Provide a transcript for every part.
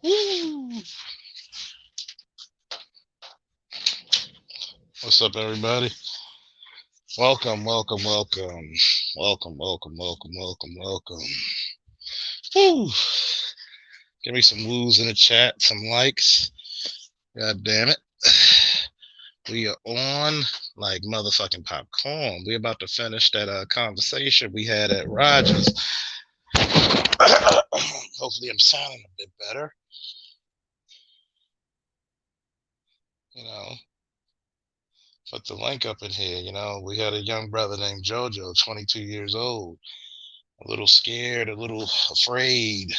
Woo. What's up, everybody? Welcome. Woo. Give me some woos in the chat, some likes. God damn it. We are on like motherfucking popcorn. We're about to finish that conversation we had at Rogers. Hopefully I'm sounding a bit better. You know, put the link up in here. You know, we had a young brother named JoJo, 22 years old, a little scared, a little afraid,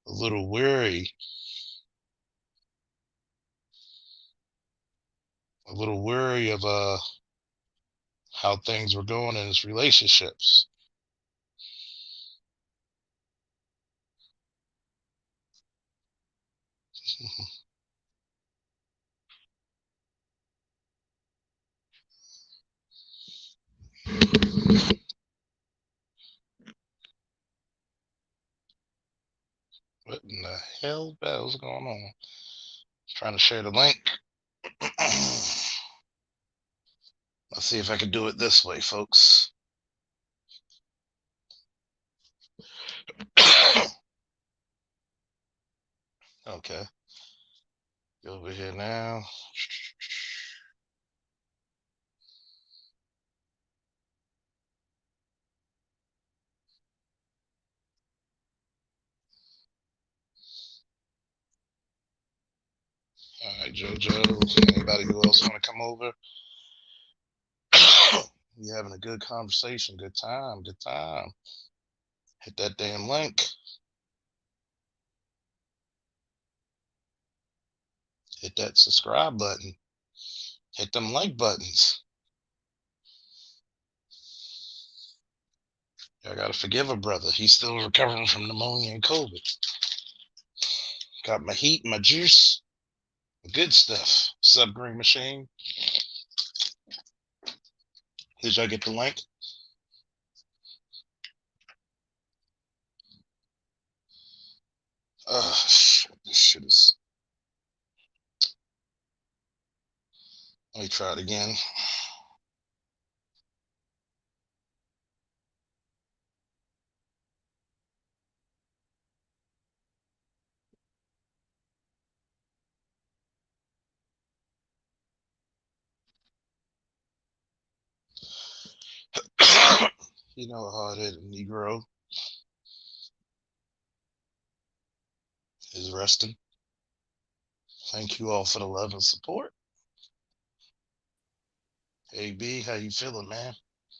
a little weary, of how things were going in his relationships. What in the hell is going on? Trying to share the link. Let's see if I can do it this way, folks. Okay. Go over here now. All right, JoJo. Anybody who else want to come over? You having a good conversation, good time. Hit that damn link. Hit that subscribe button. Hit them like buttons. I gotta forgive a brother. He's still recovering from pneumonia and COVID. Got my heat, my juice, the good stuff. Sub Green Machine. Did y'all get the link? Oh, shit. This shit is. Let me try it again. You know a hard-headed Negro is resting. Thank you all for the love and support. Hey B, how you feeling, man?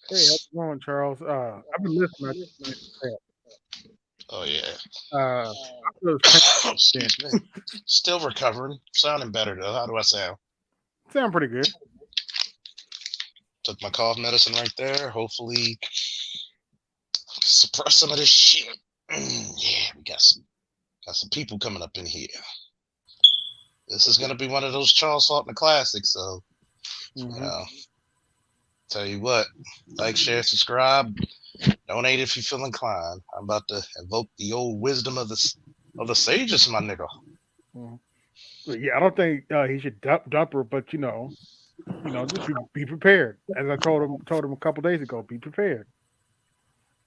Hey, how's it going, Charles? I've been listening. Oh yeah. I feel this pain. Excuse me. Still recovering. Sounding better though. How do I sound? Sound pretty good. Took my cough medicine right there. Hopefully suppress some of this shit. Yeah, we got some people coming up in here. This is gonna be one of those Charles Faulkner classics, so you know. Tell you what, like, share, subscribe, donate if you feel inclined. I'm about to invoke the old wisdom of the sages, my nigga. Yeah, I don't think he should dump her, but just be prepared. As I told him a couple days ago, be prepared.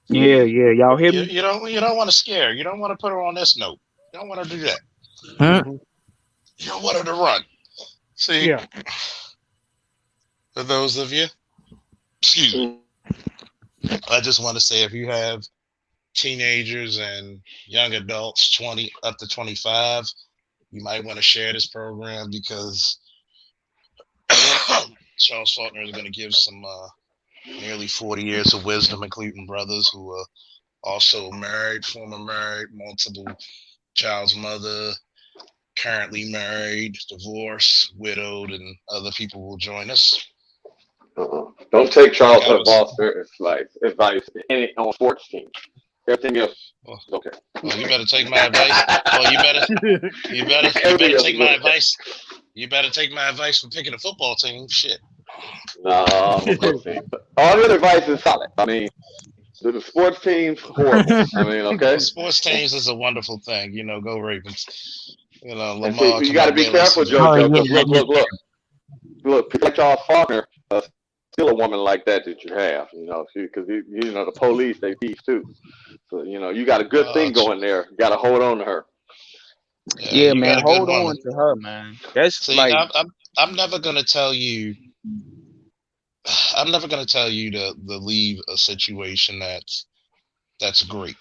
Yeah, y'all hear me? You don't want to scare. You don't want to put her on this note. You don't want to do that. You don't want her to run. See, yeah. For those of you, excuse me, I just want to say, if you have teenagers and young adults 20 up to 25, you might want to share this program, because Charles Faulkner is going to give some nearly 40 years of wisdom, including brothers who are also married, former married, multiple child's mother, currently married, divorced, widowed, and other people will join us. Don't take Charles Foster's advice on sports teams. Everything else is okay. Well, you better take my advice. Well, you better take my advice. You better take my advice for picking a football team. Shit. No, all the other advice is solid. I mean, The sports teams horrible. I mean, okay. Sports teams is a wonderful thing. Go Ravens. And see, Lamar you come got to out be there like careful, some. Oh JoJo, yeah, because look, people like Charles Faulkner, still a woman like that you have, because the police they thief too. So you got a good thing going there. You got to hold on to her. Yeah, yeah, you man. got a good Hold woman. on to her, man. That's See, like, I'm never gonna tell you. I'm never gonna tell you to leave a situation that's great.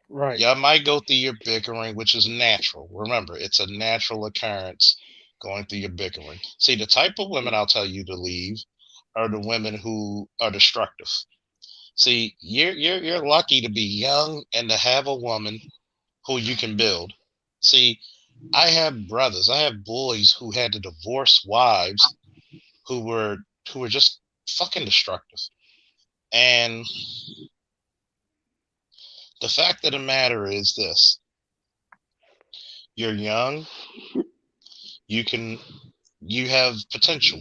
Right. Y'all might go through your bickering, which is natural. Remember, it's a natural occurrence going through your bickering. See, the type of women I'll tell you to leave are the women who are destructive. See, you're lucky to be young and to have a woman who you can build. See, I have brothers, I have boys who had to divorce wives who were just fucking destructive. And the fact of the matter is this: you're young, you have potential.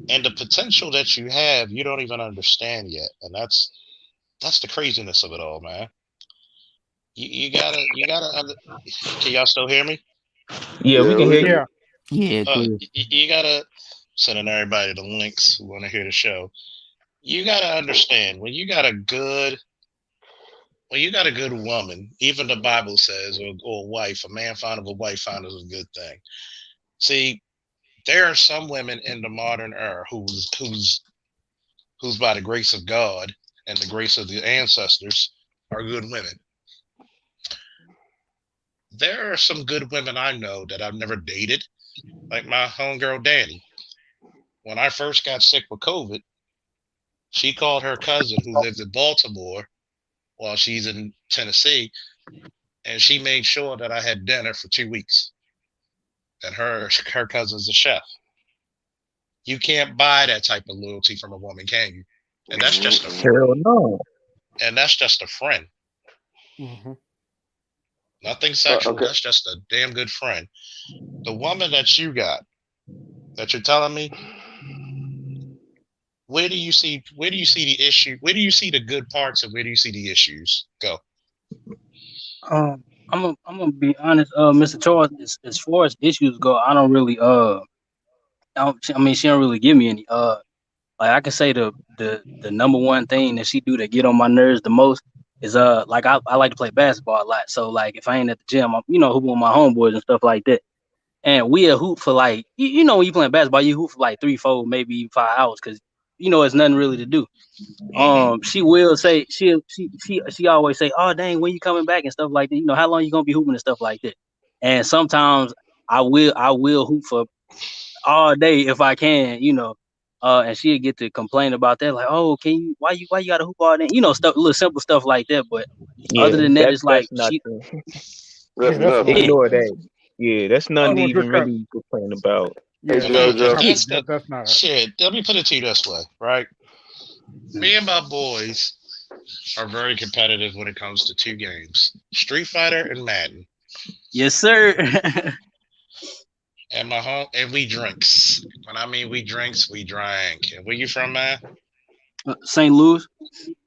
And the potential that you have, you don't even understand yet. And that's the craziness of it all, man. Can y'all still hear me? yeah, we Yeah, can we hear can. you. Yeah. Yeah, clear. You gotta sending everybody the links who want to hear the show. You gotta understand when you got a good woman, even the Bible says, or a wife, a man found of a wife found is a good thing. See, there are some women in the modern era who's by the grace of God and the grace of the ancestors are good women. There are some good women I know that I've never dated, like my homegirl Danny. When I first got sick with COVID, she called her cousin who lives in Baltimore while she's in Tennessee, and she made sure that I had dinner for 2 weeks. And her cousin's a chef. You can't buy that type of loyalty from a woman, can you? And that's just a Hell no. and that's just a friend. Mm-hmm. Nothing sexual. Okay. That's just a damn good friend. The woman that you got, that you're telling me, where do you see the issue? Where do you see the good parts and where do you see the issues? Go. I'm gonna be honest, Mr. Charles. As far as issues go, I don't really I mean, she don't really give me any. Like I can say the number one thing that she do that get on my nerves the most is like I like to play basketball a lot. So like if I ain't at the gym, I'm hooping with my homeboys and stuff like that. And we'll hoop for like when you playing basketball, you hoop for like 3, 4, maybe 5 hours because it's nothing really to do. Mm-hmm. She will say she always say, "Oh dang, when you coming back?" and stuff like that. How long you gonna be hooping and stuff like that. And sometimes I will hoop for all day if I can, and she'll get to complain about that, like, "Oh, can you? Why you gotta hoop all day?" Stuff, little simple stuff like that. But Yeah, other than that, that's it's like not she, true. Yeah, That's that's nothing. not. yeah, Ignore that. Yeah, that's She nothing to wants to even cut. really complain about. Hey, Yeah, If JoJo. no, that's the that's not it. shit, let me put it to you this way, right? Me and my boys are very competitive when it comes to two games: Street Fighter and Madden. yes, sir. And we drinks. When I mean we drinks, we drank. And where you from, man? St. Louis.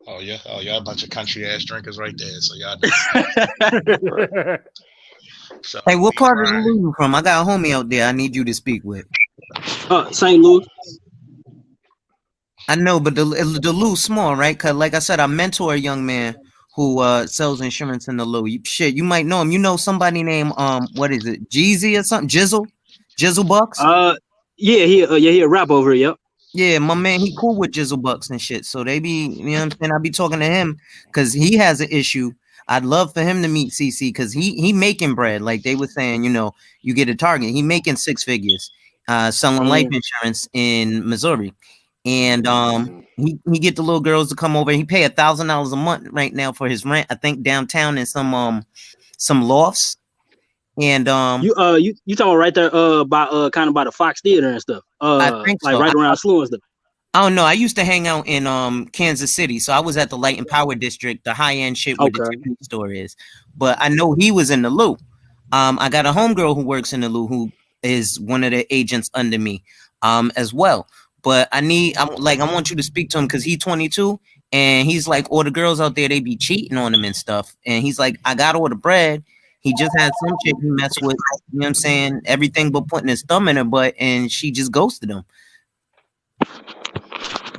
Oh yeah, y'all a bunch of country ass drinkers right there. So y'all know. So Hey, what we part of the drank. Lou you from? I got a homie out there I need you to speak with. St. Louis. I know, but the Lou small, right? Cause like I said, I mentor a young man who sells insurance in the Lou. Shit, you might know him. You know somebody named what is it, Jeezy or something? Jizzle Bucks. Yeah, he a rap over here. Yep. Yeah, my man, he cool with Jizzle Bucks and shit. So they be, you know what I'm saying? I be talking to him because he has an issue. I'd love for him to meet CC because he making bread. Like they were saying, you get a target. He making 6 figures, selling life insurance in Missouri. And he get the little girls to come over. He pay $1,000 a month right now for his rent. I think downtown in some lofts. And You talking about right there by kind of by the Fox Theater and stuff. I think Like so. right around SLU and stuff. I don't know. I used to hang out in Kansas City, so I was at the Light and Power District, the high end shit where the Okay. Tiffany store is. But I know he was in the Lou. I got a homegirl who works in the Lou who is one of the agents under me, as well. But I want you to speak to him because he's 22 And he's like, all the girls out there, they be cheating on him and stuff. And he's like, I got all the bread. He just had some chick he messed with, you know what I'm saying? Everything but putting his thumb in her butt, and she just ghosted him.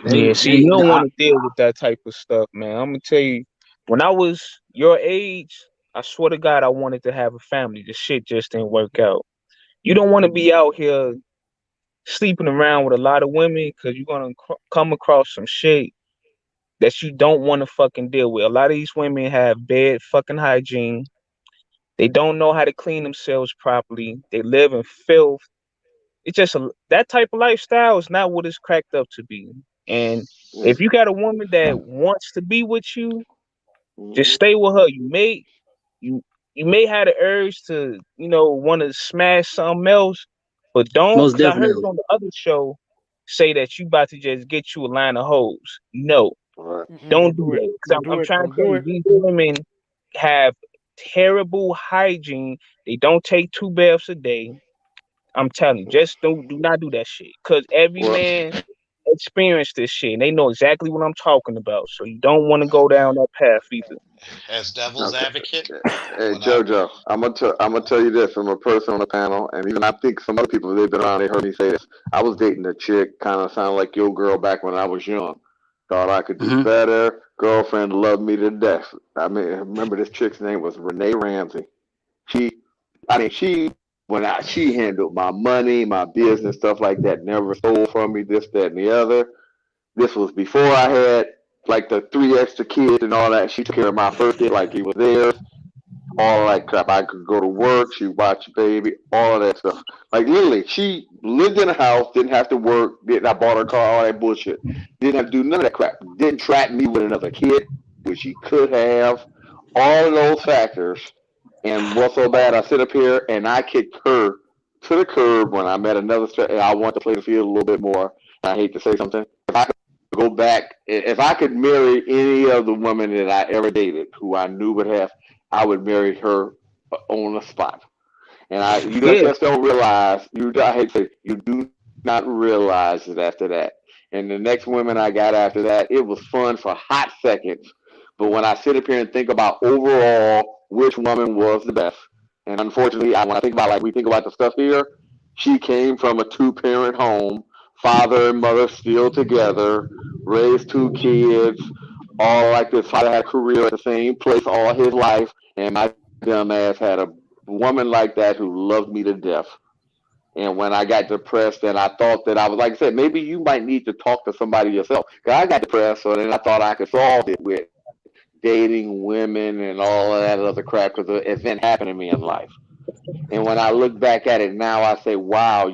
Yeah, see, you don't want to deal with that type of stuff, man. I'm gonna tell you, when I was your age, I swear to God, I wanted to have a family. The shit just didn't work out. You don't want to be out here sleeping around with a lot of women because you're gonna come across some shit that you don't want to fucking deal with. A lot of these women have bad fucking hygiene. They don't know how to clean themselves properly. They live in filth. It's just that type of lifestyle is not what it's cracked up to be. And if you got a woman that wants to be with you, just stay with her. You you may have the urge to, want to smash something else, but don't, Most because I heard definitely. on the other show say that you about to just get you a line of hoes. No, don't do that. Because I'm trying to Don't tell do you, it. these women have terrible hygiene. They don't take 2 baths a day. I'm telling you, just do not do that shit. Because every Well, man experienced this shit, and they know exactly what I'm talking about. So you don't want to go down that path either. As devil's okay. advocate, Hey when I Jojo, I'm gonna tell you this from a person on the panel, and even I think some other people they've been around. They heard me say this. I was dating a chick, kind of sounded like your girl back when I was young. Thought I could do Mm-hmm. better. Girlfriend loved me to death. I mean, remember this chick's name was Renee Ramsey. She, she handled my money, my business, stuff like that. Never stole from me. This, that, and the other. This was before I had like the 3 extra kids and all that. She took care of my first kid like he was theirs. All that crap. I could go to work. She watched baby. All of that stuff. Like literally, she lived in a house. Didn't have to work. I bought her car. All that bullshit. Didn't have to do none of that crap. Didn't trap me with another kid, which she could have. All of those factors. And what's so bad? I sit up here and I kicked her to the curb when I met another. I want to play the field a little bit more. I hate to say something. If I could go back, if I could marry any of the women that I ever dated, who I knew would have, I would marry her on the spot. And you Yeah, just don't realize. I hate to say, you do not realize it after that. And the next women I got after that, it was fun for hot seconds. But when I sit up here and think about overall which woman was the best, and unfortunately, when I think about like we think about the stuff here, she came from a 2-parent home, father and mother still together, raised 2 kids, all like this. Father had a career at the same place all his life, and my dumb ass had a woman like that who loved me to death. And when I got depressed, and I thought that I was, like I said, maybe you might need to talk to somebody yourself. Cause I got depressed, so then I thought I could solve it with dating women and all of that other crap because the event happened to me in life. And when I look back at it now, I say, wow,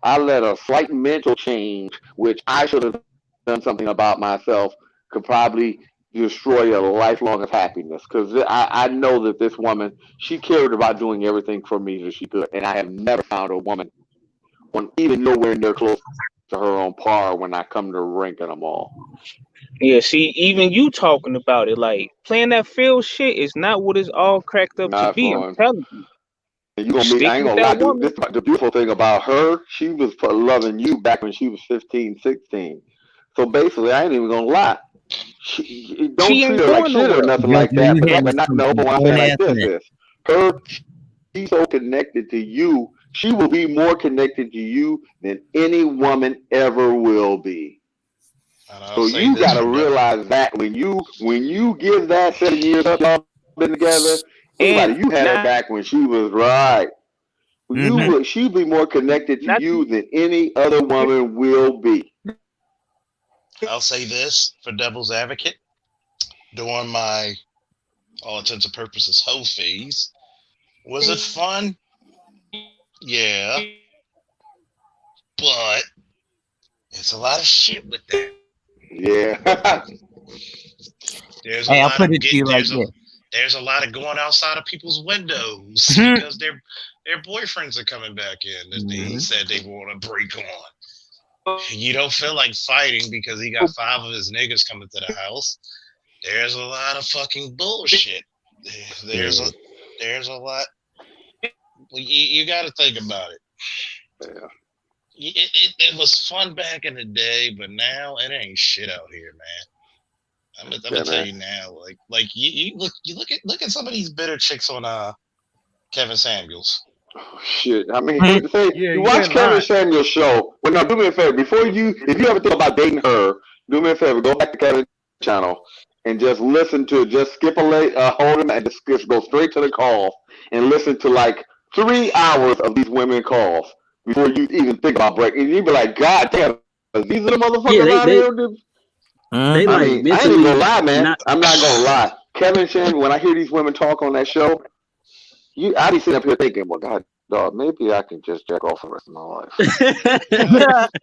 I let a slight mental change, which I should have done something about myself, could probably destroy a lifelong of happiness. Because I know that this woman, she cared about doing everything for me that she could. And I have never found a woman on even nowhere near close to her on par when I come to ranking them all. yeah. See, even you talking about it, like playing that field shit is not what it's all cracked up to Not be. I'm fun. telling you, And you gonna meet, stick I ain't with gonna lie, that dude. woman. The beautiful thing about her, she was loving you back when she was 15, 16. So basically, I ain't even gonna lie. Don't She treat ain't her like going shit or nowhere. nothing Jojo, like that. you But hit And, with not no. But something. what I'm Don't saying like answer this that. is, her, she's so connected to you. She will be more connected to you than any woman ever will be. and I'll So say you this got to for realize that when you give that 7 years up, y'all been together. Think about and it. You had her not, back when she was right. Mm-hmm. She'd be more connected to not you than any other woman will be. I'll say this for devil's advocate. During my all intents and purposes hoe phase, was it fun? Yeah, but it's a lot of shit with that. Yeah. There's a Hey, I'll lot put of it to you like there's a lot of going outside of people's windows this. because their boyfriends are coming back in that they Mhm. said they want to break on. You don't feel like fighting because he got 5 of his niggas coming to the house. There's a lot of fucking bullshit. There's a Yeah. there's a lot. You got to think about it. Yeah. It was fun back in the day, but now it ain't shit out here, man. I'm gonna tell you now, like you look at some of these bitter chicks on Kevin Samuels. Oh, shit. I mean, say Yeah, you you watch ain't Kevin lying. Samuel's show. Well, now do me a favor. If you ever think about dating her, do me a favor. Go back to Kevin's channel and just listen to. Just skip hold him and just go straight to the calls and listen to like 3 hours of these women calls before you even think about breaking. And you be like, God damn, these are the Yeah, motherfuckers out here. Dude. they I like mean, I ain't even mentally gonna lie, man. not. I'm not gonna lie. Kevin Samuel, when I hear these women talk on that show, I be sitting up here thinking, well, God, dog, maybe I can just jack off for the rest of my life.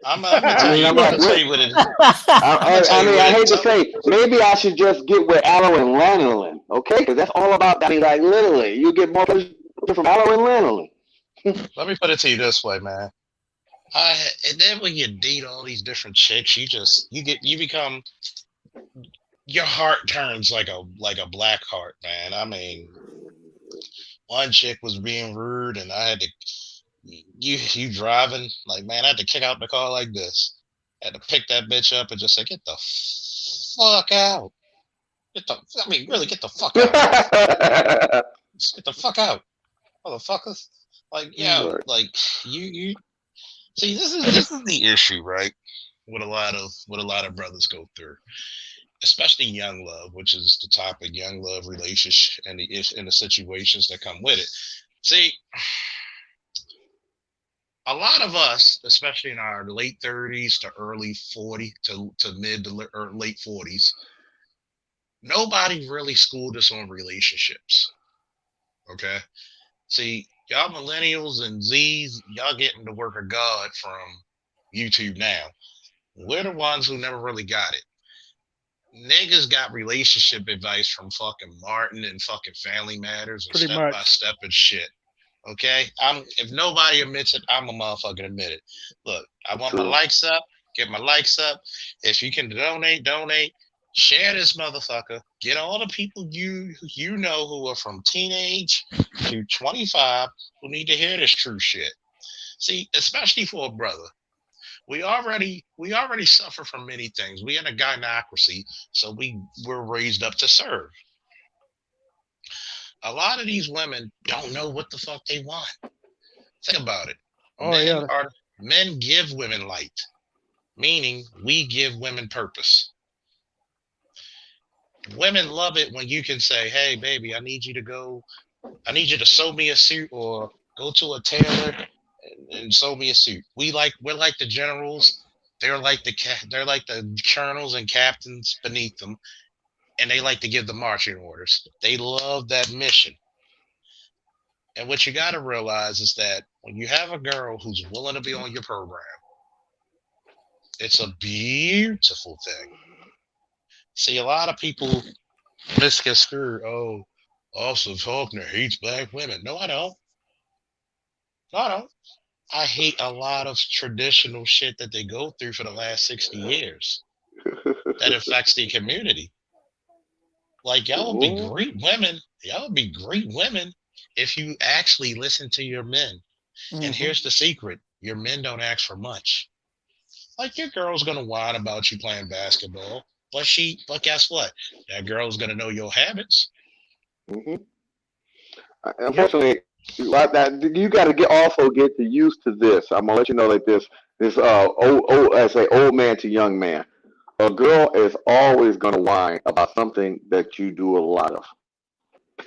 I'm gonna I tell mean, you. I'm I'm like, gonna tell what? you what it. I'm gonna I tell you mean, what I it. hate to say, maybe I should just get with aloe and lanolin, okay? Because that's all about. I mean, like literally, you get more pleasure from aloe and lanolin. Let me put it to you this way, man. And then when you date all these different chicks, you become your heart turns like a black heart, man. I mean, one chick was being rude, and I had to you driving like, man, I had to kick out the car like this. I had to pick that bitch up and just say, get the fuck out. I mean, really, get the fuck out. Just get the fuck out, motherfuckers. Like, yo, Right. like you see, this is the issue, right? What a lot of brothers go through, especially young love, which is the topic, young love relationship and the situations that come with it. See, a lot of us, especially in our late 30s to early 40 to mid to or late 40s, nobody really schooled us on relationships. Okay. See, y'all millennials and Z's, y'all getting the work of God from YouTube now. We're the ones who never really got it. Niggas got relationship advice from fucking Martin and fucking Family Matters and Pretty Step by much. Step and shit. Okay, if nobody admits it, I'm a motherfucking admit it. Look, I want my True. likes up. Get my likes up. If you can donate. Share this motherfucker. Get all the people you know who are from teenage to 25 who need to hear this true shit. See, especially for a brother. We already suffer from many things. We in a gynocracy, so we're raised up to serve. A lot of these women don't know what the fuck they want. Think about it. Oh Men yeah. are men give women light, meaning we give women purpose. Women love it when you can say, "Hey, baby, I need you to sew me a suit or go to a tailor and sew me a suit." We're like the generals. They're like the colonels and captains beneath them, and they like to give the marching orders. They love that mission. And what you got to realize is that when you have a girl who's willing to be on your program, it's a beautiful thing. See, a lot of people misconstrue, oh, Officer Faulkner hates black women. No, I don't. No, I don't. I hate a lot of traditional shit that they go through for the last 60 years that affects the community. Like, y'all would be great women. Y'all would be great women if you actually listen to your men. And Mhm. here's the secret: your men don't ask for much. Like, your girl's gonna whine about you playing basketball, but guess what? That girl's gonna know your habits. hmm Yep. Unfortunately, like that you got to get used to this. I'm gonna let you know like this I say old man to young man. A girl is always gonna whine about something that you do a lot of.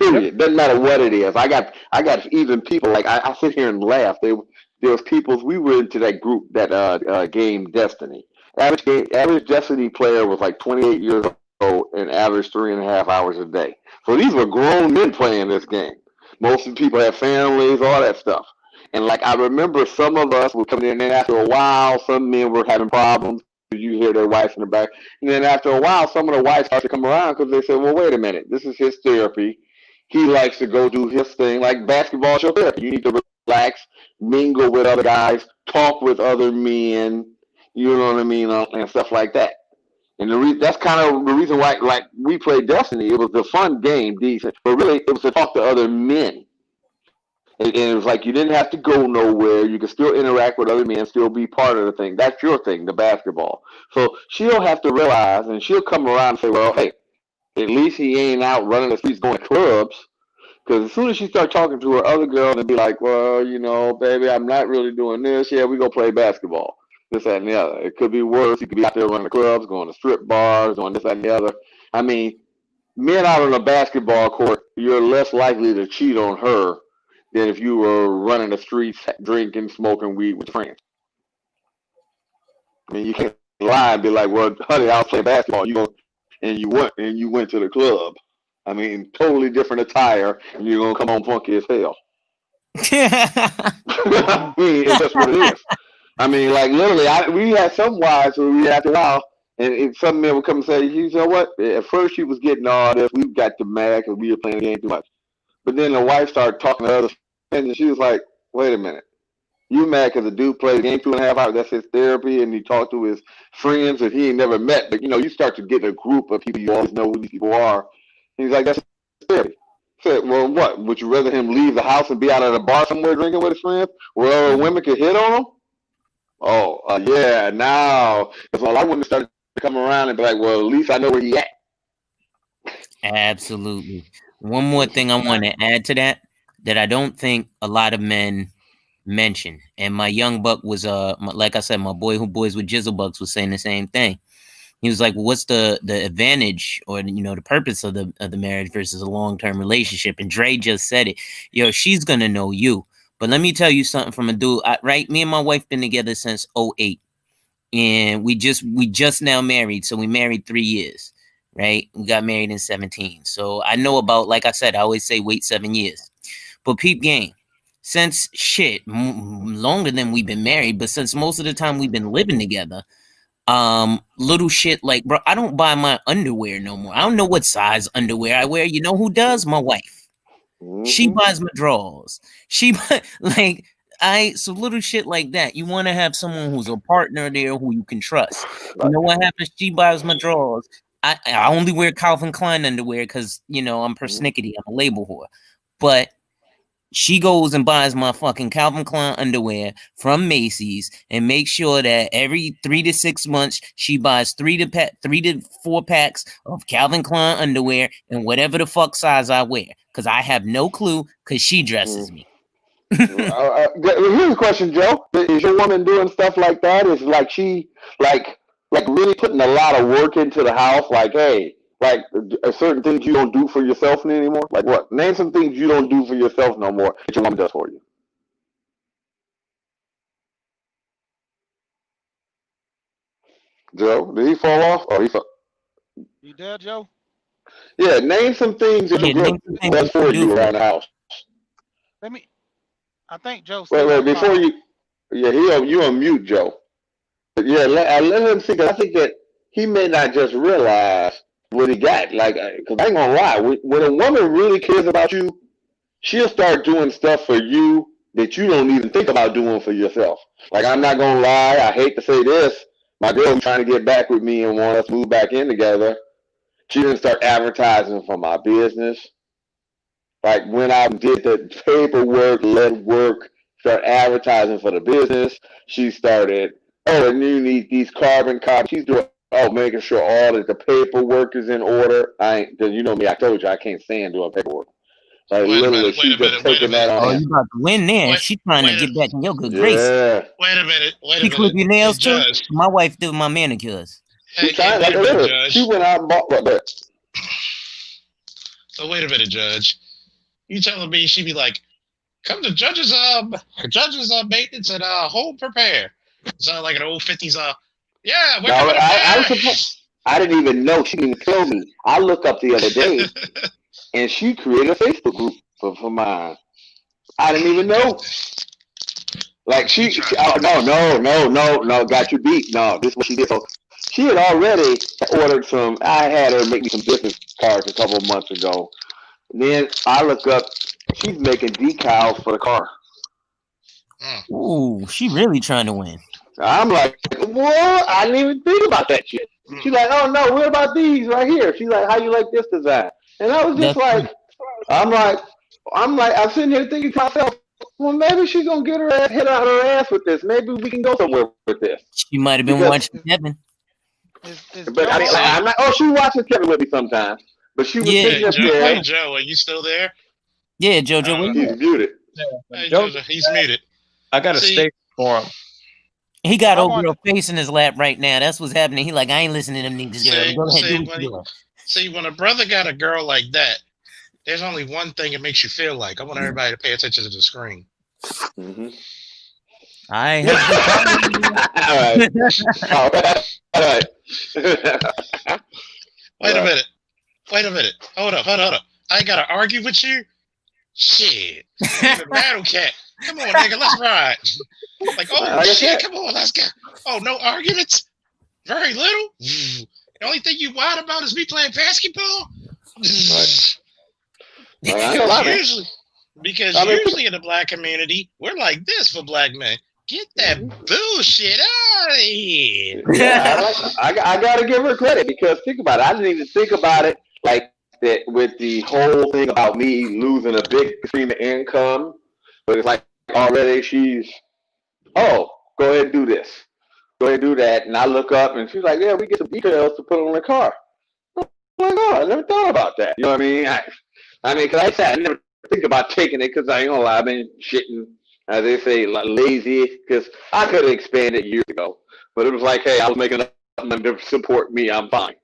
Yep. Period. Doesn't matter what it is. I got even people like I sit here and laugh. There was people we were into that group that game Destiny. Average Destiny player was like 28 years old and averaged 3.5 hours a day. So these were grown men playing this game. Most of the people had families, all that stuff. And like I remember some of us were coming in and after a while some men were having problems. You hear their wives in the back. And then after a while some of the wives start to come around because they said, well, wait a minute, this is his therapy. He likes to go do his thing. Like basketball is your therapy. You need to relax, mingle with other guys, talk with other men, you know what I mean, and stuff like that. And that's kind of the reason why, like, we played Destiny. It was a fun game, decent, but really it was to talk to other men. And it was like you didn't have to go nowhere. You could still interact with other men, still be part of the thing. That's your thing, the basketball. So she'll have to realize, and she'll come around and say, well, hey, At least he ain't out running the streets going to clubs. Because as soon as she start talking to her other girl and be like, well, baby, I'm not really doing this. Yeah, we go play basketball. This, that, and the other. It could be worse. You could be out there running the clubs, going to strip bars, doing this, that, and the other. I mean, men out on a basketball court, you're less likely to cheat on her than if you were running the streets, drinking, smoking weed with friends. I mean, you can't lie and be like, well, honey, I was playing basketball. You went to the club. I mean, totally different attire, and you're gonna come home funky as hell. I mean, it's just what it is. I mean, like literally, we had some wives who we after a while, and some men would come and say, you know what? At first, she was getting all this. We got the mad because we were playing the game too much. But then the wife started talking to other friends, and she was like, wait a minute. You mad because the dude played the game 2.5 hours? That's his therapy, and he talked to his friends that he ain't never met. But you start to get a group of people you always know who these people are. And he's like, that's his therapy. I said, well, what? Would you rather him leave the house and be out at a bar somewhere drinking with his friends where other women could hit on him? Oh, yeah. Now, if all I wouldn't start to come around and be like, well, at least I know where he at. Absolutely. One more thing I want to add to that I don't think a lot of men mention, and my young buck was like I said, my boy who boys with Jizzlebucks was saying the same thing. He was like, well, what's the advantage or the purpose of the marriage versus a long-term relationship? And Dre just said it. Yo, she's gonna know you. But let me tell you something from a dude, right? Me and my wife been together since 2008, and we just now married. So we married 3 years, right? We got married in 2017. So I know about, like I said, I always say wait 7 years. But peep game. Since longer than we've been married, but since most of the time we've been living together, little shit like, bro, I don't buy my underwear no more. I don't know what size underwear I wear. You know who does? My wife. She buys my drawers. So little shit like that. You want to have someone who's a partner there who you can trust. You know what happens? She buys my drawers. I only wear Calvin Klein underwear because I'm persnickety. I'm a label whore. But she goes and buys my fucking Calvin Klein underwear from Macy's and makes sure that every 3 to 6 months she buys 3 to 4 packs of Calvin Klein underwear and whatever the fuck size I wear, because I have no clue because she dresses me. Here's a question, Joe. Is your woman doing stuff like that? Is like she like really putting a lot of work into the house? Like, hey. Like certain things you don't do for yourself anymore? Like what? Name some things you don't do for yourself no more that your mom does for you. Joe, did he fall off? Oh, You there, Joe? Yeah, name some things that your girl does for you around the house. I think Joe. Wait, before you. Yeah, you on mute, Joe. But yeah, let him see. Cause I think that he may not just realize what he got. Like, because I ain't gonna lie, when a woman really cares about you, she'll start doing stuff for you that you don't even think about doing for yourself. Like, I'm not gonna lie, I hate to say this, my girl was trying to get back with me and want us to move back in together. She didn't start advertising for my business. Like, when I did the paperwork, legwork, start advertising for the business, she started, and you need these carbon copies. She's doing making sure all that the paperwork is in order. Because you know me, I told you I can't stand doing paperwork. So literally, she's just taking that on. Oh, you about to win there? She's trying to get back in your good grace. Yeah. Wait a minute. She clip your nails too. My wife did my manicures. She went out and bought that. So wait a minute, Judge. You telling me she'd be like, come to Judge's maintenance and home prepare. Sound like an old 50s yeah, we're coming I didn't even know. She didn't tell me. I looked up the other day, and she created a Facebook group for mine. I didn't even know. Like no, got you beat. No, this is what she did. So she had already ordered some. I had her make me some business cards a couple of months ago. And then I look up. She's making decals for the car. Ooh, she really trying to win. I'm like, what? I didn't even think about that shit. She's like, oh no, what about these right here? She's like, how you like this design? And I was just I'm sitting here thinking to myself, well, maybe she's gonna get her ass hit out her ass with this. Maybe we can go somewhere with this. She might have been watching Kevin. But I'm not. Oh, she watches Kevin with me sometimes. But she was Yeah. sitting Hey up Joe, there. hey Joe, are you still there? Yeah, JoJo, where you He's at? muted. Hey Joe, Jojo, he's muted. I got a See, statement for him. He got I old want girl face in his lap right now. That's what's happening. He like, I ain't listening to them niggas, girl. see, Go ahead, do see, what you doing. when a brother got a girl like that, there's only one thing it makes you feel like. I want everybody to pay attention to the screen. Mm-hmm. I have All right. Wait a minute. Hold up. I ain't gotta argue with you. Shit. Even Battle Cat. Come on, nigga, let's ride. Like, oh Like I shit, said. come on, let's go. Oh, no arguments? Very little? The only thing you whine about is me playing basketball? I ain't gonna lie, man. Because I mean, usually in the black community, we're like this for black men. Get that bullshit out of here. Yeah, I gotta give her credit because think about it. I didn't even think about it like that with the whole thing about me losing a big stream of income. But it's like already she's, oh, go ahead and do this. Go ahead and do that. And I look up and she's like, yeah, we get some details to put on the car. I'm like, oh, I never thought about that. You know what I mean? I mean, because I said I never think about taking it because I ain't gonna lie, I've been shitting, as they say, like, lazy. Because I could have expanded years ago, but it was like, hey, I was making enough money to support me. I'm fine.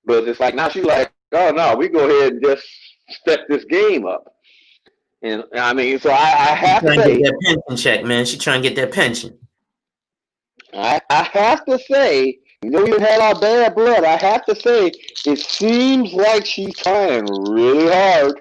But it's like now she's like, oh no, we go ahead and just step this game up. And I mean, so I have to trying to say, get that pension check, man. She trying to get that pension. I have to say, you know, we had our bad blood. I have to say, it seems like she's trying really hard.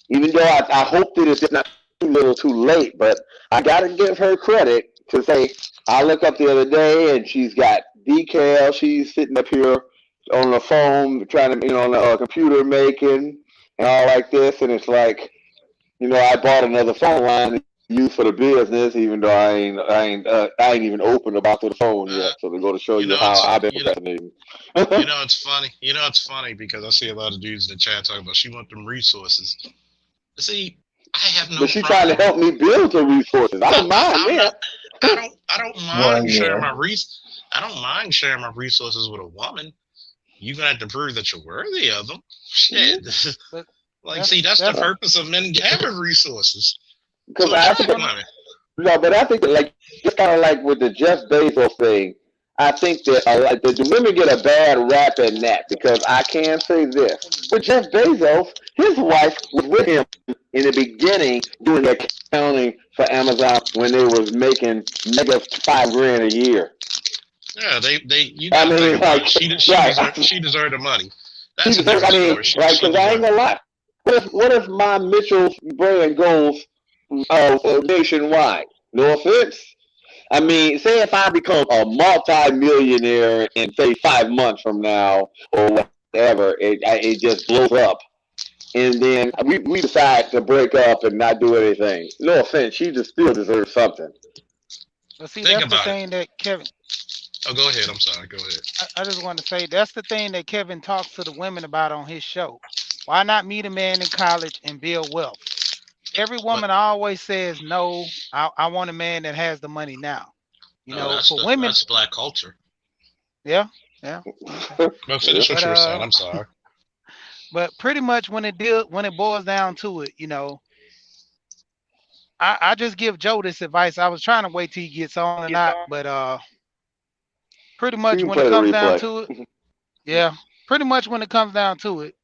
Even though I hope that it's not too little too late, but I got to give her credit to say, I look up the other day and she's got decals. She's sitting up here on the phone trying to, on the computer making and all like this. And it's like, I bought another phone line to use for the business, even though I ain't even open about the phone yet. So to go to show you how I've been procrastinating. It's funny. It's funny because I see a lot of dudes in the chat talking about she want them resources. See, I have no. But she trying to help me build the resources. I don't mind that. I don't mind sharing my I don't mind sharing my resources with a woman. You're gonna have to prove that you're worthy of them. Shit. But that's the purpose of men having resources. Because I think, but I think that, like, just kind of like with the Jeff Bezos thing, I think that the women get a bad rap in that because I can say this. With Jeff Bezos, his wife was with him in the beginning doing the accounting for Amazon when they was making mega $5,000 a year. Yeah, she deserved the money. That's a different story. Right, because I ain't gonna lie. What if my Mitchell's brand goes nationwide? No offense. I mean, say if I become a multi-millionaire in say 5 months from now or whatever, it just blows up, and then we decide to break up and not do anything. No offense, she just still deserves something. But see, that's the thing that Kevin. Oh, go ahead. I'm sorry. Go ahead. I just want to say that's the thing that Kevin talks to the women about on his show. Why not meet a man in college and build wealth? Every woman always says, no, I want a man that has the money now. For women. That's black culture. Yeah. But finish what you were saying. I'm sorry. But pretty much when it boils down to it, I just give Joe this advice. I was trying to wait till he gets on or not, but pretty much when it comes down to it, yeah, pretty much when it comes down to it,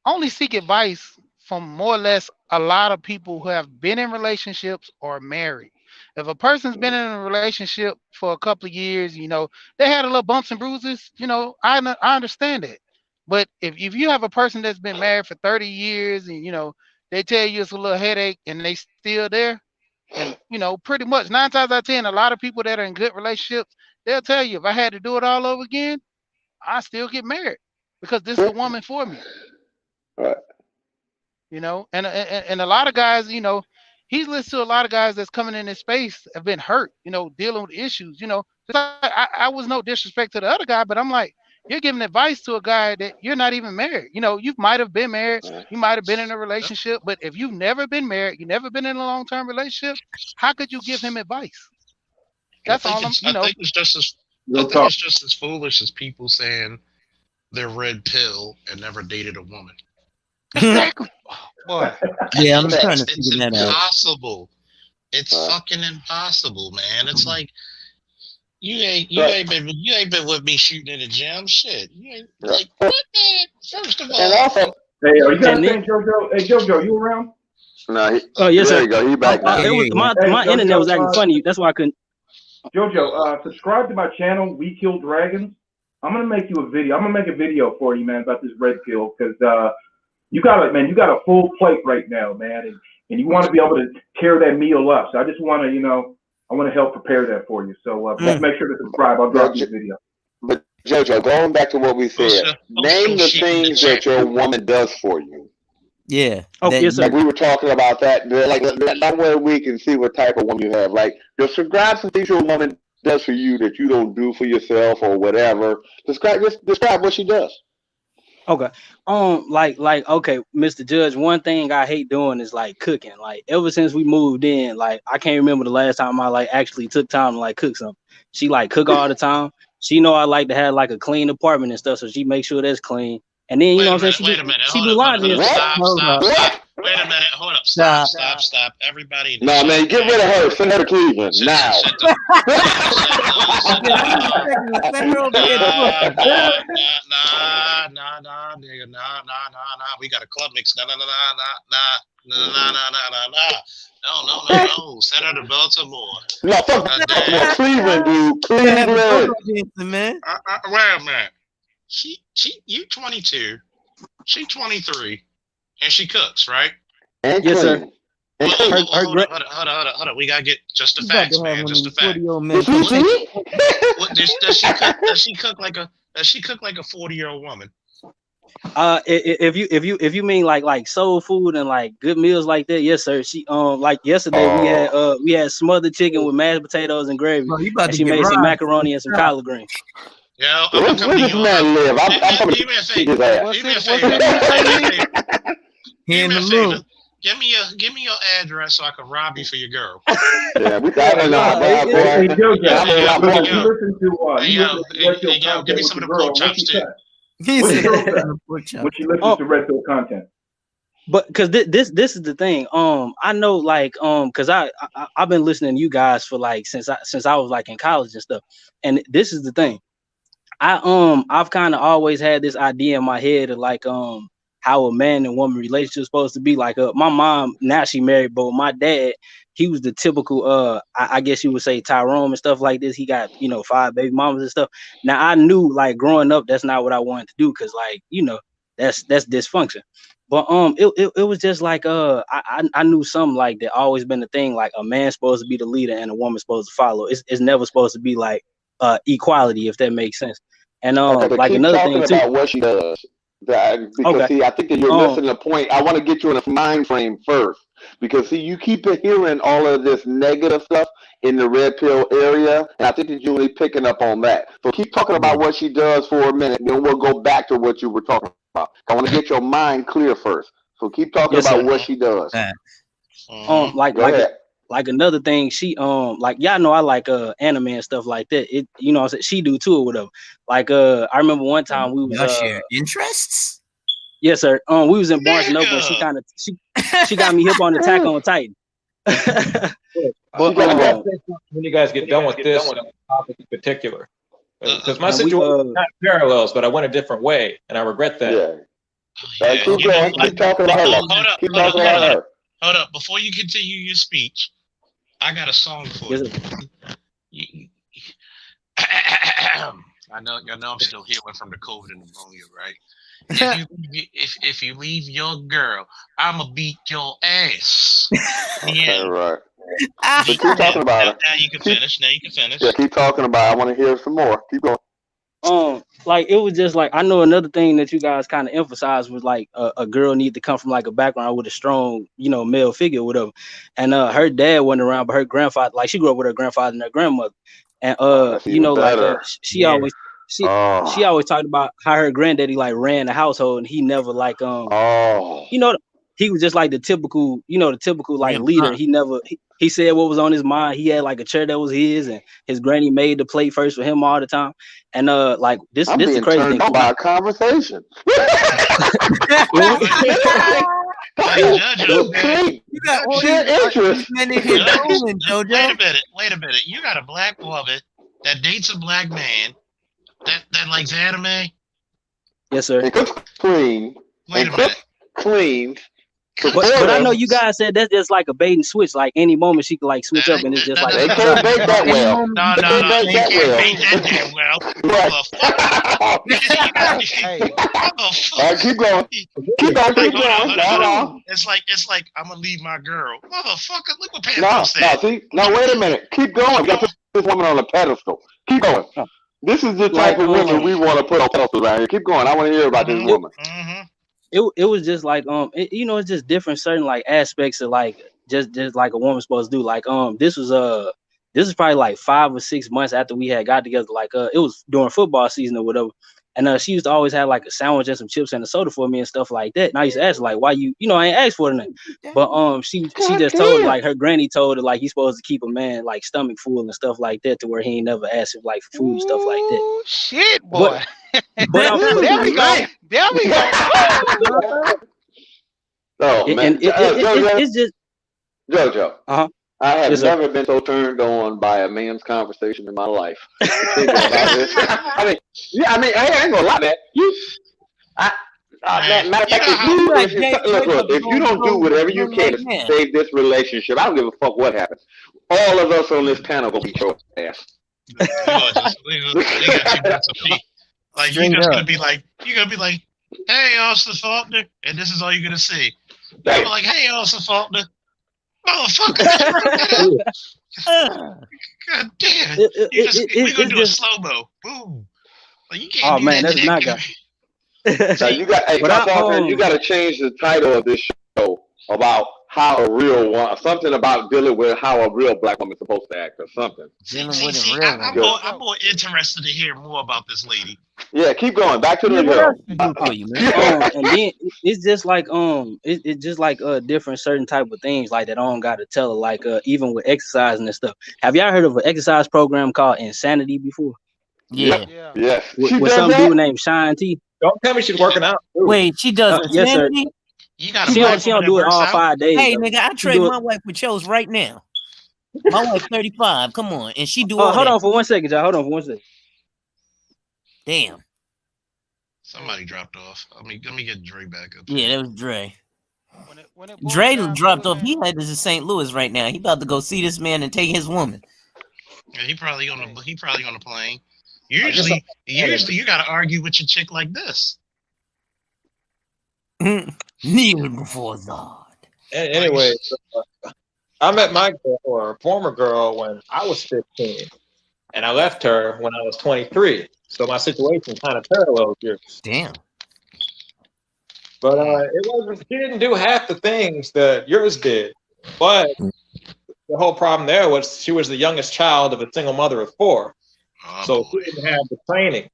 only seek advice from more or less a lot of people who have been in relationships or married. If a person's been in a relationship for a couple of years, they had a little bumps and bruises, I understand it. But if you have a person that's been married for 30 years and, they tell you it's a little headache and they still there, and, pretty much 9 times out of 10, a lot of people that are in good relationships, they'll tell you if I had to do it all over again, I still get married because this is the woman for me. Right. And a lot of guys, he's listened to a lot of guys that's coming in this space have been hurt, dealing with issues, I was no disrespect to the other guy, but I'm like, you're giving advice to a guy that you're not even married. You might have been married, you might have been in a relationship, but if you've never been married, you've never been in a long-term relationship, how could you give him advice? That's all I think it's just as foolish as people saying their red pill and never dated a woman. Exactly. Boy. Yeah, I'm trying to It's figure that out. impossible. It's fucking impossible, man. It's like you ain't been with me shooting in the gym. Shit. You ain't like what, man? First of all, And also, hey, are you guys saying JoJo? Hey, JoJo, you around? no, Oh yes, there sir. you go. He back now. It was my Hey, internet was JoJo, acting funny. That's why I couldn't. JoJo, subscribe to my channel, We Kill Dragons. I'm gonna make you a video. I'm gonna make a video for you, man, about this red pill, because you got a full plate right now, man, and you want to be able to tear that meal up. So I just want to, I want to help prepare that for you. So just make sure to subscribe. I'll drop you a video. But JoJo, going back to what we said, name the things that your woman does for you. Yeah. Oh, yes, sir. Like we were talking about that. Like that way we can see what type of woman you have. Like, describe some things your woman does for you that you don't do for yourself or whatever. Describe what she does. Okay. Okay, Mr. Judge, one thing I hate doing is like cooking. Like ever since we moved in, like I can't remember the last time I like actually took time to like cook something. She like cook all the time. She know I like to have like a clean apartment and stuff, so she make sure that's clean. And then you know what I'm saying? She do laundry and stuff. Stop. Wait a minute. Hold up. Stop. Everybody. No, man, get rid of her. Send her to Cleveland now. Nah, nigga. Nah. We got a club mix. Nah. No. Send her to Baltimore. No, fuck that. Cleveland, dude. Cleveland. Man. Wait a minute. You 22. She 23. And she cooks, right? And yes, sir. Hold on. We gotta get just the facts, man. Just the facts. Does she cook like a 40-year-old woman? If you mean like soul food and like good meals like that, yes, sir. She like yesterday we had smothered chicken with mashed potatoes and gravy. And she made some macaroni and some collard greens. Yeah, where does man live? I'm do me a favor. Do me a favor. Give me your address so I can rob you for your girl. Yeah, we got it now. Hey, JoJo, give me some of the pork chops too. When she listens to Red Pill content. But because this is the thing, I know like because I've been listening to you guys for like since I was like in college and stuff, and this is the thing. I've kind of always had this idea in my head of like how a man and woman relationship is supposed to be. Like my mom, now she married, but my dad, he was the typical I guess you would say Tyrone and stuff like this. He got 5 baby mamas and stuff. Now I knew like growing up that's not what I wanted to do, because like that's dysfunction. But it was just like I knew something like that always been the thing, like a man's supposed to be the leader and a woman's supposed to follow. It's never supposed to be like equality, if that makes sense. And like another thing too about what she does. Because see, I think that you're missing the point. I want to get you in a mind frame first, because see, you keep hearing all of this negative stuff in the red pill area, and I think that you're really picking up on that. So keep talking about what she does for a minute, then we'll go back to what you were talking about. I want to get your mind clear first. So keep talking about what she does. Like another thing, she like y'all know I like anime and stuff like that. It she do too or whatever. Like I remember one time we was share interests. Yes, sir. We was in Barnes and Noble. She got me hip on Attack on Titan. But when you guys get done with this topic in particular, because my situation kind of parallels, but I went a different way, and I regret that. Keep going. Keep talking about her. Keep talking about her. Hold up. Before you continue your speech, I got a song for you. I know I'm still healing from the COVID and pneumonia, right? If you leave your girl, I'ma beat your ass. Yeah. All right. So keep talking about her. Now you can finish. Yeah, keep talking about it. I want to hear some more. Keep going. Like it was just like I know another thing that you guys kind of emphasized was like a girl need to come from like a background with a strong male figure or whatever, and her dad wasn't around, but her grandfather, like she grew up with her grandfather and her grandmother, and she always talked about how her granddaddy like ran the household and he never like he was just like the typical, like Damn, leader. huh. He never he said what was on his mind. He had like a chair that was his, and his granny made the plate first for him all the time. And like this I'm is the being crazy turned thing. on by a conversation. Hey, JoJo, Clean. You got all Share interest. these men in here trolling, JoJo. Wait a minute. You got a black woman that dates a black man that likes anime. Yes, sir. And cooks clean. Wait and a minute. Clean. But I know you guys said that's just like a bait and switch. Like any moment she could like switch up, and it's just like They can't bake that well. No, you can't bait that damn well. Hey, All right, keep going. Keep going. It's like I'm gonna leave my girl, motherfucker. Look what No, Panther said. wait a minute. Keep going. We got to put this woman on a pedestal. Keep going. This is the type of women we want to put on pedestals around here. Keep going. I want to hear about this woman. It was just like it's just different certain like aspects of like just like a woman's supposed to do. Like this is probably like 5 or 6 months after we had got together. Like it was during football season or whatever. And she used to always have like a sandwich and some chips and a soda for me and stuff like that. And I used to ask her, like, why I ain't asked for it. But she just told like her granny told her like he's supposed to keep a man like stomach full and stuff like that to where he ain't never asked him like for food and stuff like that. Shit, boy. But there we go. There we go. Oh man, it's just JoJo. I have Yes, never been so turned on by a man's conversation in my life. Thinking about this. I mean, I ain't gonna lie, man. Matter of fact, if you don't do whatever you can to save this relationship, I don't give a fuck what happens. All of us on this panel gonna beat your ass. Like you're gonna be like, hey, Austin Faulkner, and this is all you're gonna see. I'm like, hey, Austin Faulkner, motherfucker. God damn. We're gonna do a slow-mo. Boom. Like, you can't do man, that that's not good. So you got to change the title of this show about how a real one, something about dealing with how a real black woman's supposed to act or something. I'm more interested to hear more about this lady. Yeah, keep going. Back to the girl. And then it's just like it's just like different certain type of things like that I don't gotta tell her, like even with exercising and stuff. Have y'all heard of an exercise program called Insanity before? Yeah. Yes. With some dude named Shine T. Don't tell me she's working out. Wait, she does Insanity? Yes, sir. She don't do it all 5 days. Hey, nigga, I trade my wife with Chose right now. My wife 35. Come on, and she do. Hold on for 1 second, y'all. Hold on for 1 second. Damn. Somebody dropped off. Let me get Dre back up. Yeah, that was Dre. Dre dropped off. He headed to St. Louis right now. He about to go see this man and take his woman. Yeah, he probably on the plane. Usually you gotta argue with your chick like this. Kneel before God. Anyway, I met my girl, or former girl, when I was 15, and I left her when I was 23. So my situation kind of parallels yours. Damn. But it wasn't. She didn't do half the things that yours did. But the whole problem there was she was the youngest child of a single mother of 4. So she didn't have the training.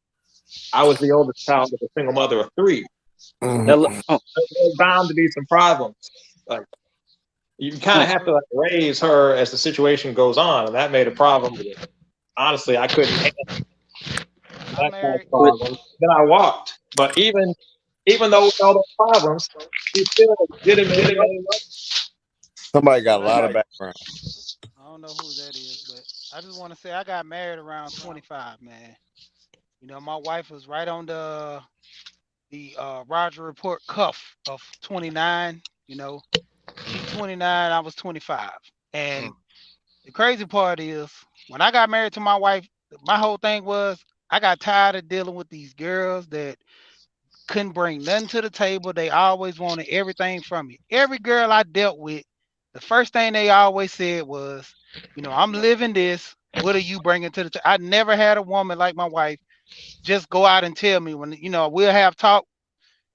I was the oldest child of a single mother of 3. There's bound to be some problems. Like you kind of have to like raise her as the situation goes on, and that made a problem. Honestly, I couldn't handle that kind of problem. Then I walked. But even though with all those problems, she still didn't make it. Somebody got a lot of background. I don't know who that is, but I just want to say I got married around 25, man. You know, my wife was right on the Roger Report cuff of 29. You know, she's 29, I was 25. And the crazy part is when I got married to my wife, my whole thing was I got tired of dealing with these girls that couldn't bring nothing to the table. They always wanted everything from me. Every girl I dealt with, the first thing they always said was, you know, I'm living this. What are you bringing to the table? I never had a woman like my wife just go out and tell me when, you know, we'll have talk.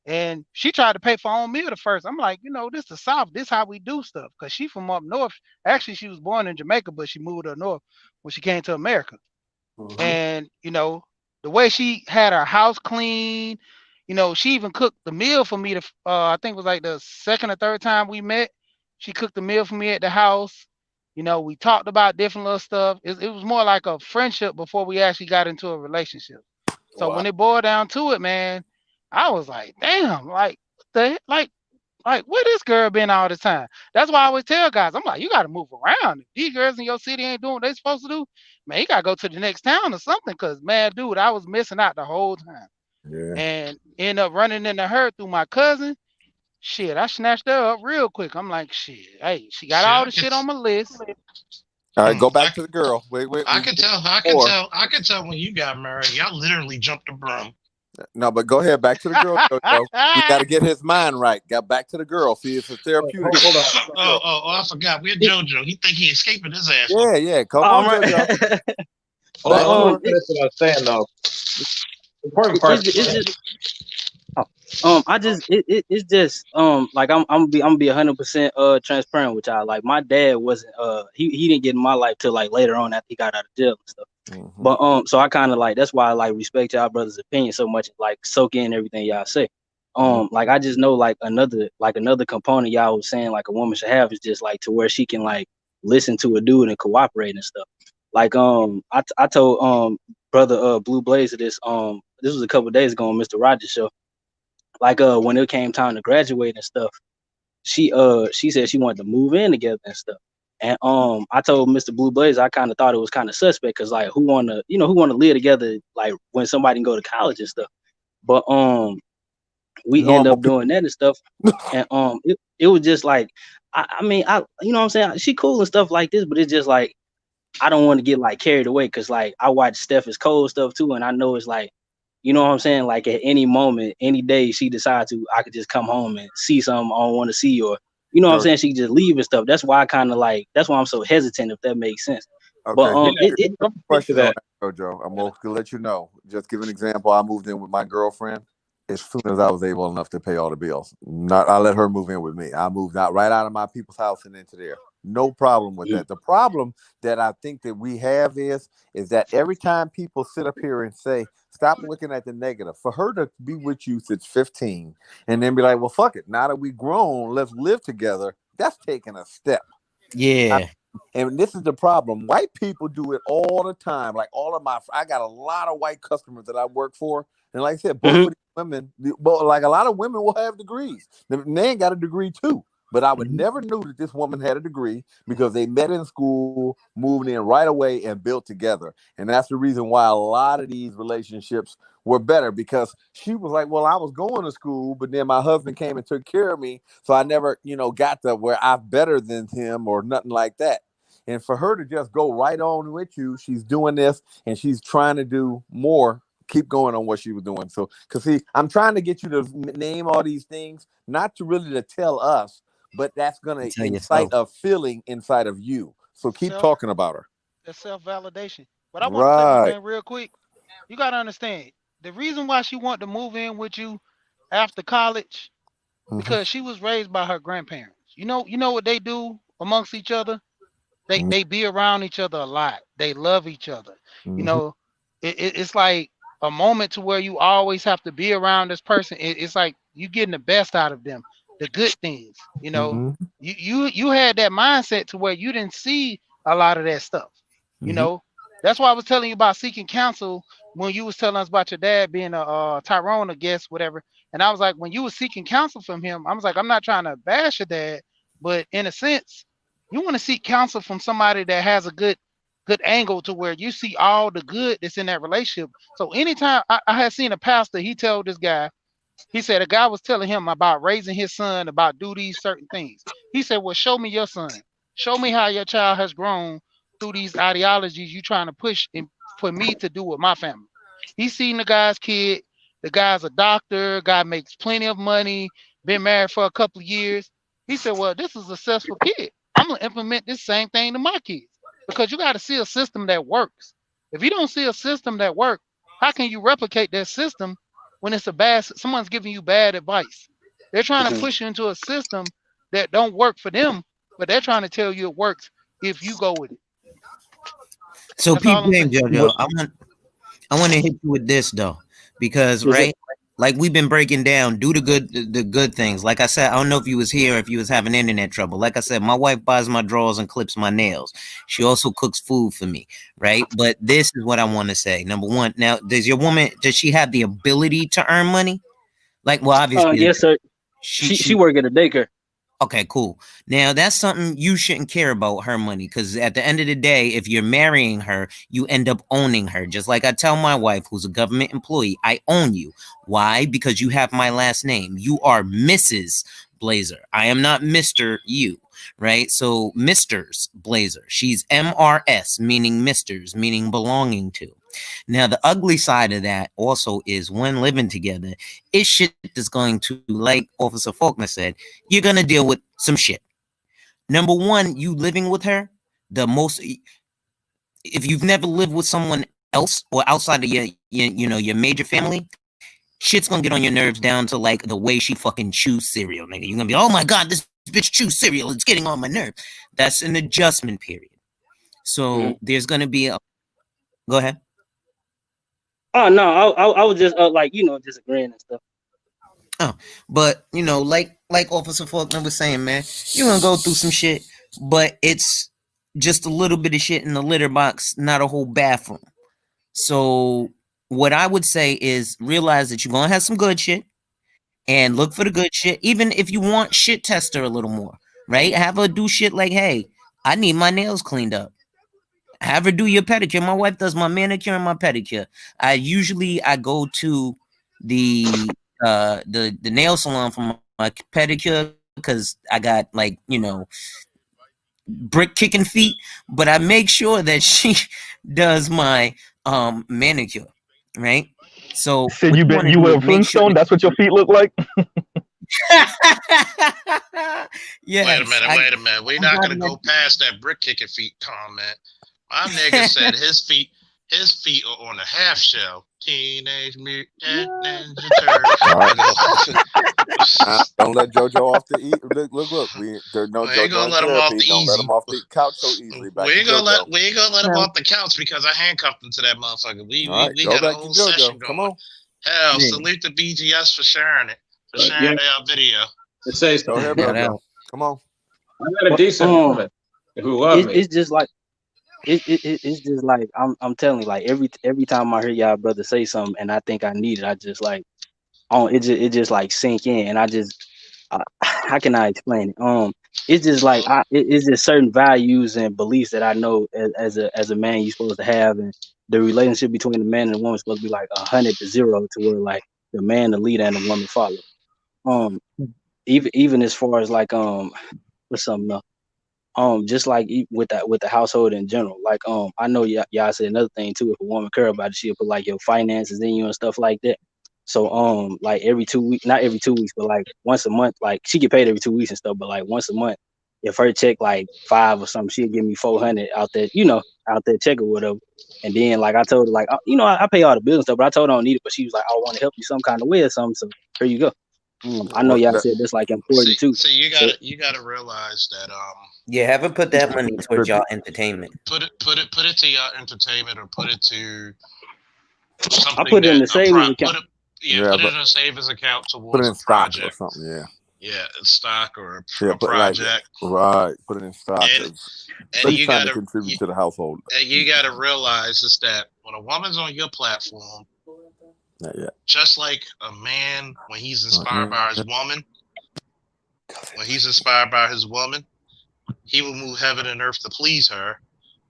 And she tried to pay for her own meal at first. I'm like, you know, this is the South. This is how we do stuff. Because she from up north. Actually, she was born in Jamaica, but she moved up north when she came to America. And, you know, the way she had her house clean, You know, she even cooked the meal for me. I think it was like the second or third time we met. She cooked the meal for me at the house. You know, we talked about different little stuff. It was more like a friendship before we actually got into a relationship. So Wow. when it boiled down to it, man, I was like, damn, like, like where this girl been all this time? That's why I always tell guys, I'm like, you got to move around. If these girls in your city ain't doing what they supposed to do, man, you got to go to the next town or something. Cause man, dude, I was missing out the whole time. Yeah. And end up running into her through my cousin. Shit, I snatched her up real quick. I'm like, shit, hey, she got Shit, all I the can, shit on my list. All right, go I, back to the girl. Wait, I can tell, or I can tell when you got married. Y'all literally jumped the broom. no, but go ahead. Back to the girl. Jojo. He got to get his mind right. Got back to the girl. See, it's a therapeutic. Hold on. I forgot. We're JoJo. He think he escaping his ass. Yeah, yeah. Come All on, right. Jojo. Hold on. Back I to want her. to finish what I was saying though. The important part. It's just I just it's just like I'm gonna be 100% transparent with y'all. Like my dad wasn't he didn't get in my life till like later on after he got out of jail and stuff. Mm-hmm. But so I kind of like that's why I like respect y'all brothers' opinion so much, like soak in everything y'all say. Like I just know like another component y'all was saying like a woman should have is just like to where she can like listen to a dude and cooperate and stuff. Like I told brother Blue Blazer this was a couple days ago on Mr. Rogers show. Like when it came time to graduate and stuff, she said she wanted to move in together and stuff. And I told Mr. Blue Blazer I kind of thought it was kind of suspect because like who wanna live together like when somebody can go to college and stuff. But we end Normal up doing that and stuff. And it was just like I mean I you know what I'm saying, she cool and stuff like this, but it's just like I don't want to get like carried away because like I watch Steph is Cold stuff too, and I know it's like, you know what I'm saying, like at any moment, any day she decides to, I could just come home and see something I don't want to see, or you know what I'm saying, she could just leave and stuff. That's why I kind of like that's why I'm so hesitant, if that makes sense. But Okay. it Question on that, Jojo. I'm going to let you know. Just give an example. I moved in with my girlfriend as soon as I was able enough to pay all the bills. I let her move in with me. I moved out right out of my people's house and into there. No problem with that. The problem that I think that we have is that every time people sit up here and say, stop looking at the negative, for her to be with you since 15 and then be like, well, fuck it. Now that we grown, let's live together. That's taking a step. Yeah. And this is the problem. White people do it all the time. Like I got a lot of white customers that I work for. And like I said, both of these women, like a lot of women will have degrees. The man got a degree too. But I would never knew that this woman had a degree because they met in school, moved in right away, and built together. And that's the reason why a lot of these relationships were better, because she was like, well, I was going to school, but then my husband came and took care of me. So I never, got to where I'm better than him or nothing like that. And for her to just go right on with you, she's doing this and she's trying to do more. Keep going on what she was doing. So, because see, I'm trying to get you to name all these things, not to really to tell us, but that's going to incite a feeling inside of you. So keep talking about her. That's self-validation. But I want to say one thing real quick. You got to understand, the reason why she wanted to move in with you after college, because she was raised by her grandparents. You know what they do amongst each other? They be around each other a lot. They love each other. You know, it's like a moment to where you always have to be around this person. It's like you getting the best out of them, the good things. You know, you had that mindset to where you didn't see a lot of that stuff. You know, that's why I was telling you about seeking counsel when you was telling us about your dad being a Tyrone, I guess, whatever. And I was like, when you was seeking counsel from him, I was like, I'm not trying to bash your dad, but in a sense, you want to seek counsel from somebody that has a good angle to where you see all the good that's in that relationship. So anytime I had seen a pastor, he told this guy, he said a guy was telling him about raising his son, about do these certain things. He said, well, show me your son. Show me how your child has grown through these ideologies you trying to push for me to do with my family. He seen the guy's kid. The guy's a doctor. Guy makes plenty of money. Been married for a couple of years. He said, well, this is a successful kid. I'm going to implement this same thing to my kids, because you got to see a system that works. If you don't see a system that works, how can you replicate that system when it's someone's giving you bad advice? They're trying to push you into a system that don't work for them, but they're trying to tell you it works if you go with it. So That's all people I'm game, saying. Jojo, I want to hit you with this though, because right, like we've been breaking down, do the good things. Like I said, I don't know if you was here, if you was having internet trouble. Like I said, my wife buys my drawers and clips my nails. She also cooks food for me, right? But this is what I want to say. Number one, now, does she have the ability to earn money? Like, well, obviously, Yes, sir. she She work at a daycare. Okay, cool. Now that's something you shouldn't care about, her money, because at the end of the day, if you're marrying her, you end up owning her. Just like I tell my wife, who's a government employee, I own you. Why? Because you have my last name. You are Mrs. Blazer. I am not Mr. You, right? So Mr.'s Blazer. She's MRS, meaning Mr.'s, meaning belonging to. Now, the ugly side of that also is when living together, it's shit that's going to, like Officer Faulkner said, you're going to deal with some shit. Number one, you living with her, if you've never lived with someone else or outside of your major family, shit's gonna get on your nerves down to like the way she fucking chews cereal, nigga. You're gonna be, oh my god, this bitch chews cereal, it's getting on my nerve. That's an adjustment period. So there's gonna be a go ahead. Oh no, I was just like, just agreeing and stuff. Oh, but like Officer Faulkner was saying, man, you're gonna go through some shit, but it's just a little bit of shit in the litter box, not a whole bathroom. So what I would say is realize that you're gonna have some good shit and look for the good shit. Even if you want shit tester a little more, right? Have her do shit like, hey, I need my nails cleaned up. Have her do your pedicure. My wife does my manicure and my pedicure. I go to the nail salon for my pedicure because I got like brick kicking feet, but I make sure that she does my manicure, right? So you were a Flintstone. That's what your feet look like. Yes, wait a minute. We're not gonna go past that brick kicking feet comment. My nigga said his feet are on a half shell. Teenage Mutant Ninja Turtles. Don't let JoJo off the look. We ain't gonna let him off the easy. Don't let him off the couch so easily. We ain't gonna let him off the couch because I handcuffed him to that motherfucker. We had a whole session going. Come on. Hell, salute to BGS for sharing it. For sharing their video. It says go ahead, bro. Come on. I got a decent woman who loves me. It's just like it's just like I'm telling you, like every time I hear y'all brother say something and I think I need it, I just like it just like sink in, and I just how can I explain it? It's just like it's just certain values and beliefs that I know as a man you're supposed to have, and the relationship between the man and the woman is supposed to be like 100 to 0, to where like the man the leader and the woman follow. Even as far as like what's something else? Just like with the household in general, like I know y'all said another thing too. If a woman care about it, she'll put like your finances in you and stuff like that. So like every 2 weeks, not every 2 weeks, but like once a month, like she get paid every 2 weeks and stuff, but like once a month, if her check like 5 or something, she'll give me 400 out there, out there check or whatever. And then like I told her like I pay all the bills and stuff, but I told her I don't need it, but she was like, I want to help you some kind of way or something. So here you go. I know y'all said that's like important too. So you gotta realize that yeah, haven't put that money towards y'all entertainment. Put it to your entertainment, or put it to something. I put it in the savings account. Put it in a savings account towards put it in a project or something. Yeah. Yeah, stock or a project. Right. Put it in stock. And you gotta contribute to the household. And you gotta realize is that when a woman's on your platform, just like a man when he's inspired by his woman, he will move heaven and earth to please her.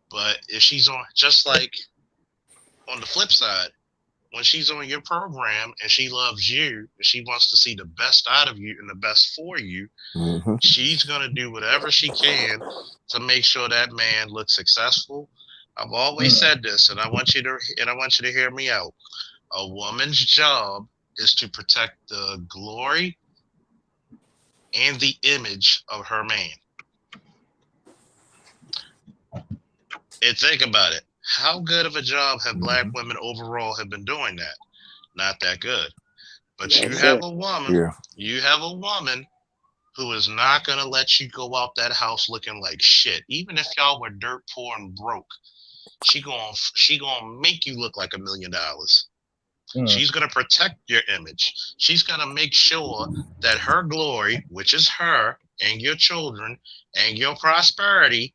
But if she's on, just like on the flip side, when she's on your program and she loves you and she wants to see the best out of you and the best for you, she's gonna do whatever she can to make sure that man looks successful. I've always said this, and I want you to hear me out. A woman's job is to protect the glory and the image of her man. And think about it. How good of a job have black women overall have been doing that? Not that good. But you have a woman. You have a woman who is not gonna let you go out that house looking like shit. Even if y'all were dirt poor and broke, she gonna make you look like $1 million. She's going to protect your image. She's going to make sure that her glory, which is her and your children and your prosperity,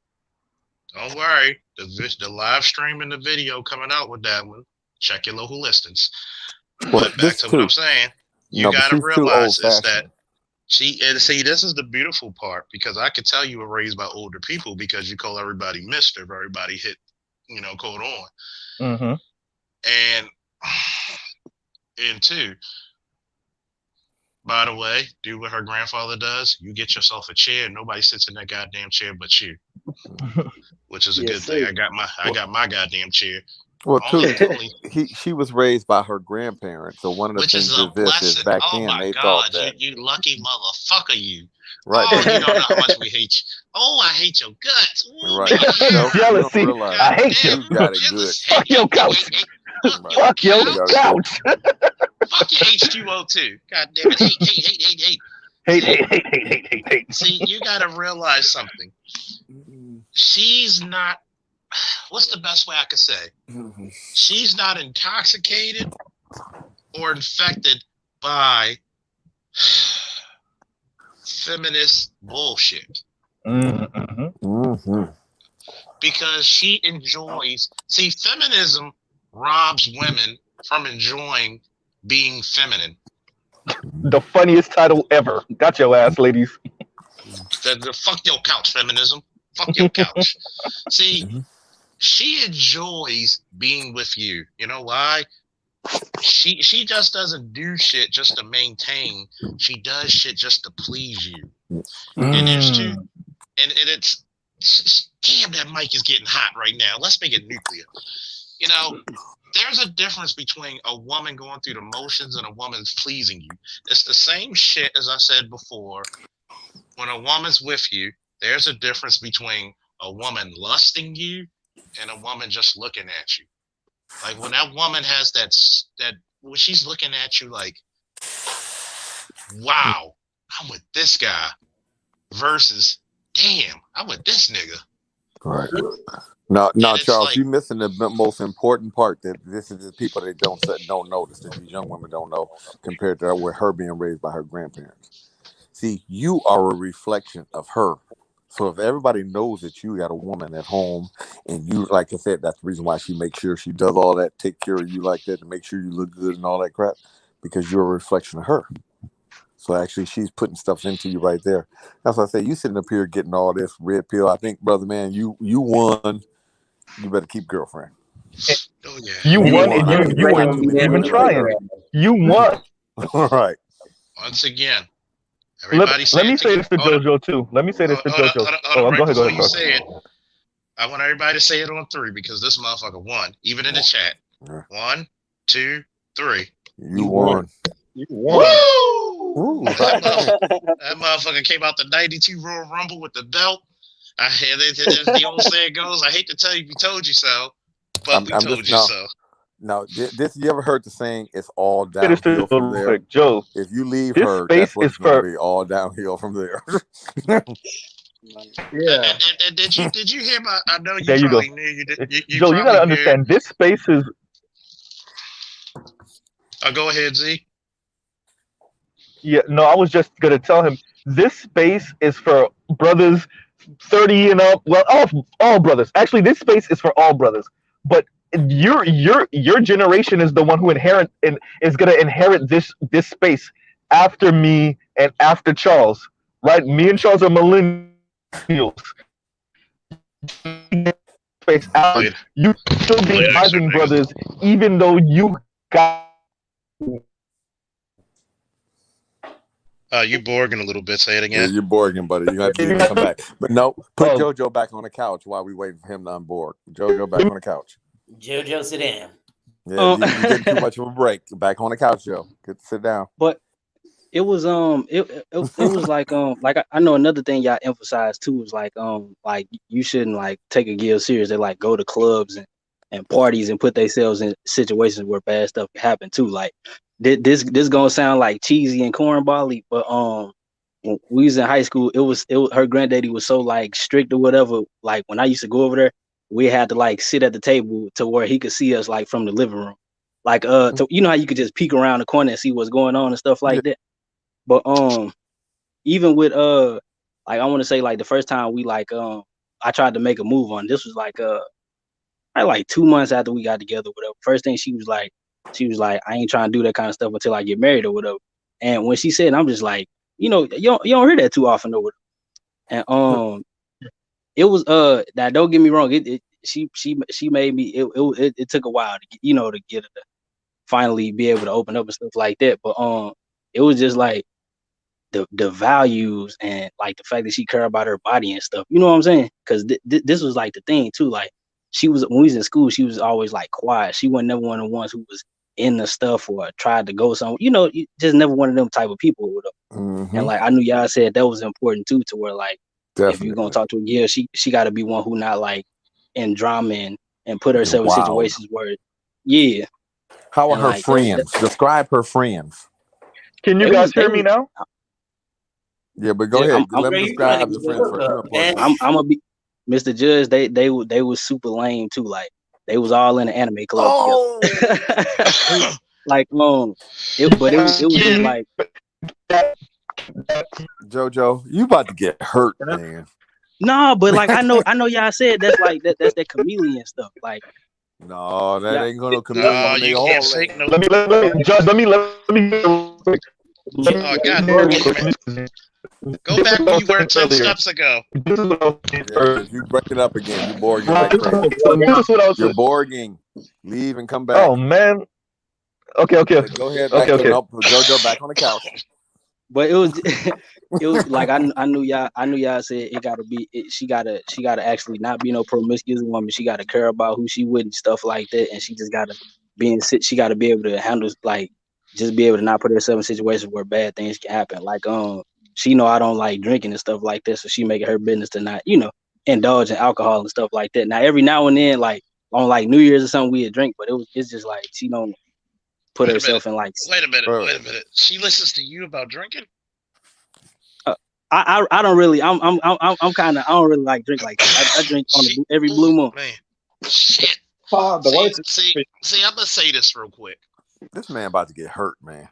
don't worry, the live stream and the video coming out with that one. Check your local listings. Well, But back to what I'm saying, you got to realize is that see, this is the beautiful part, because I could tell you were raised by older people because you call everybody Mr. if everybody hit, code on. And two, by the way, do what her grandfather does. You get yourself a chair. Nobody sits in that goddamn chair but you, which is a good thing. I got my goddamn chair. Well, she was raised by her grandparents. So one of the things is back then they thought that you lucky motherfucker, you. Right. Oh, you don't know how much we hate you. Oh, I hate your guts. Ooh, right. Jealousy. I hate you. Got it good. Fuck your couch. Fuck your couch. Fuck your H2O too. God damn it. Hate. See, you gotta realize something. She's not, what's the best way I could say? She's not intoxicated or infected by feminist bullshit. Because she enjoys, see, feminism robs women from enjoying being feminine. The funniest title ever. Got your ass, ladies. The fuck your couch, feminism. Fuck your couch. See, she enjoys being with you. You know why? She just doesn't do shit just to maintain. She does shit just to please you. And there's two, and it's damn, that mic is getting hot right now. Let's make it nuclear. There's a difference between a woman going through the motions and a woman's pleasing you. It's the same shit as I said before. When a woman's with you, there's a difference between a woman lusting you and a woman just looking at you. Like when that woman has that when she's looking at you like, wow, I'm with this guy, versus, damn, I'm with this nigga. Right. No, Charles, you're missing the most important part. That this is the people that don't notice, that these young women don't know, compared to with her being raised by her grandparents. See, you are a reflection of her. So if everybody knows that you got a woman at home, and you, like I said, that's the reason why she makes sure she does all that, take care of you like that, to make sure you look good and all that crap, because you're a reflection of her. So actually, she's putting stuff into you right there. That's why I say, you sitting up here getting all this red pill. I think, brother, man, you won. You better keep girlfriend. Oh, yeah. You won, and you weren't even trying. You won. All right. Once again, let me say this to JoJo too. Let me say this to JoJo. Go ahead, bro. I want everybody to say it on 3, because this motherfucker won, even in the chat. 1, 2, 3. You won. You won. Woo! That motherfucker came out the 92 Royal Rumble with the belt. The old saying goes, I hate to tell you, we told you so, but we told you so. No, this you ever heard the saying, it's all downhill from there? Joe, if you leave her, that's what's going to be all downhill from there. Yeah. And did you hear my, I know you probably knew you did. Joe, you got to understand, this space is... Go ahead, Z. Yeah, no, I was just going to tell him, this space is for brothers 30 and up. Well, all brothers. Actually, this space is for all brothers. But your generation is the one who is going to inherit this space after me and after Charles, right? Me and Charles are millennials. Space out. You still be rising brothers, even though you got. You Borging a little bit. Say it again. Yeah, you're Borging, buddy. You have to come back. But no, put JoJo back on the couch while we wait for him to unboard. JoJo back on the couch. JoJo, sit down. Yeah, you're getting too much of a break. Back on the couch, Joe. Good to sit down. But it was it was like I know another thing y'all emphasized too is like you shouldn't like take a girl serious. They like go to clubs and parties and put themselves in situations where bad stuff can happen too. Like this gonna sound like cheesy and cornbally, but when we was in high school, it was her granddaddy was so like strict or whatever. Like when I used to go over there, we had to like sit at the table to where he could see us like from the living room. Like so you know how you could just peek around the corner and see what's going on and stuff like that. But even with like I want to say like the first time we like I tried to make a move on this was like like 2 months after we got together, whatever. First thing she was like, I ain't trying to do that kind of stuff until I get married or whatever. And when she said, I'm just like, you know, you don't hear that too often or whatever. And it was that don't get me wrong, she made me it took a while to get, you know, to get her to finally be able to open up and stuff like that. But it was just like the values and like the fact that she cared about her body and stuff. You know what I'm saying? Because this was like the thing too. Like she was when we was in school, she was always like quiet. She wasn't never one of the ones who was in the stuff or tried to go somewhere. You know, just never one of them type of people. And like I knew y'all said that was important too, to where like if you're gonna talk to a girl, she got to be one who not like in drama and put herself in situations where How are and her like friends? Describe her friends. Can you guys hear me now? Yeah, but go ahead. Let me describe the friends first. I'm gonna be Mr. Judge. They was super lame too. Like they was all in an anime club together. Like it was just like JoJo, you about to get hurt, man. No, but like I know y'all said that's like that's that chameleon stuff. Like no, that ain't gonna chameleon. You can't say no. Let me Judge. Let me. Oh God! Go back where you were 10 steps ago. Yeah, you break it up again. You're boring. You're boring. Leave and come back. Oh man. Okay. Go ahead. Okay. Nope, JoJo back on the couch. But it was like I knew y'all said it gotta be she gotta actually not be no promiscuous woman. She gotta care about who she with and stuff like that, and she just gotta she gotta be able to handle like just be able to not put herself in situations where bad things can happen. Like she know I don't like drinking and stuff like this, so she make it her business to not, you know, indulge in alcohol and stuff like that. Now every now and then, like on like New Year's or something, we'd drink, but it's just like she don't put herself in like. Wait a minute. She listens to you about drinking. I don't really. I'm kind of. I don't really like drink like that. I drink on every blue moon. Man, shit. See, I'm gonna say this real quick. This man about to get hurt, man.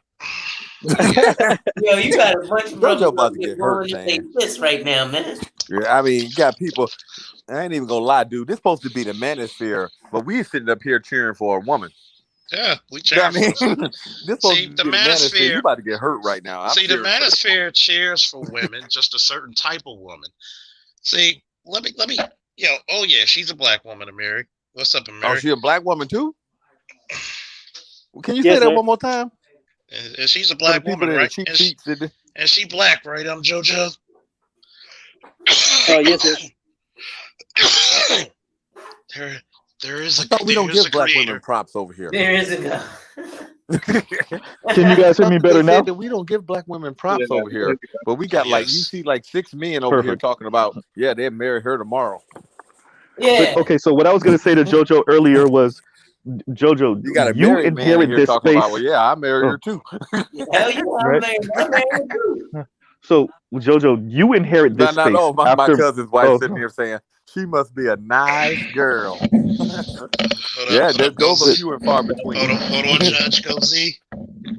Yo, you got a bunch of brothers about to get hurt, man. This right now, man. Yeah, I mean, you got people. I ain't even gonna lie, dude. This supposed to be the Manosphere, but we sitting up here cheering for a woman. Yeah, we cheering. This supposed to be the Manosphere. You about to get hurt right now. The Manosphere cheers for women, just a certain type of woman. See, let me. Oh yeah, she's a black woman, Amiri. What's up, Amiri? Oh, she a black woman too? Can you say that one more time? And she's a black woman, right? And she black, right? I'm JoJo. Oh yes, yes. There is a. We don't give black women props over here. There is a guy. Can you guys hear me better now? We don't give black women props over here, but we got like you see like 6 men over here talking about they'll marry her tomorrow. Yeah. But, okay, so what I was gonna say to JoJo earlier was, JoJo, you inherit this space. I married her too. Hell yeah, I'm married her too. So JoJo, you inherit this space. No, my cousin's wife sitting here saying she must be a nice girl. That goes a few and far between. Hold on, Judge. Go Z.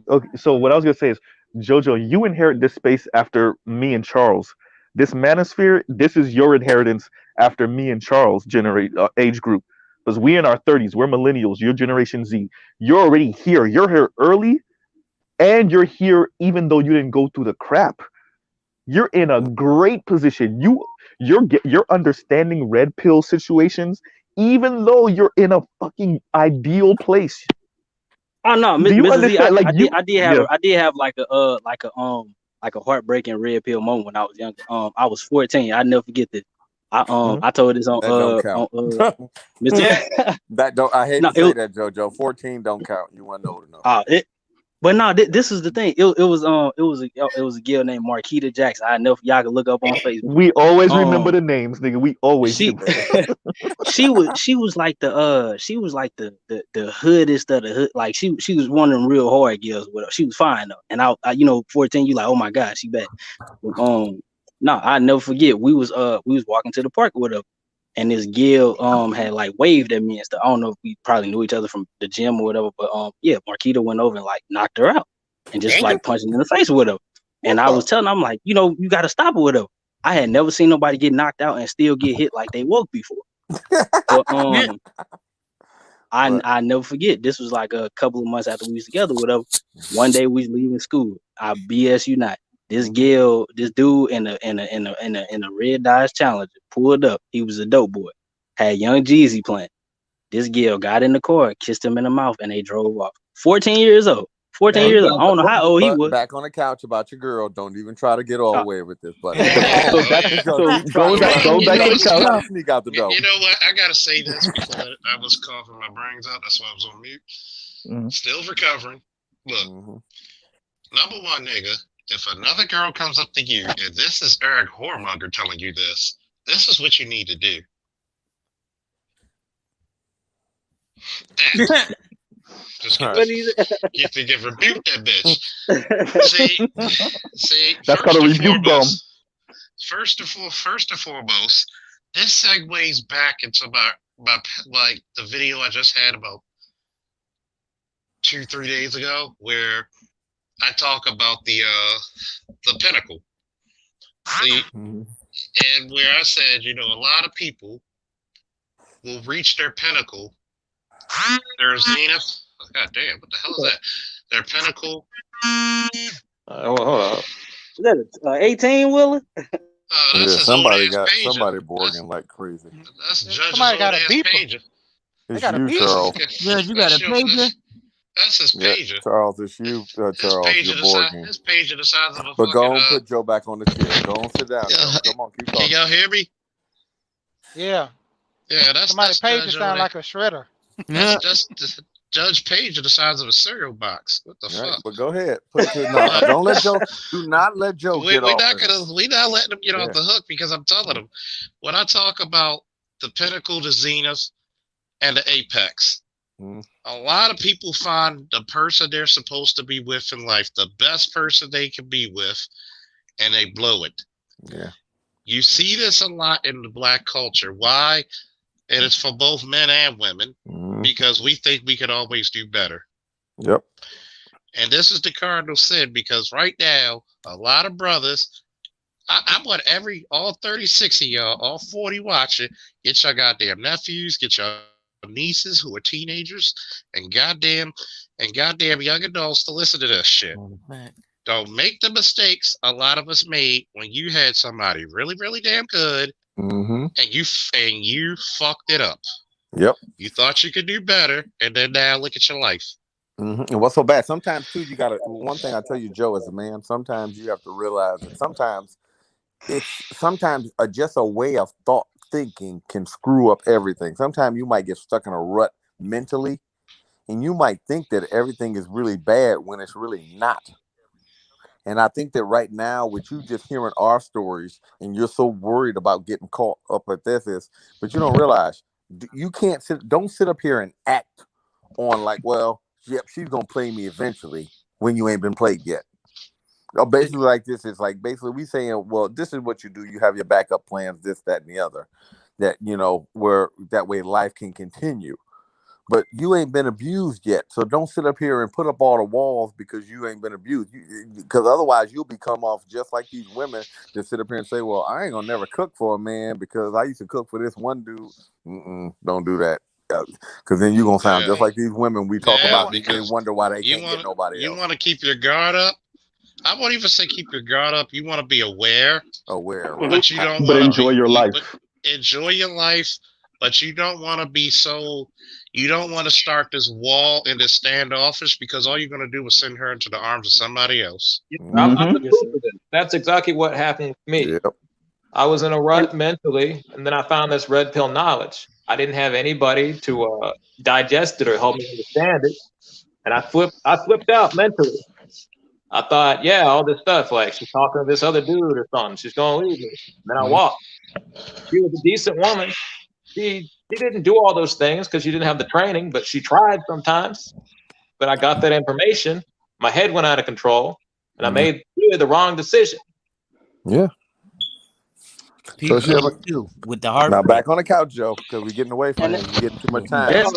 Okay, so what I was gonna say is, JoJo, you inherit this space after me and Charles. This Manosphere, this is your inheritance after me and Charles age group. Because we in our 30s, we're millennials, you're Generation Z. You're already here. You're here early, and you're here even though you didn't go through the crap. You're in a great position. You're understanding red pill situations, even though you're in a fucking ideal place. Oh no, Mrs. Z, I did have like a heartbreaking red pill moment when I was younger. I was 14. I never forget this. I told this on Mr. That don't. I hate to say that, JoJo. 14 don't count. You want to know enough. But no, this is the thing. It was a girl named Marquita Jackson. I know y'all can look up on Facebook. We always remember the names, nigga. We always she was like the hoodest of the hood. Like she was one of them real hard girls. She was fine though. And I 14, you like, oh my God, she bad. No, I never forget. We was walking to the park with her, and this Gil had like waved at me and stuff. I don't know if we probably knew each other from the gym or whatever, but yeah, Marquita went over and like knocked her out and just like punched in the face with her. And I was telling her, I'm like, you know, you got to stop it with her. I had never seen nobody get knocked out and still get hit like they woke before. But I never forget. This was like a couple of months after we was together. Whatever. One day we was leaving school. I BSU not. This dude in a red Dodge Challenger pulled up. He was a dope boy. Had Young Jeezy playing. This Gil got in the car, kissed him in the mouth, and they drove off. 14 years old. 14 years old. I don't know how old he was. Back on the couch about your girl. Don't even try to get all away with this, buddy. So going back on the couch. Sneak out the door. You know what? I gotta say this before I was coughing my brains out. That's why I was on mute. Still recovering. Look, number one, nigga. If another girl comes up to you, and this is Eric Whoremonger telling you this is what you need to do. Just get rebuke that bitch. See. That's called a rebuke bomb. First and foremost, this segues back into my like the video I just had about 2-3 days ago, where I talk about the pinnacle. See, and where I said, you know, a lot of people will reach their pinnacle. Their zenith. God damn, what the hell is that? Their pinnacle. Hold on. Is that an 18 wheeler? Somebody borging like crazy. That's Judge's somebody got a beeper. pager. It's you, Charles. Judge, you got a pager? That's his pager. Yeah, Charles, it's you, Charles. You're borging. His pager the size of a But fucking... go and put Joe back on the chair. Go and sit down. Come on, keep talking. Can y'all hear me? Yeah. Yeah, that's somebody's pager Judge sound like a shredder. That's Judge Pager the size of a cereal box. What the fuck? But go ahead. Don't let Joe. Do not let Joe get off. We're not letting him get off the hook, because I'm telling him when I talk about the pinnacle, the zenith, and the apex. A lot of people find the person they're supposed to be with in life the best person they can be with, and they blow it. Yeah. You see this a lot in the black culture. Why? And it's for both men and women, because we think we can always do better. Yep. And this is the cardinal sin, because right now, a lot of brothers, I want all 36 of y'all, all 40 watching, get your goddamn nephews, get your nieces who are teenagers, and goddamn young adults to listen to this shit. Don't make the mistakes a lot of us made when you had somebody really, really damn good, and you fucked it up. Yep. You thought you could do better, and then now look at your life. And what's so bad? Sometimes too, you gotta. One thing I tell you, Joe, as a man, sometimes you have to realize that sometimes just a way of thinking can screw up everything. Sometimes you might get stuck in a rut mentally, and you might think that everything is really bad when it's really not. And I think that right now, with you just hearing our stories, and you're so worried about getting caught up at this, but you don't realize you can't don't sit up here and act on like, well, yep, she's gonna play me eventually when you ain't been played yet. Basically, like this is like basically we saying, well, this is what you do. You have your backup plans, this, that, and the other. That where that way life can continue. But you ain't been abused yet, so don't sit up here and put up all the walls because you ain't been abused. Because otherwise, you'll become off just like these women that sit up here and say, "Well, I ain't gonna never cook for a man because I used to cook for this one dude." Don't do that, because then you're gonna sound just like these women we talk about. They wonder why they can't get nobody else. You want to keep your guard up. I won't even say keep your guard up. You want to be aware, but you don't. But enjoy your life. Enjoy your life, but you don't want to be so. You don't want to start this wall and this standoffish, because all you're going to do is send her into the arms of somebody else. I'm the proof of it. That's exactly what happened with me. Yep. I was in a rut mentally, and then I found this red pill knowledge. I didn't have anybody to digest it or help me understand it, and I flipped out mentally. I thought, yeah, all this stuff, like she's talking to this other dude or something. She's going to leave me. And then I walked. She was a decent woman. She didn't do all those things because she didn't have the training, but she tried sometimes. But I got that information. My head went out of control, and I made the wrong decision. Yeah. People So shit, too with the now heartbreak. back on the couch, Joe, because we're getting away from And him. You're getting too much time. that's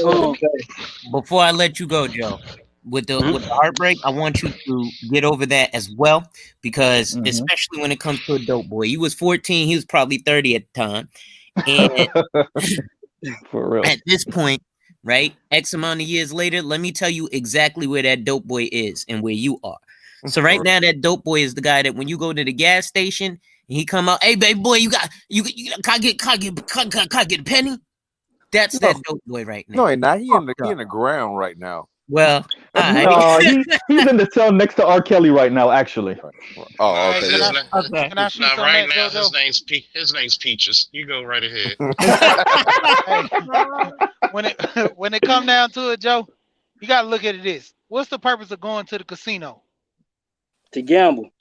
Before I let you go, Joe, with the heartbreak, I want you to get over that as well, because especially when it comes to a dope boy, he was 14, he was probably 30 at the time, and For real. at this point, right, X amount of years later, let me tell you exactly where that dope boy is and where you are. So right now, that dope boy is the guy that when you go to the gas station and he come out, hey baby boy, you can I get a penny? That's that dope boy right now. No, he not. He in the ground right now. Well, no, he's in the cell next to R. Kelly right now, actually. Oh, okay. Can I shoot some right at now, JoJo? his name's Peaches. You go right ahead. Hey, when it come down to it, Joe, you gotta look at it this. What's the purpose of going to the casino? To gamble.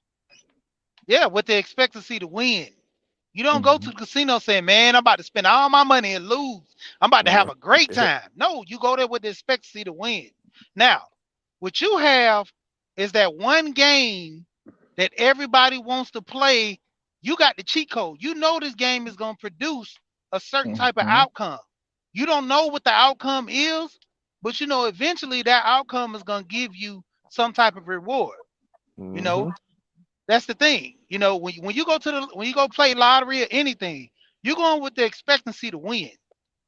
Yeah, with the expectancy to win. You don't go to the casino saying, man, I'm about to spend all my money and lose. I'm about to have a great time. No, you go there with the expectancy to win. Now, what you have is that one game that everybody wants to play. You got the cheat code. You know this game is going to produce a certain type of outcome. You don't know what the outcome is, but you know eventually that outcome is going to give you some type of reward. You know, that's the thing. You know, when you go play lottery or anything, you're going with the expectancy to win.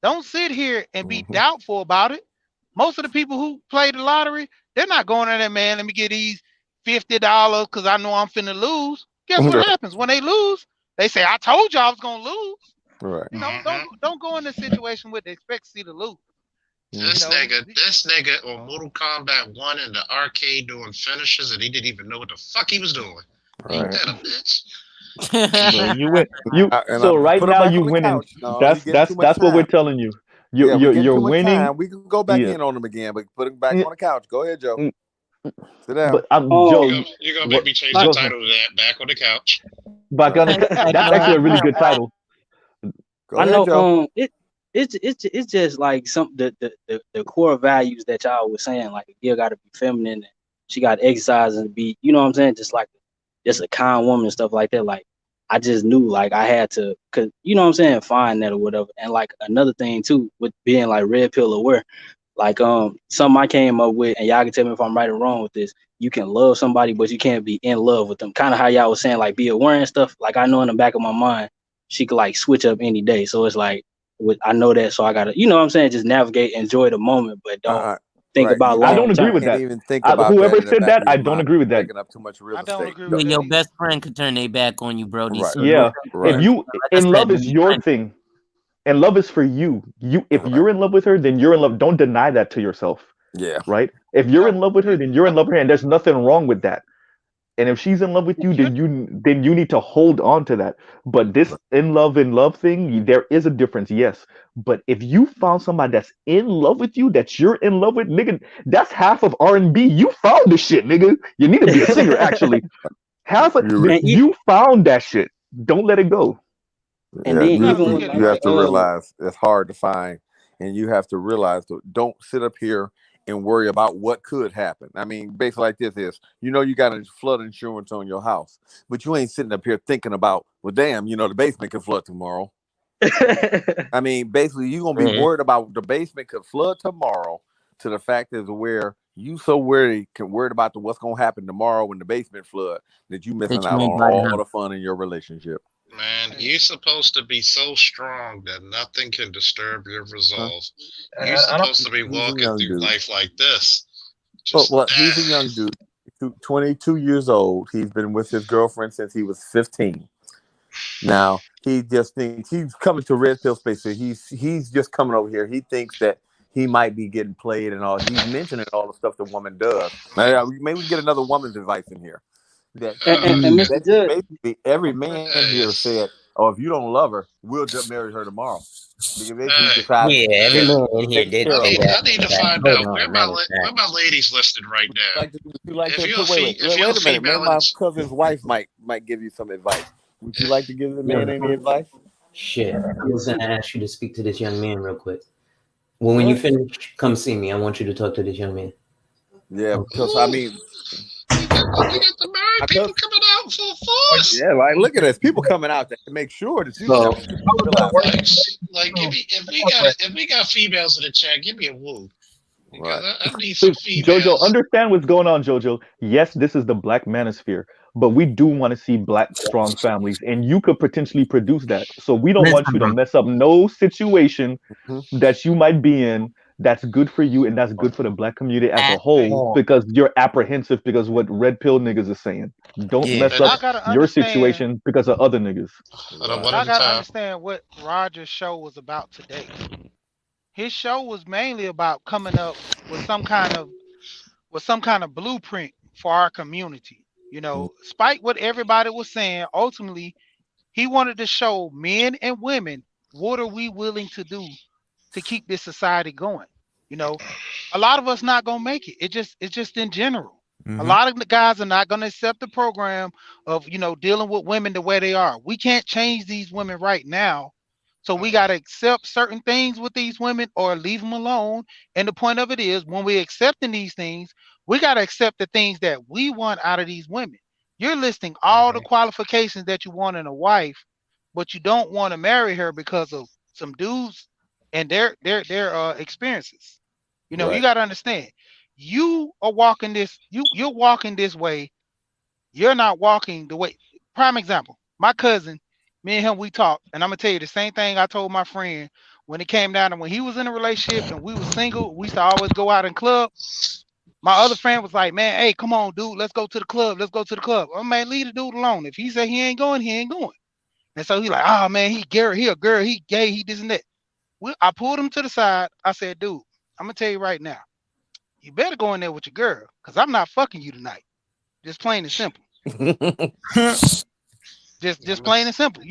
Don't sit here and be doubtful about it. Most of the people who play the lottery, they're not going in there, man, let me get these $50 because I know I'm finna lose. Guess what happens? When they lose, they say, I told you I was gonna lose. Right. You know, don't go in this situation with the expectancy to lose. This nigga on Mortal Kombat 1 in the arcade doing finishes, and he didn't even know what the fuck he was doing. Ain't that a bitch? So you win. So right now you winning. That's what we're telling you. You're winning. We can go back in on him again, but put him back on the couch. Go ahead, Joe. Sit down. But Joe, you're gonna make me change the title to that. Back on the couch. Back on the. That's actually a really good title. I know. It's just like some the core values that y'all was saying. Like a girl got to be feminine. And she got to exercise and be. You know what I'm saying? Just a kind woman and stuff like that. Like I just knew like I had to, cause you know what I'm saying, find that or whatever. And like another thing too, with being like red pill aware, like something I came up with, and y'all can tell me if I'm right or wrong with this. You can love somebody, but you can't be in love with them. Kind of how y'all was saying, like be aware and stuff. Like I know in the back of my mind, she could like switch up any day. So it's like, I know that, so I gotta, you know what I'm saying, just navigate, enjoy the moment, but don't think about long. I don't agree with that. Even think about whoever said that, I don't agree with that. Taking up too much real estate. Your best friend could turn their back on you, Brody. Right. So Yeah. If you and love is your thing, and love is for you. If you're in love with her, then you're in love. Don't deny that to yourself. Yeah. Right. If you're in love with her, then you're in love with her, and there's nothing wrong with that. And if she's in love with you, then you need to hold on to that. But this in love thing, there is a difference, yes. But if you found somebody that's in love with you, that you're in love with, nigga, that's half of R&B. You found this shit, nigga. You need to be a singer, actually. You found that shit. Don't let it go. And then you have to realize it's hard to find, and you have to realize don't sit up here and worry about what could happen. I mean, basically like this is, you know, you got a flood insurance on your house, but you ain't sitting up here thinking about, well, damn, you know, the basement could flood tomorrow. I mean, basically you're going to be worried about the basement could flood tomorrow, to the fact is where you so worried about what's going to happen tomorrow when the basement flood that you missing out on all the fun in your relationship. Man, you're supposed to be so strong that nothing can disturb your resolve. You're supposed to be walking through life like this. Well, he's a young dude, 22 years old. He's been with his girlfriend since he was 15. Now, he just thinks he's coming to Red Pill Space. So he's just coming over here. He thinks that he might be getting played and all. He's mentioning all the stuff the woman does. Now, maybe we get another woman's advice in here. That basically every man here said, "Oh, if you don't love her, we'll just marry her tomorrow." Because every man in here did. I need to find out where my ladies listed right now. Wait a minute, man. My cousin's wife might give you some advice. Would you like to give the man any advice? Shit, I was gonna ask you to speak to this young man real quick. Well, when you finish, come see me. I want you to talk to this young man. Yeah, because I mean. We got the married people coming out. force. Yeah, like look at this. People coming out there to make sure that you So, realize. Like if we got females in the chat, give me a woo. Because Right. I need So, some Jojo, females. understand what's going on, Jojo. Yes, this is the Black Manosphere, but we do want to see Black strong families, and you could potentially produce that. So we don't want Listen, you to bro. mess up no situation Mhm. that you might be in that's good for you and that's good for the Black community as a At whole all. because you're apprehensive because what red pill niggas is saying. Don't Yeah. mess But And up I gotta your understand. situation because of other niggas. hold on, Right. one But at I a gotta time. understand what Roger's show was about today. His show was mainly about coming up with some kind of blueprint for our community. You know, despite what everybody was saying, ultimately he wanted to show men and women what are we willing to do to keep this society going. You know, a lot of us not gonna make it. It's just in general. A Mm-hmm. lot of the guys are not gonna accept the program of dealing with women the way they are. We can't change these women right now. So we gotta accept certain things with these women or leave them alone. And the point of it is when we're accepting these things, we gotta accept the things that we want out of these women. You're listing all the qualifications that you want in a wife, but you don't want to marry her because of some dudes and their experiences. You Right. got to understand. You are walking this. You're walking this way. You're not walking the way. Prime example. My cousin, me and him, we talked, and I'm gonna tell you the same thing I told my friend when it came down to when he was in a relationship and we was single. We used to always go out in club. My other friend was like, "Man, hey, come on, dude, let's go to the club. Let's go to the club." Oh man, leave the dude alone. If he said he ain't going, he ain't going. And so he like, "Oh man, he Gary, he a girl, he gay, he this and that." I pulled him to the side. I said, "Dude, I'm gonna tell you right now. You better go in there with your girl, cause I'm not fucking you tonight. Just plain and simple. Just plain and simple.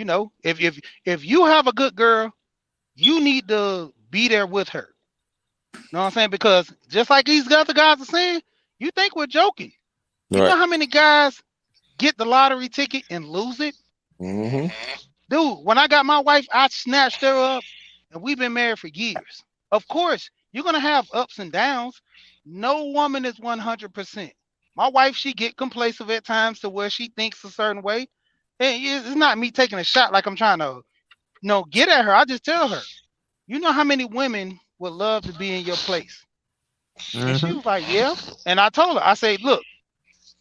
If you have a good girl, you need to be there with her. You know what I'm saying? Because just like these other guys are saying, you think we're joking. You know Right. how many guys get the lottery ticket and lose it? Mm-hmm. Dude, when I got my wife, I snatched her up and we've been married for years. Of course, you're gonna have ups and downs. No woman is 100%. My wife, she get complacent at times to where she thinks a certain way. And it's not me taking a shot like I'm trying to, get at her. I just tell her, you know how many women would love to be in your place? And she Mm-hmm. was like, yeah. And I told her, I said, look,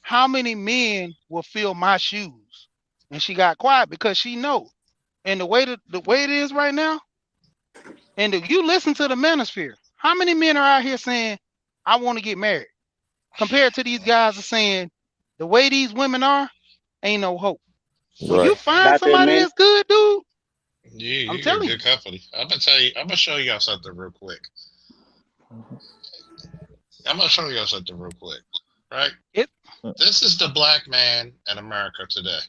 how many men will fill my shoes? And she got quiet because she know. And the way it is right now, and if you listen to the manosphere, how many men are out here saying, I want to get married? Compared to these guys are saying, the way these women are, ain't no hope. When Right. you find somebody that's good, dude, I'm You got telling you. good company. I'm gonna tell you. I'm gonna show y'all something real quick. I'm gonna show y'all something real quick. Right? It This is the black man in America today.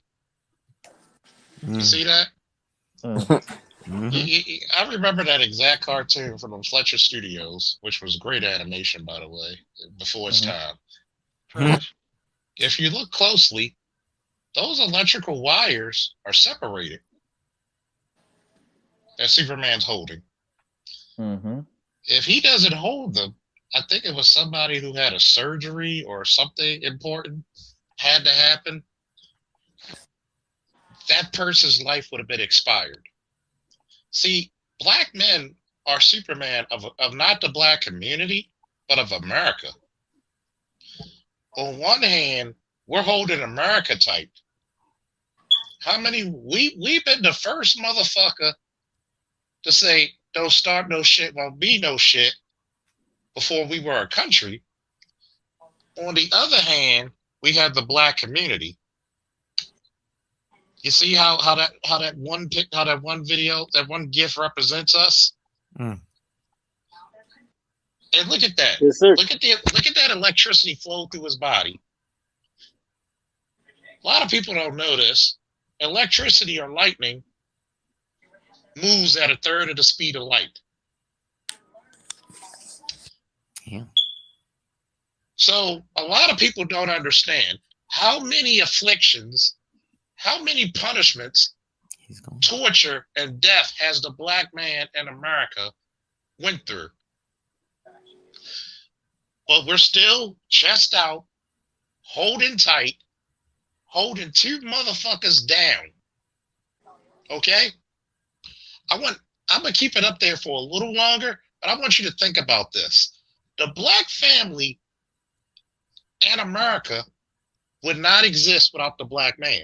You see that? I remember that exact cartoon from the Fletcher Studios, which was great animation, by the way, before its time. trash. If you look closely, those electrical wires are separated that Superman's holding. Mm-hmm. If he doesn't hold them, I think it was somebody who had a surgery or something important had to happen. That person's life would have been expired. See, black men are Superman of not the black community, but of America. On one hand, we're holding America tight. How many we've been the first motherfucker to say don't start no shit, won't be no shit before we were a country. On the other hand, we have the black community. You see how that one video, that one GIF represents us? Mm. And look at that. Yes, sir. Look at that electricity flow through his body. A lot of people don't know this. Electricity or lightning moves at a third of the speed of light. Yeah. So a lot of people don't understand how many afflictions, how many punishments, torture, and death has the black man in America went through. But we're still chest out, holding tight, holding two motherfuckers down. Okay? I'm gonna keep it up there for a little longer, but I want you to think about this. The black family and America would not exist without the black man.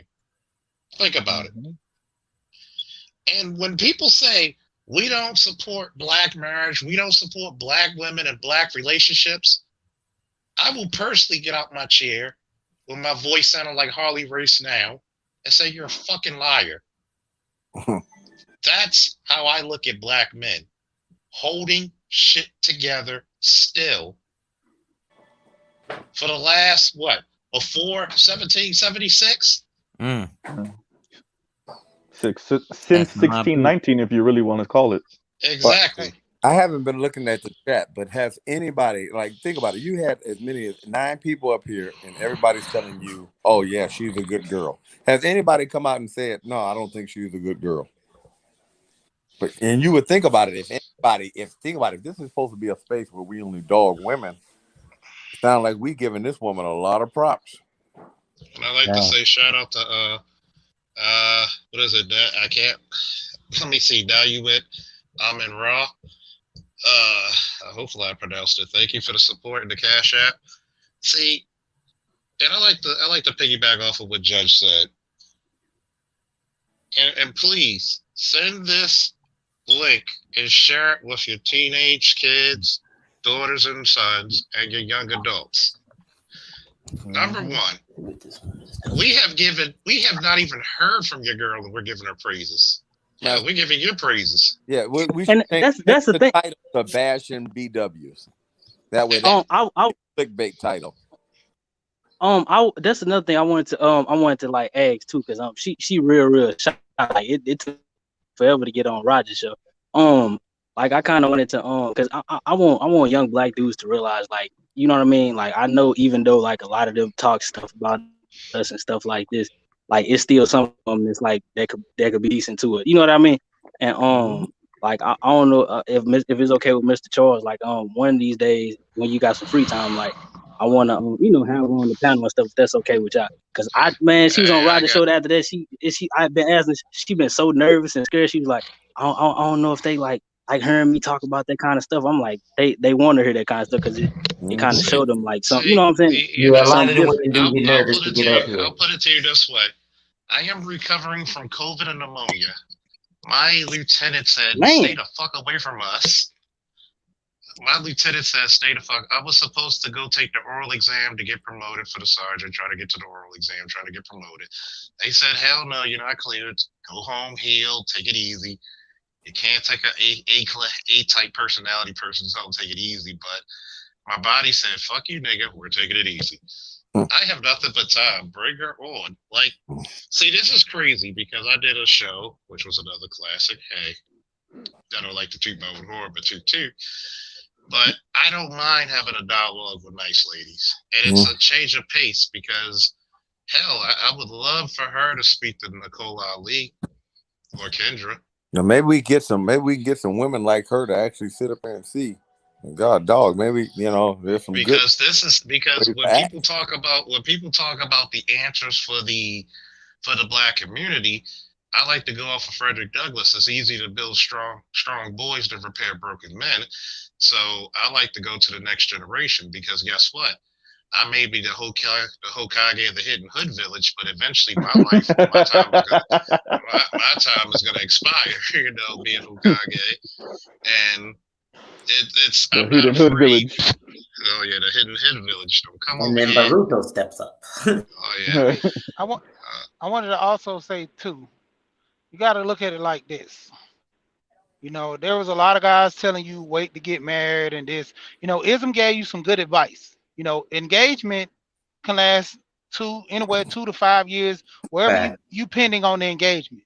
Think about it. And when people say we don't support black marriage, we don't support black women and black relationships, I will personally get out my chair with my voice sounding like Harley Race now and say you're a fucking liar. That's how I look at black men, holding shit together still for the last, before 1776? Since 1619, if you really want to call it. Exactly. I haven't been looking at the chat, but has anybody, like, think about it. You had as many as 9 people up here, and everybody's telling you, oh, yeah, she's a good girl. Has anybody come out and said, no, I don't think she's a good girl? And you would think about it, if this is supposed to be a space where we only dog women, it sounds like we giving this woman a lot of props. And I like to say shout out to what is it? I can't. Let me see. Daluit. I'm in Raw. Hopefully I pronounced it. Thank you for the support and the Cash App. See, and I like to piggyback off of what Judge said. And please send this link and share it with your teenage kids, daughters and sons, and your young adults. Number one, we have not even heard from your girl, and we're giving her praises. Yeah, we're giving you praises. Yeah, we and that's the thing. Title to bashing BWs. That way, clickbait title. That's another thing I wanted to like ask too, because she real shy. Like it took forever to get on Roger's show. Like I kind of wanted to because I want young black dudes to realize, like, you know what I mean. Like I know even though like a lot of them talk stuff about us and stuff like this, like it's still some of them that's like that could be decent to it. You know what I mean? And like I don't know if it's okay with Mr. Charles. Like one of these days when you got some free time, like I want to have her on the panel and stuff. If that's okay with y'all. Cause she was on Roger's show after that. I've been asking. She been so nervous and scared. She was like, I don't know if they like hearing me talk about that kind of stuff. I'm like, they want to hear that kind of stuff because it kind of showed them like something. You know what I'm saying? Yeah, a lot of them women do get nervous to get up here. I'll put it to you this way: I am recovering from COVID and pneumonia. My lieutenant said, "Stay the fuck away from us." My lieutenant said, "Stay the fuck." I was supposed to go take the oral exam to get promoted for the sergeant. Try to get to the oral exam, trying to get promoted. They said, "Hell no, you're not cleared. Go home, heal, take it easy." You can't take a type personality person, so take it easy. But my body said, "Fuck you, nigga. We're taking it easy." I have nothing but time. Bring her on. Like, see, this is crazy because I did a show, which was another classic. Hey, I don't like to toot my own horn, but toot. But I don't mind having a dialogue with nice ladies, and it's a change of pace because, hell, I would love for her to speak to Nicole Ali or Kendra. Now maybe we get some women like her to actually sit up there and see. God, dog, maybe there's some because when people talk about the answers for the black community, I like to go off of Frederick Douglass. It's easy to build strong boys to repair broken men. So I like to go to the next generation because guess what? I may be the Hokage of the Hidden Hood Village, but eventually my time is gonna expire. Being Hokage, and it's the Hidden Hood Village. Oh yeah, the Hidden Hood Village. Don't come and then Baruto steps up. Oh yeah. I wanted to also say too, you got to look at it like this. There was a lot of guys telling you wait to get married and this. Ism gave you some good advice. Engagement can last 2 to 5 years, wherever you pending on the engagement.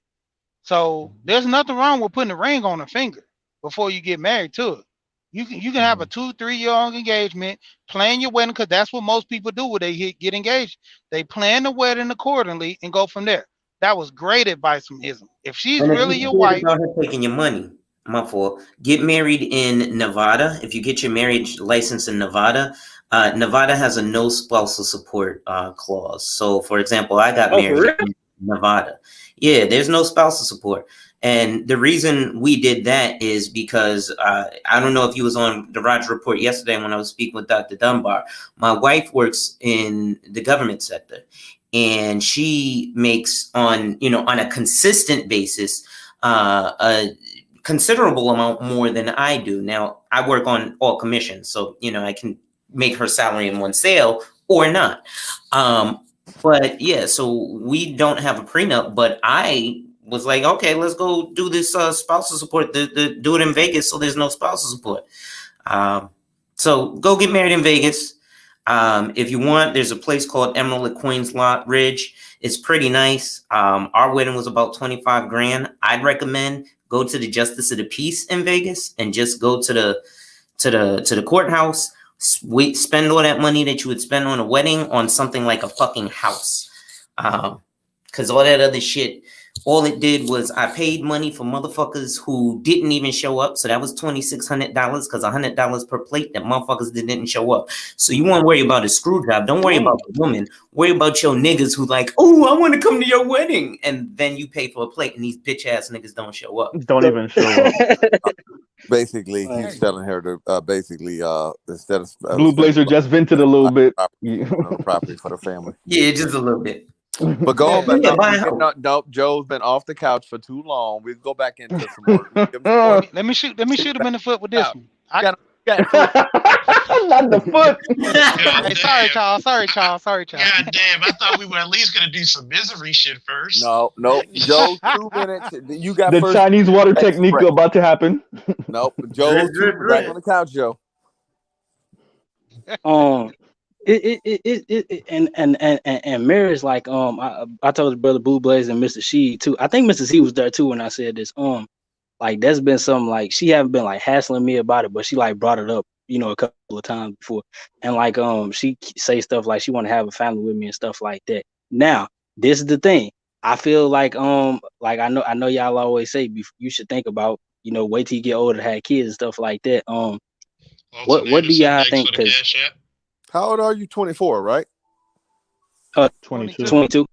So there's nothing wrong with putting a ring on a finger before you get married to it. You can have a 2-3 year long engagement, plan your wedding, because that's what most people do when they get engaged. They plan the wedding accordingly and go from there. That was great advice from Ism. If she's really your wife, about her taking your money. My fault. Get married in Nevada. If you get your marriage license in Nevada, Nevada has a no spousal support clause. So, for example, I got married in Nevada. Yeah, there's no spousal support. And the reason we did that is because I don't know if you was on the Roger Report yesterday when I was speaking with Dr. Dunbar. My wife works in the government sector, and she makes on a consistent basis a considerable amount more than I do. Now, I work on all commissions, so I can make her salary in one sale or not. But yeah, so we don't have a prenup, but I was like, okay, let's go do this spousal support, do it in Vegas so there's no spousal support. So go get married in Vegas. If you want, there's a place called Emerald at Queens Ridge. It's pretty nice. Our wedding was about 25 grand. I'd recommend go to the Justice of the Peace in Vegas and just go to the courthouse. Spend all that money that you would spend on a wedding on something like a fucking house. Because all that other shit, all it did was I paid money for motherfuckers who didn't even show up. So that was $2,600 because $100 per plate that motherfuckers didn't show up. So you want to worry about a screw job. Don't worry about the woman. Worry about your niggas who like, oh, I want to come to your wedding. And then you pay for a plate and these bitch ass niggas don't show up. Don't even show up. Basically, he's telling her to instead of Blue Blazer just vented a little bit. Property for the family. Yeah, just a little bit. But go on back. No, Joe's been off the couch for too long. We'll go back into some more. Let me shoot him in the foot with this one. Not the foot. Hey, sorry, Charles. God damn! I thought we were at least gonna do some misery shit first. No, Joe, 2 minutes. You got the first Chinese water technique about to happen. Nope, Joe, back on the couch, Joe. And marriage, like I told his brother Blue Blaze and Mr. She too. I think Mr. C was there too when I said this. Like that's been something like she haven't been like hassling me about it, but she like brought it up, a couple of times before. And like she say stuff like she want to have a family with me and stuff like that. Now, this is the thing. I feel like I know y'all always say you should think about, wait till you get older to have kids and stuff like that. What do y'all think? Cause how old are you? 24, right? 22. 22.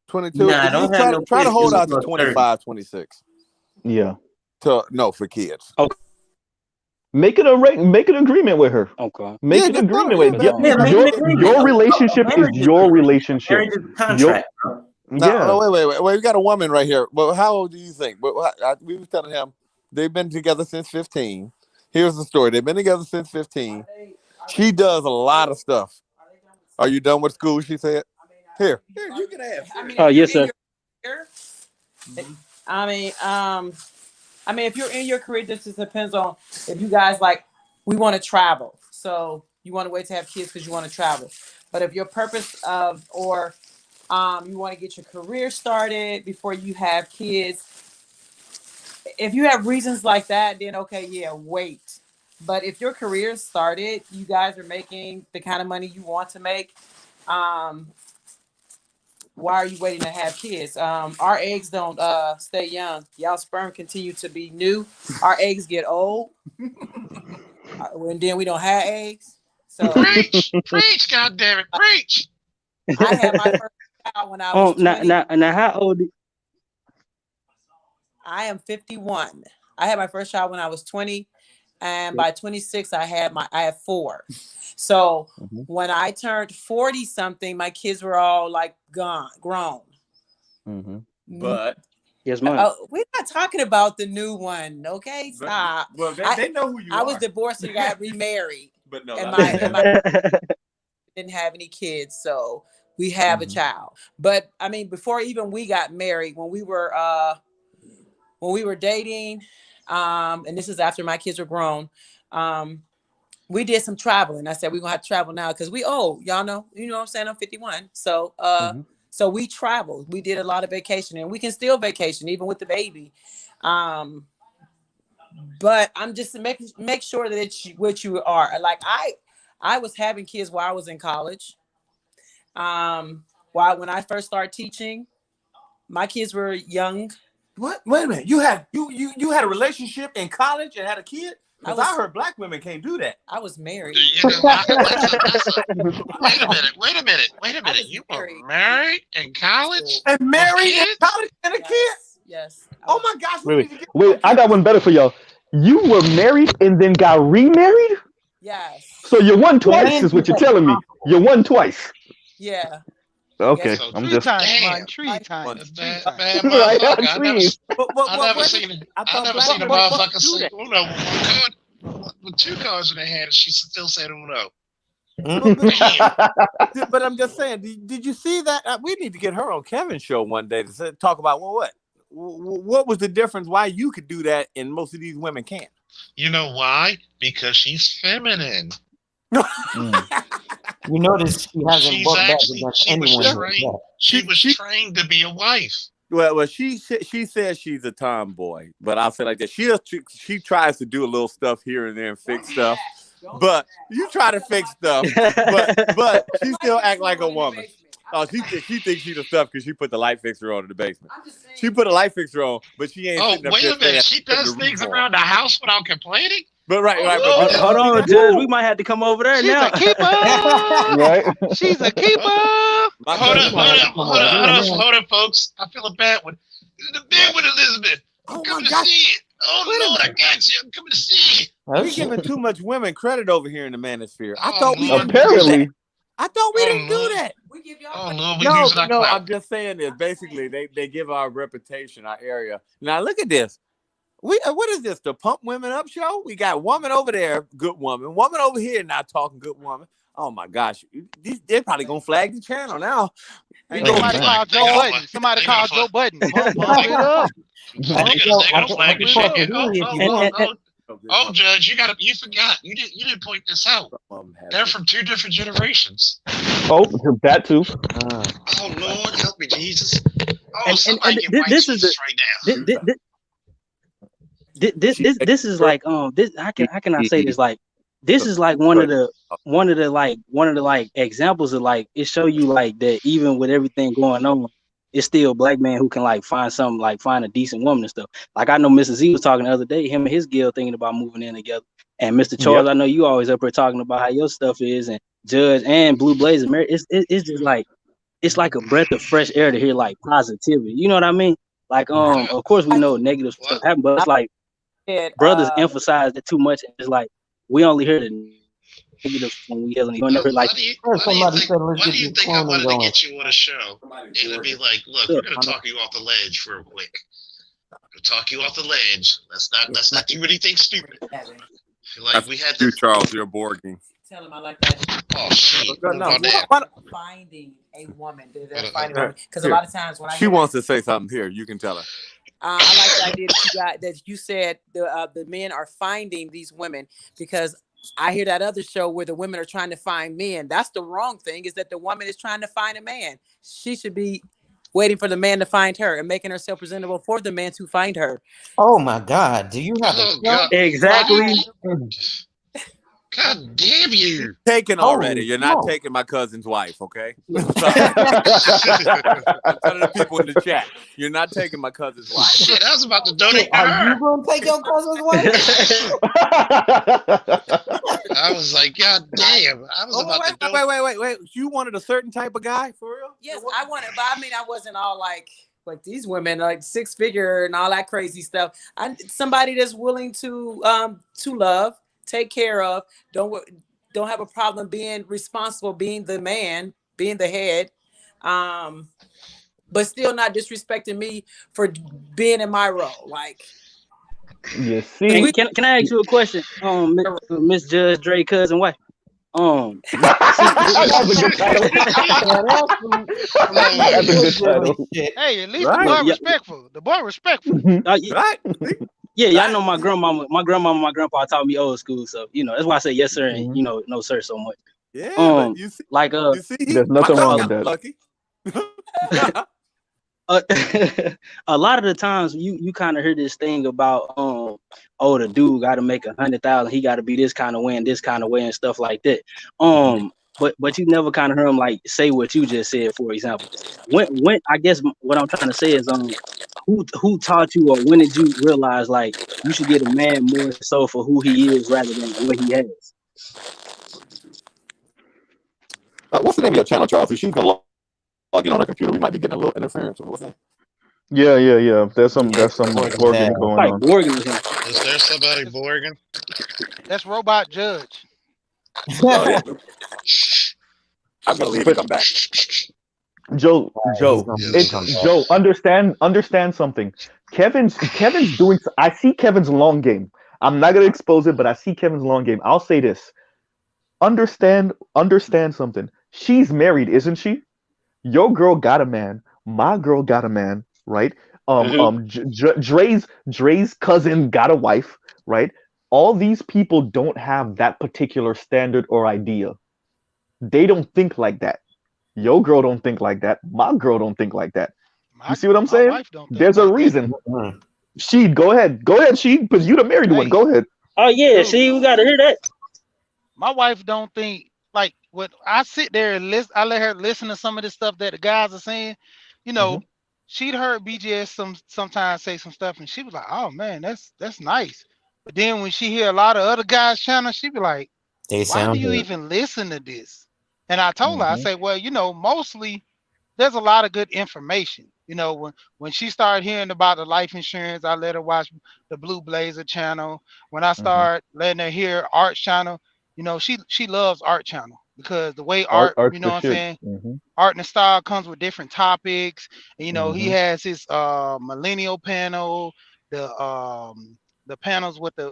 22. Nah, don't try to hold out to 25, 26. Yeah. For kids. Okay. Make an agreement with her. Okay. Make an agreement with her. Your relationship is your relationship. Contract. Wait. We got a woman right here. Well, how old do you think? We were telling him they've been together since 15. Here's the story. They've been together since 15. She does a lot of stuff. Are you done with school? She said. Here, you can have. Yes, sir. I mean, if you're in your career, this just depends on if you guys we want to travel. So you want to wait to have kids because you want to travel. But if your purpose you want to get your career started before you have kids, if you have reasons like that, then okay, yeah, wait. But if your career started, you guys are making the kind of money you want to make. Why are you waiting to have kids? Our eggs don't stay young. Y'all sperm continue to be new. Our eggs get old. And then we don't have eggs. So preach, God damn it, preach. I had my first child when I was 20. Now how old? I am 51. I had my first child when I was 20. And by 26, I had 4. So when I turned 40 something, my kids were all grown. But yes, ma'am. We're not talking about the new one, okay? Stop. Well, they know who you are. I was divorced and got remarried. But no, and my didn't have any kids, so we have a child. But I mean, before even we got married, when we were dating. And this is after my kids were grown. We did some traveling. I said, we're gonna have to travel now because we old. Y'all know, what I'm saying? I'm 51. So so we traveled. We did a lot of vacation, and we can still vacation even with the baby. But I'm just to make sure that it's what you are. Like I was having kids while I was in college. When I first started teaching, my kids were young. What? Wait a minute. You had a relationship in college and had a kid? Because I heard black women can't do that. I was married. You know, wait a minute. You were married in college? And married in college and a kid? Yes. Oh my gosh. Wait, I got one better for y'all. You were married and then got remarried? Yes. So you won twice, is what you're telling me. You won twice. Yeah. Okay, So I'm tree just. time, man. Tree time. Man, Right, motherfucker, I never what- seen I thought a black women motherfucker do say that. Uno with 2 cards in their hand, and she still said Uno. But I'm just saying, did you see that? We need to get her on Kevin's show one day to talk about what was the difference? Why you could do that and most of these women can't? You know why? Because she's feminine. You notice she hasn't She's worked back actually against she was anyone. trained. She was trained to be a wife. Well, she says she's a tomboy, but I'll say like that. She tries to do a little stuff here and there and fix stuff. But you try to fix stuff, but she still act like a woman. Oh, she thinks she's the stuff because she put the light fixture on in the basement. She put a light fixture on, but she ain't. Oh, wait a minute. She does things around the house without complaining? But right. Hold on, Judge. We might have to come over there now. She's a keeper. Right? She's a keeper. Hold up, folks. I feel a bad one. The big one, Elizabeth. I'm coming to see it. Oh, Lord, I got you. I'm coming to see it. We're giving too much women credit over here in the Manosphere. I Oh, thought we Lord. didn't do Apparently. that. I thought we didn't do that. We give y'all Oh, Lord, we using our No, clout. I'm just saying this. Basically, they give our reputation, our area. Now look at this. What is this? The Pump Women Up show? We got woman over there, good woman. Woman over here, not talking good woman. Oh my gosh, they're probably gonna flag the channel now. Hey, somebody called Joe Budden. Somebody called Joe Budden. Pump it up. They gonna flag the shit. Oh, Judge, you forgot. You didn't point this out. They're from 2 different generations. Oh, that too. Oh, Lord, help me, Jesus. Oh, And somebody get white this is Jesus right now. This is like this how can I say this, like this is like one of the examples of like it show you like that even with everything going on, it's still a black man who can like find something, like find a decent woman and stuff. Like I know Mr. Z was talking the other day, him and his girl thinking about moving in together. And Mr. Charles, I know you always up here talking about how your stuff is, and Judge and Blue Blazer, it's just like it's like a breath of fresh air to hear like positivity. You know what I mean? Like of course we know negative stuff happen, but it's like brothers emphasize it too much, and it's like we only hear the negative when we hear never like. Why do you think I wanted to get you on a show? It'd be like, look, we're gonna talk you off the ledge real quick. We'll talk you off the ledge. Let's not do anything stupid. Like we had you, Charles, you're a board game. Tell him I like that. Oh shit! Finding a woman, because a lot of times when she wants to say something here, you can tell her. I like the idea that you said the men are finding these women, because I hear that other show where the women are trying to find men. That's the wrong thing, is that the woman is trying to find a man. She should be waiting for the man to find her and making herself presentable for the man to find her. Oh my God! Do you have exactly? God damn you! Taken already. You're not taking my cousin's wife, okay? I'm telling the people in the chat, you're not taking my cousin's wife. Shit, I was about to donate to Are her. you gonna take your cousin's wife? I was like, God damn! I was about to donate. Wait! You wanted a certain type of guy for real? Yes, I wanted, but I mean, I wasn't all like these women, like 6-figure and all that crazy stuff. Somebody that's willing to love, take care of, don't have a problem being responsible, being the man, being the head, but still not disrespecting me for being in my role. Like, you see, can I ask you a question, Miss Judge Dre cousin wife? That's a good title. That's a good title. Hey, at least the boy respectful. The boy respectful. Right? Yeah, I know my grandmama and my grandpa taught me old school, so that's why I say yes sir and no sir so much. Yeah, but you see, like you see, there's nothing wrong with that. Lucky. A lot of the times you kind of hear this thing about the dude got to make 100,000, he got to be this kind of way and stuff like that. But you never kind of hear him like say what you just said. For example, when I guess what I'm trying to say is who taught you, or when did you realize like you should get a man more so for who he is rather than what he has? What's the name of your channel, Charles? If she's gonna log in on her computer, we might be getting a little interference. What's that? Yeah. There's some Borging It's going like on. Borging or something. Is there somebody Borging? That's Robot Judge. Oh, yeah. I believe it. I'm back. Joe, Yes, Joe, understand something. Kevin's doing. I see Kevin's long game. I'm not gonna expose it, but I see Kevin's long game. I'll say this. Understand something. She's married, isn't she? Your girl got a man. My girl got a man, right? Dre's cousin got a wife, right? All these people don't have that particular standard or idea. They don't think like that. Your girl don't think like that. My girl don't think like that. You see what I'm saying? Wife don't think There's a like reason. She, go ahead, she, because you the married one. Go ahead. Oh yeah, Dude. see, we gotta hear that. My wife don't think like when I sit there and listen. I let her listen to some of the stuff that the guys are saying. You know, she'd heard BGS sometimes say some stuff, and she was like, "Oh man, that's nice." But then when she hear a lot of other guys' channels, she be like, They "Why do sound you good. even listen to this?" And I told her, I say, "Well, mostly there's a lot of good information. When she started hearing about the life insurance, I let her watch the Blue Blazer channel. When I start letting her hear Art channel, she loves Art channel because the way Art, Art's you know the what I'm shit. saying? Art and style comes with different topics. And, he has his millennial panel, the panels with the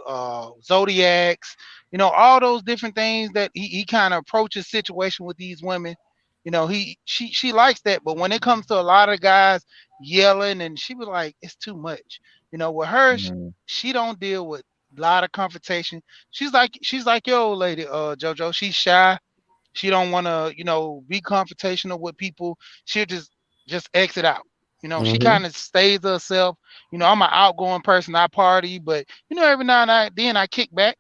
zodiacs, all those different things that he kind of approaches situation with these women. She likes that, but when it comes to a lot of guys yelling, and she was like, it's too much. With her, she don't deal with a lot of confrontation. She's like your old lady, JoJo. She's shy. She don't want to, be confrontational with people. She'll just exit out. She kind of stays to herself. I'm an outgoing person. I party, but every now and then I kick back.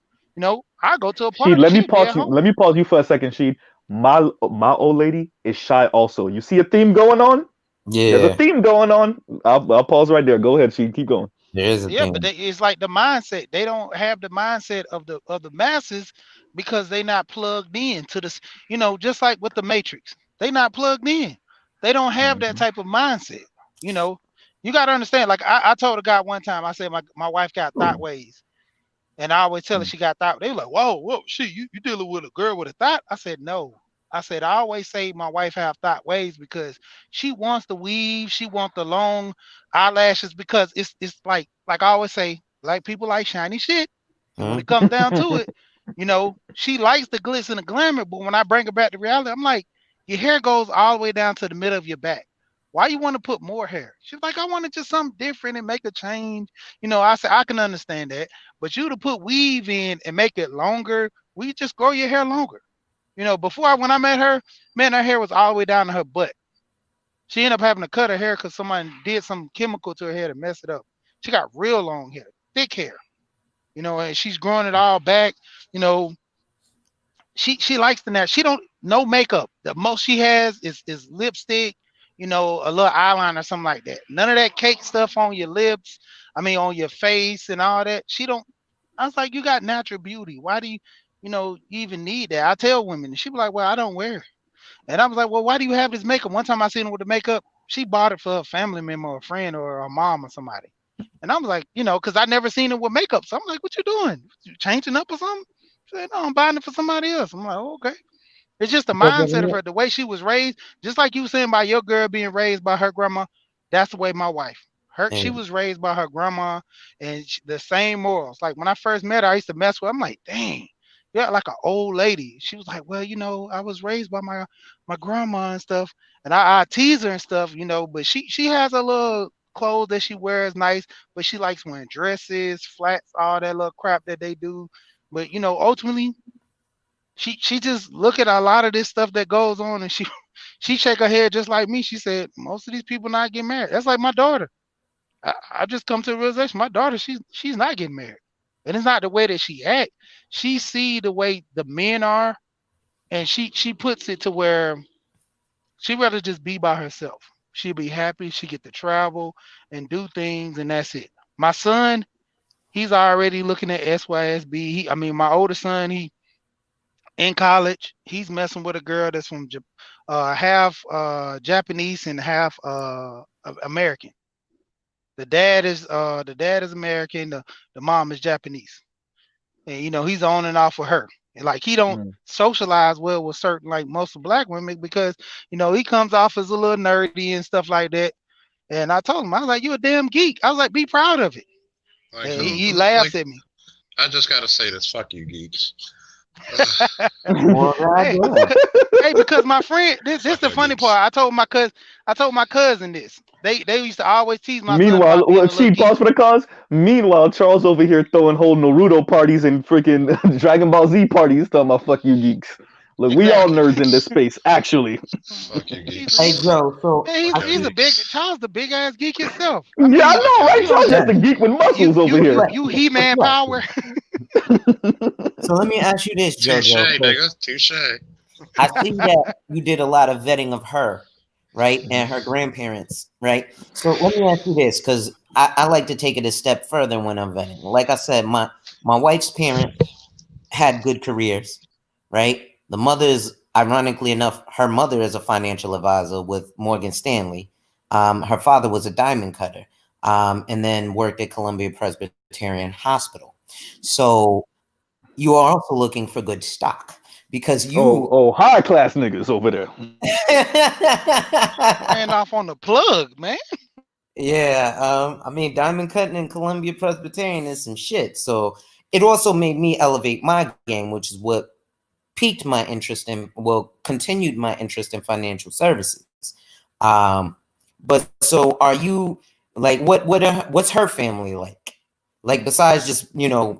I go to a Sheed, party. let me She'll be pause at you. home. Let me pause you for a second, Sheed. My old lady is shy also. You see a theme going on? There's a Yeah, theme going on. I'll pause right there. Go ahead, Sheed. Keep going. there is a Yeah, but thing. it's like the mindset. They don't have the mindset of the masses because they not plugged in to this. Just like with the Matrix, they not plugged in. They don't have that type of mindset. You know, you got to understand. Like I told a guy one time, I said my wife got thought ways. And I always tell her she got thought. They were like, whoa, shit, you dealing with a girl with a thought? I said, no. I said, I always say my wife have thought ways because she wants the weave, she wants the long eyelashes because it's like I always say, like people like shiny shit. And when Huh? it comes down to it, she likes the glitz and the glamour, but when I bring her back to reality, I'm like, your hair goes all the way down to the middle of your back. Why you want to put more hair? She's like, I wanted just something different and make a change. I said, I can understand that. But you to put weave in and make it longer, we just grow your hair longer. Before when I met her, man, her hair was all the way down to her butt. She ended up having to cut her hair because someone did some chemical to her hair to mess it up. She got real long hair, thick hair, and she's growing it all back. You know, she likes the natural. She don't no makeup. The most she has is lipstick, a little eyeliner or something like that. None of that cake stuff on your lips. I mean, on your face and all that. She don't. I was like, you got natural beauty. Why do you even need that? I tell women. She be like, well, I don't wear it. And I was like, well, why do you have this makeup? One time I seen her with the makeup. She bought it for a family member or a friend or a mom or somebody. And I was like, because I never seen her with makeup. So I'm like, what you doing? You changing up or something? She said, no, I'm buying it for somebody else. I'm like, oh, okay. It's just the mindset of her, the way she was raised, just like you were saying about your girl being raised by her grandma. That's the way my wife. She And was raised by her grandma and the same morals. Like when I first met her, I used to mess with her. I'm like, dang, yeah, like an old lady. She was like, well, I was raised by my grandma and stuff. And I tease her and stuff, but she has a little clothes that she wears nice, but she likes wearing dresses, flats, all that little crap that they do. But ultimately, she just look at a lot of this stuff that goes on, and she she shake her head just like me. She said most of these people not getting married. That's like my daughter. I just come to the realization my daughter she's not getting married, and it's not the way that she act. She see the way the men are, and she puts it to where she rather just be by herself. She'll be happy. She get to travel and do things, and that's it. My son, he's already looking at SYSB. I mean, my older son, he in college. He's messing with a girl that's from half Japanese and half American. The dad is American. The mom is Japanese, and he's on and off with her. And like he don't socialize well with certain like most of black women because he comes off as a little nerdy and stuff like that. And I told him, I was like, "You a damn geek." I was like, "Be proud of it." Like And who? he Who? laughs Like at me. I just gotta say this. Fuck you, geeks. Well, Hey, goddamn. hey, because my friend, this the Fucking funny geeks. part. I told my cousin this. They used to always tease my son Meanwhile, about being a little see, geek. pause for the cause. Meanwhile, Charles over here throwing whole Naruto parties and freaking Dragon Ball Z parties, talking about fuck you geeks. Look, we all Exactly. nerds in this space, actually. Fuck you, He's Hey, geeks. he's Joe. So man, I he's see. a big Geeks. Charles, the big ass geek himself. I Yeah, I mean, know, Fucking right? you don't Charles geeks. just get a geek with muscles over you here. you He-Man Flex. power. So let me ask you this, Touche, JoJo. 'Cause nigga. Touche. I see that you did a lot of vetting of her, right, and her grandparents, right. So let me ask you this, because I like to take it a step further when I'm vetting. Like I said, my wife's parents had good careers, right? The mother is, ironically enough, her mother is a financial advisor with Morgan Stanley. Her father was a diamond cutter, and then worked at Columbia Presbyterian Hospital. So you are also looking for good stock because you. Oh, high class niggas over there. Ran off on the plug, man. Yeah, I mean, diamond cutting in Columbia Presbyterian is some shit. So it also made me elevate my game, which is what piqued my interest in, well, continued my interest in financial services. Um, but so are you like what's her family like? Like besides just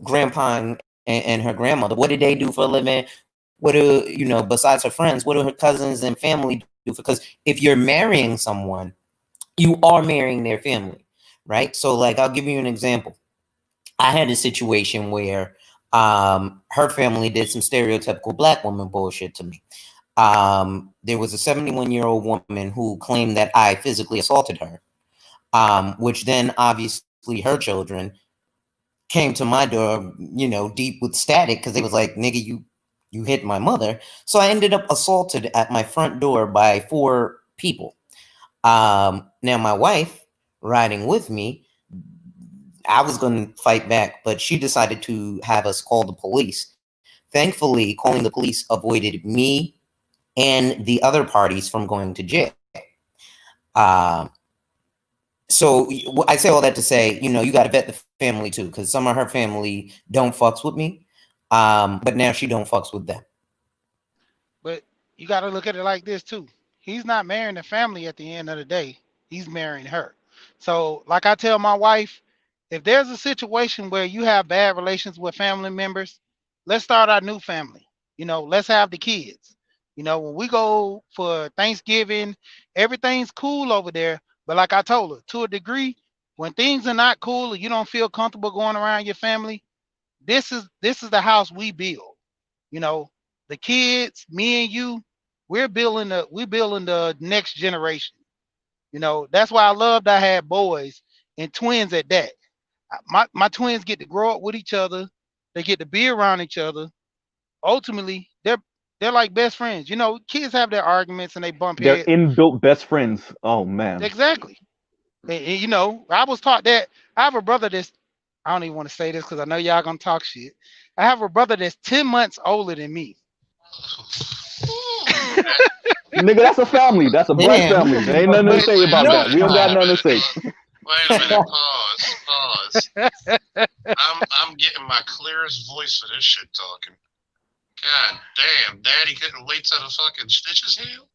grandpa and her grandmother, what did they do for a living? What do besides her friends? What do her cousins and family do? Because if you're marrying someone, you are marrying their family, right? So like I'll give you an example. I had a situation where her family did some stereotypical black woman bullshit to me. There was a 71-year-old woman who claimed that I physically assaulted her, which then obviously her children came to my door, deep with static because they was like, nigga, you hit my mother. So I ended up assaulted at my front door by 4 people. Now my wife riding with me, I was going to fight back, but she decided to have us call the police. Thankfully, calling the police avoided me and the other parties from going to jail. Um, so I say all that to say, you got to vet the family too, because some of her family don't fucks with me, but now she don't fucks with them. But you got to look at it like this too. He's not marrying the family at the end of the day. He's marrying her. So, like I tell my wife, if there's a situation where you have bad relations with family members, let's start our new family. Let's have the kids. When we go for Thanksgiving, everything's cool over there. But like I told her, to a degree, when things are not cool or you don't feel comfortable going around your family, this is the house we build. You know, the kids, me and you, we're building the next generation. That's why I loved I had boys and twins at that. My twins get to grow up with each other. They get to be around each other. Ultimately, they're like best friends. Kids have their arguments and they bump They're heads. inbuilt best friends. Oh man. Exactly. And, I was taught that. I have a brother that's, I don't even want to say this because I know y'all gonna talk shit. I have a brother that's 10 months older than me. Nigga, that's a family. That's a black Damn, family. There ain't nothing to But say Wait a about no minute. that. We don't Wait got a child. nothing to minute. say. Wait a minute. Pause. Pause. I'm getting my clearest voice for this shit talking. God damn, Daddy couldn't wait till the fucking stitches heal.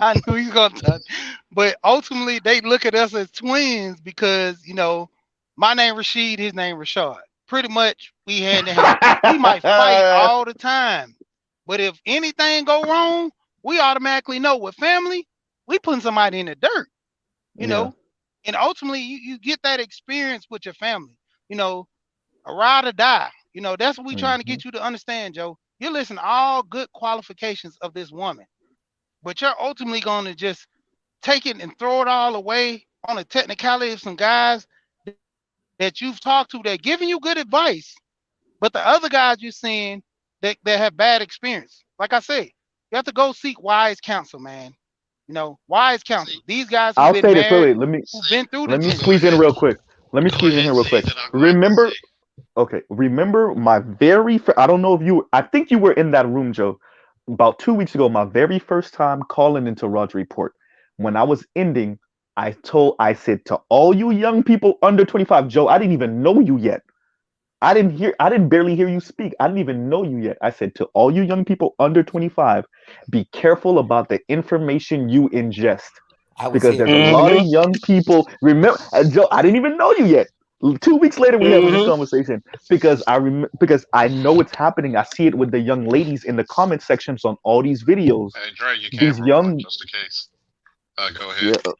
I knew he's gonna touch. But ultimately, they look at us as twins because my name Rashid, his name Rashad. Pretty much, we hand in hand. We might fight all the time, but if anything go wrong, we automatically know with family, we putting somebody in the dirt. You Yeah. know, and ultimately, you get that experience with your family. You know, a ride or die. That's what we trying to Mhm. get you to understand, Joe. You're listing all good qualifications of this woman. but you're ultimately going to just take it and throw it all away on a technicality of some guys that you've talked to that giving you good advice, but the other guys you're seeing that have bad experience. Like I say, you have to go seek wise counsel, man. You know, wise counsel. These guys who've I'll been say this. married, Wait, who've been through the let me Go squeeze in ahead. real quick. Let me Go squeeze in ahead, here real Z. quick. Then I'll go after Remember, Z. okay, remember my I don't know if you, I think you were in that room, Joe, about 2 weeks ago, my very first time calling into Roger Report. When I was ending, I said to all you young people under 25, Joe, I didn't even know you yet. I didn't barely hear you speak. I didn't even know you yet. I said to all you young people under 25, be careful about the information you ingest I was because here there's for a that. lot of Mm-hmm. young people. Remember, Joe, I didn't even know you yet. 2 weeks later, we having this Mm-hmm. conversation because I know it's happening. I see it with the young ladies in the comment sections on all these videos. Hey, Dre, your These camera on, young, just in case. Go ahead. yeah,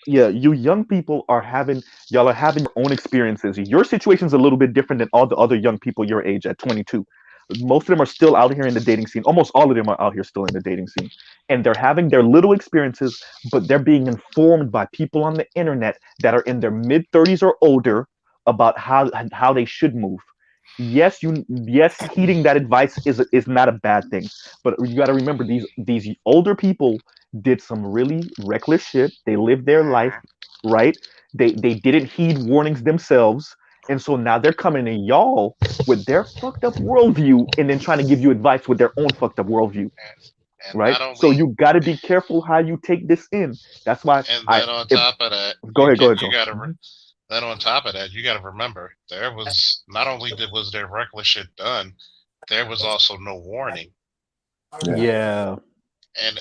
yeah, you young people y'all are having your own experiences. Your situation's a little bit different than all the other young people your age at 22. Most of them are still out here in the dating scene. Almost all of them are out here still in the dating scene. And they're having their little experiences, but they're being informed by people on the internet that are in their mid 30s or older about how they should move. Yes, heeding that advice is not a bad thing. But you got to remember these older people did some really reckless shit. They lived their life, right? They didn't heed warnings themselves, and so now they're coming to y'all with their fucked up worldview, and then trying to give you advice with their own fucked up worldview, And right? not So only, you got to be careful how you take this in. That's why and I then on if top of that, go ahead, you Joel. gotta then on top of that, you gotta remember there was not only was there reckless shit done, there was also no warning. Yeah. And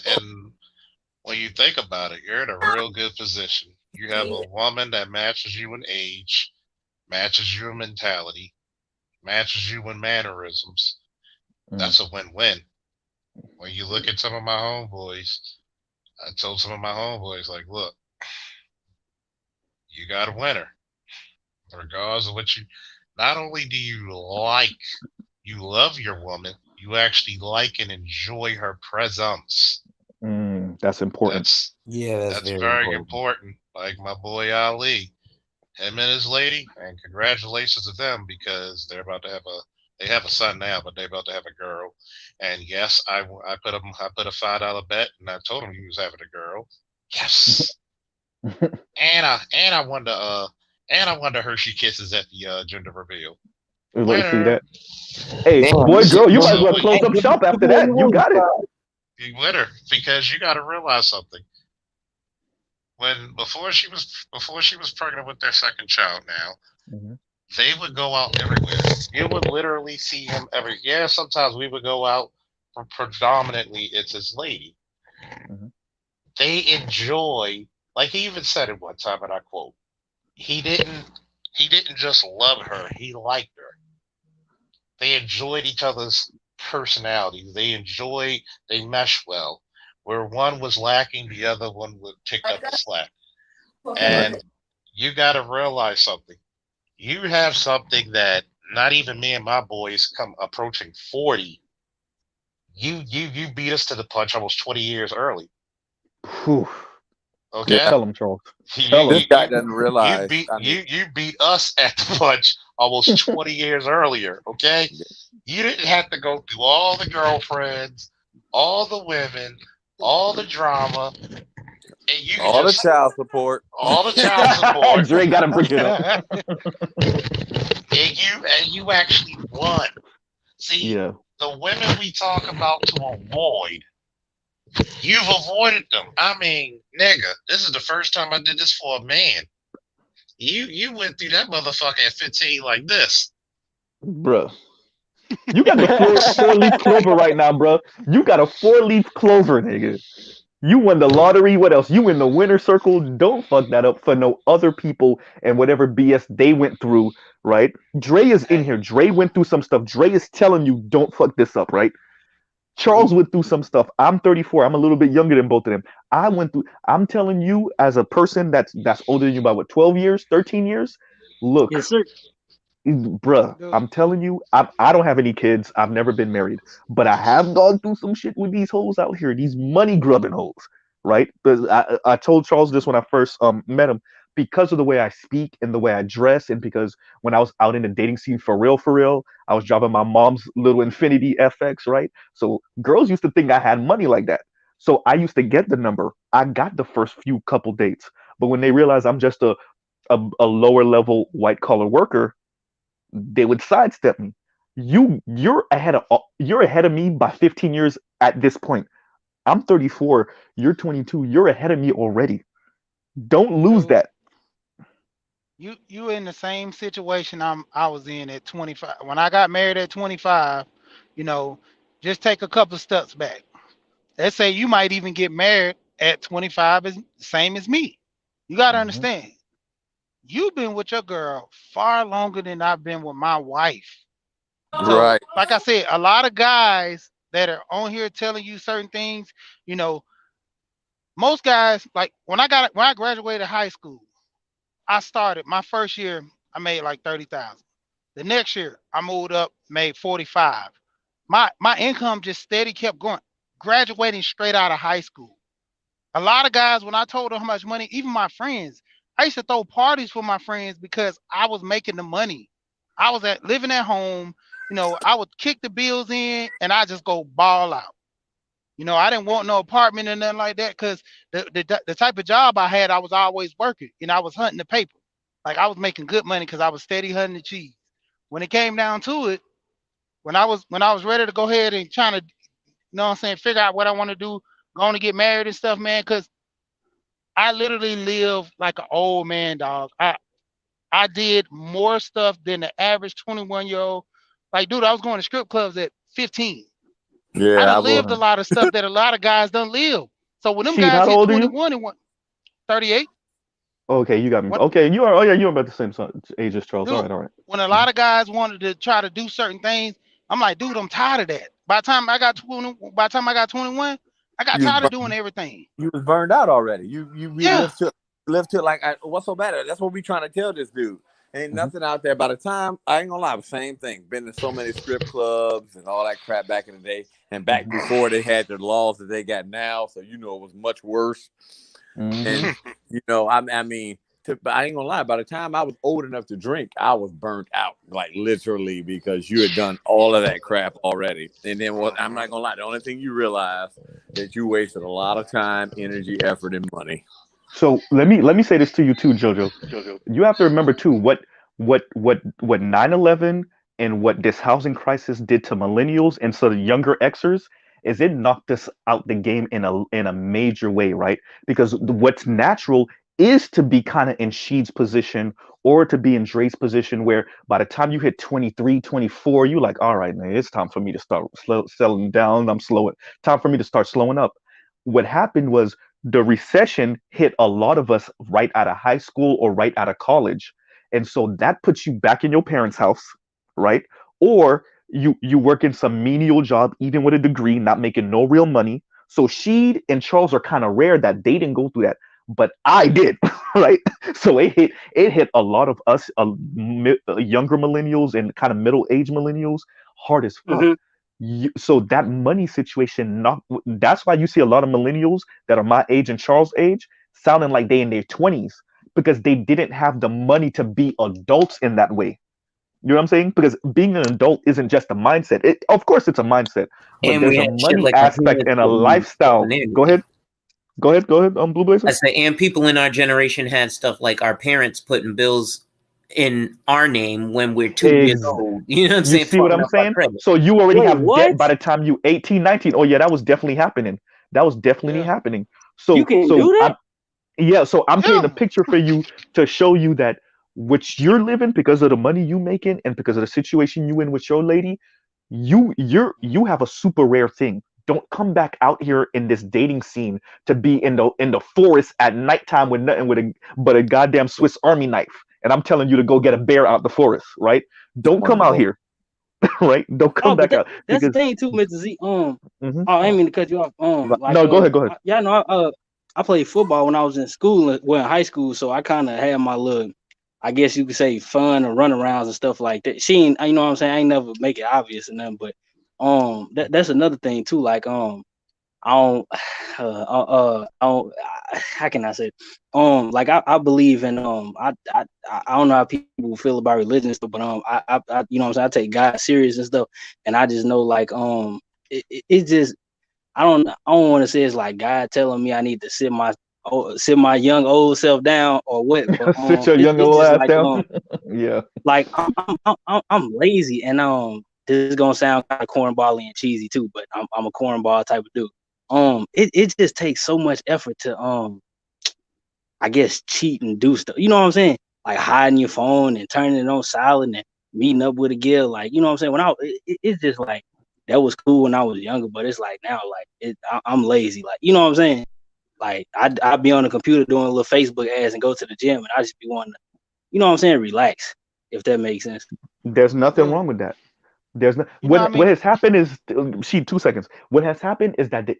when you think about it, you're in a real good position. You have a woman that matches you in age, matches your mentality, matches you in mannerisms. Mm. That's a win-win. When you look at some of my homeboys, I told some of my homeboys, like, look, you got a winner. Regardless of what you, not only do you love your woman, you actually like and enjoy her presence. That's important. Yeah, that's That's very very important. important. Like my boy Ali, him and his lady, and congratulations to them because they have a son now, but they're about to have a girl. And yes, I put a $5 bet, and I told him he was having a girl. Yes, and I won the Hershey kisses at the gender reveal. Let me see Winner. that. Hey, Damn, boy, you girl, you might as So well when close up shop after that. You got it. you winner, because you got to realize something. Before she was pregnant with their second child, now Mhm. they would go out everywhere. You would literally see him every. Yeah, sometimes we would go out, but predominantly it's his lady. Mhm. They enjoy, like he even said it one time, and I quote, he didn't just love her, he liked her. They enjoyed each other's personalities. They mesh well. Where one was lacking, the other one would pick up the slack. Right. And you got to realize something. You have something that not even me and my boys come approaching 40. You beat us to the punch almost 20 years early. Whew. Okay, Tell him, Charles. you Tell This him. you guy you doesn't realize. I mean, you beat us at the punch almost 20 years earlier. Okay, you didn't have to go through all the girlfriends, all the women, all the drama, and you could all the just child support. all the child support, Dre got to bring it up. and you actually won. See, Yeah. the women we talk about to avoid, you've avoided them. I mean, nigga, this is the first time I did this for a man. You went through that motherfucker at 15 like this. Bruh. You got the four-leaf clover right now, bruh. You got a four-leaf clover, nigga. You won the lottery. What else? You in the winner circle. Don't fuck that up for no other people and whatever BS they went through, right? Dre is in here. Dre went through some stuff. Dre is telling you don't fuck this up, right? Charles went through some stuff. I'm 34. I'm a little bit younger than both of them. I went through. I'm telling you, as a person that's older than you by what 12 years, 13 years. Look, Yes, sir. Bruh, Dude, I'm telling you, I don't have any kids. I've never been married, but I have gone through some shit with these hoes out here, these money grubbing hoes, right? Because I told Charles this when I first met him, because of the way I speak and the way I dress, and because when I was out in the dating scene for real, I was driving my mom's little Infinity FX, right? So girls used to think I had money like that. So I used to get the number. I got the first few couple dates, but when they realized I'm just a lower level white collar worker, they would sidestep me. You're ahead of me by 15 years at this point. I'm 34, you're 22, you're ahead of me already. Don't lose dude, that. you in the same situation I was in at 25. When I got married at 25, you know, just take a couple steps back. Let's say you might even get married at 25, as same as me. You got to Mhm. understand, you've been with your girl far longer than I've been with my wife. So, Right. like I said, a lot of guys that are on here telling you certain things, you know, most guys, like when I graduated high school, I started my first year, I made like 30,000. The next year, I moved up, made 45. My income just steady kept going. Graduating straight out of high school. A lot of guys, when I told them how much money, even my friends, I used to throw parties for my friends because I was making the money. I was living at home. You know, I would kick the bills in and I just go ball out. You know, I didn't want no apartment or nothing like that because the type of job I had, I was always working. You know, I was hunting the paper. Like I was making good money because I was steady hunting the cheese. When it came down to it, when I was ready to go ahead and trying to, you know what I'm saying, figure out what I want to do, going to get married and stuff, man, because I literally live like an old man, dog. I did more stuff than the average 21-year-old. Like, dude, I was going to strip clubs at 15. I Yeah, I done will. lived a lot of stuff that a lot of guys don't live. So when them Sheet, guys how hit old are you? 21 and 38, Okay, you got me. what, Okay, you are. Oh yeah, you're about the same age as Charles. All dude, right, all right. when a lot of guys wanted to try to do certain things, I'm like, dude, I'm tired of that. By the time I got 21, I got You was tired of doing everything. you was burned out already. You we Yeah. live to like what's so bad? That's what we trying to tell this dude. Ain't Mhm. nothing out there. By the time I ain't gonna lie, same thing. Been to so many strip clubs and all that crap back in the day, and back Mhm. before they had the laws that they got now. So you know it was much worse. Mhm. And you know, I mean, but I ain't gonna lie. By the time I was old enough to drink, I was burnt out, like literally, because you had done all of that crap already. And then what? I'm not gonna lie. The only thing you realize that you wasted a lot of time, energy, effort, and money. So let me say this to you too, Jojo. You have to remember too what 9/11 and what this housing crisis did to millennials and so the younger Xers is it knocked us out the game in a major way, right? Because what's natural is to be kind of in Sheed's position or to be in Dre's position where by the time you hit 23, 24, you like, all right, man, it's time for me to start settling down. I'm slowing. Time for me to start slowing up. What happened was the recession hit a lot of us right out of high school or right out of college. And so that puts you back in your parents' house, right? Or you work in some menial job, even with a degree, not making no real money. So Sheed and Charles are kind of rare that they didn't go through that, but I did, right? So it hit a lot of us, younger millennials and kind of middle age millennials, hard as fuck. Hmm. So that money situation, not that's why you see a lot of millennials that are my age and Charles' age sounding like they in their 20s because they didn't have the money to be adults in that way. You know what I'm saying? Because being an adult isn't just a mindset. Of course, it's a mindset, but And we there's a had shit money like our aspect parents and a putting lifestyle. in. Go ahead. Go ahead. Go ahead. Blue I Blazer. say, and people in our generation had stuff like our parents putting bills in our name when we're 2 years Ex- old. You know what I'm you saying? see what Fucking I'm up our saying? credit. So you already Wait, have debt what? by the time you 18, 19. Oh yeah, that was definitely happening. That was definitely Yeah. happening. You So can do so that? I'm yeah, so I'm painting a Yeah. picture for you to show you that which you're living because of the money you making and because of the situation you in with your lady, you have a super rare thing. Don't come back out here in this dating scene to be in the forest at nighttime with nothing but a goddamn Swiss Army knife. And I'm telling you to go get a bear out the forest, right? Don't come out Wonderful. here, right? Don't Oh, come but back out that's the because thing too, Mr. Z. Mhm. Oh, I didn't mean to cut you off. Like No, go ahead, go ahead. yeah, no, I played football when I was in school, well, in high school, so I kind of had my little, I guess you could say fun or runarounds and stuff like that. She ain't, you know what I'm saying? I ain't never make it obvious or nothing, but that's another thing too. Like I don't, I don't. How can I say? Like I believe in I don't know how people feel about religion and stuff, but you know what I'm saying, I take God serious and stuff, and I just know like it just I don't want to say it's like God telling me I need to sit my young old self down or what, but Sit your young it's old just ass like down. Yeah. like I'm lazy, and this is gonna sound kind of cornbally and cheesy too, but I'm a cornball type of dude. It just takes so much effort to I guess cheat and do stuff. You know what I'm saying? Like hiding your phone and turning it on silent and meeting up with a girl. Like, you know what I'm saying? It's just like that was cool when I was younger, but it's like now, like I'm lazy. Like, you know what I'm saying? Like I'd be on the computer doing a little Facebook ads and go to the gym, and I just be wanting to, you know what I'm saying, relax. If that makes sense. There's nothing Dude, wrong with that. There's no you know what I what mean? has happened is she 2 seconds. What has happened is that the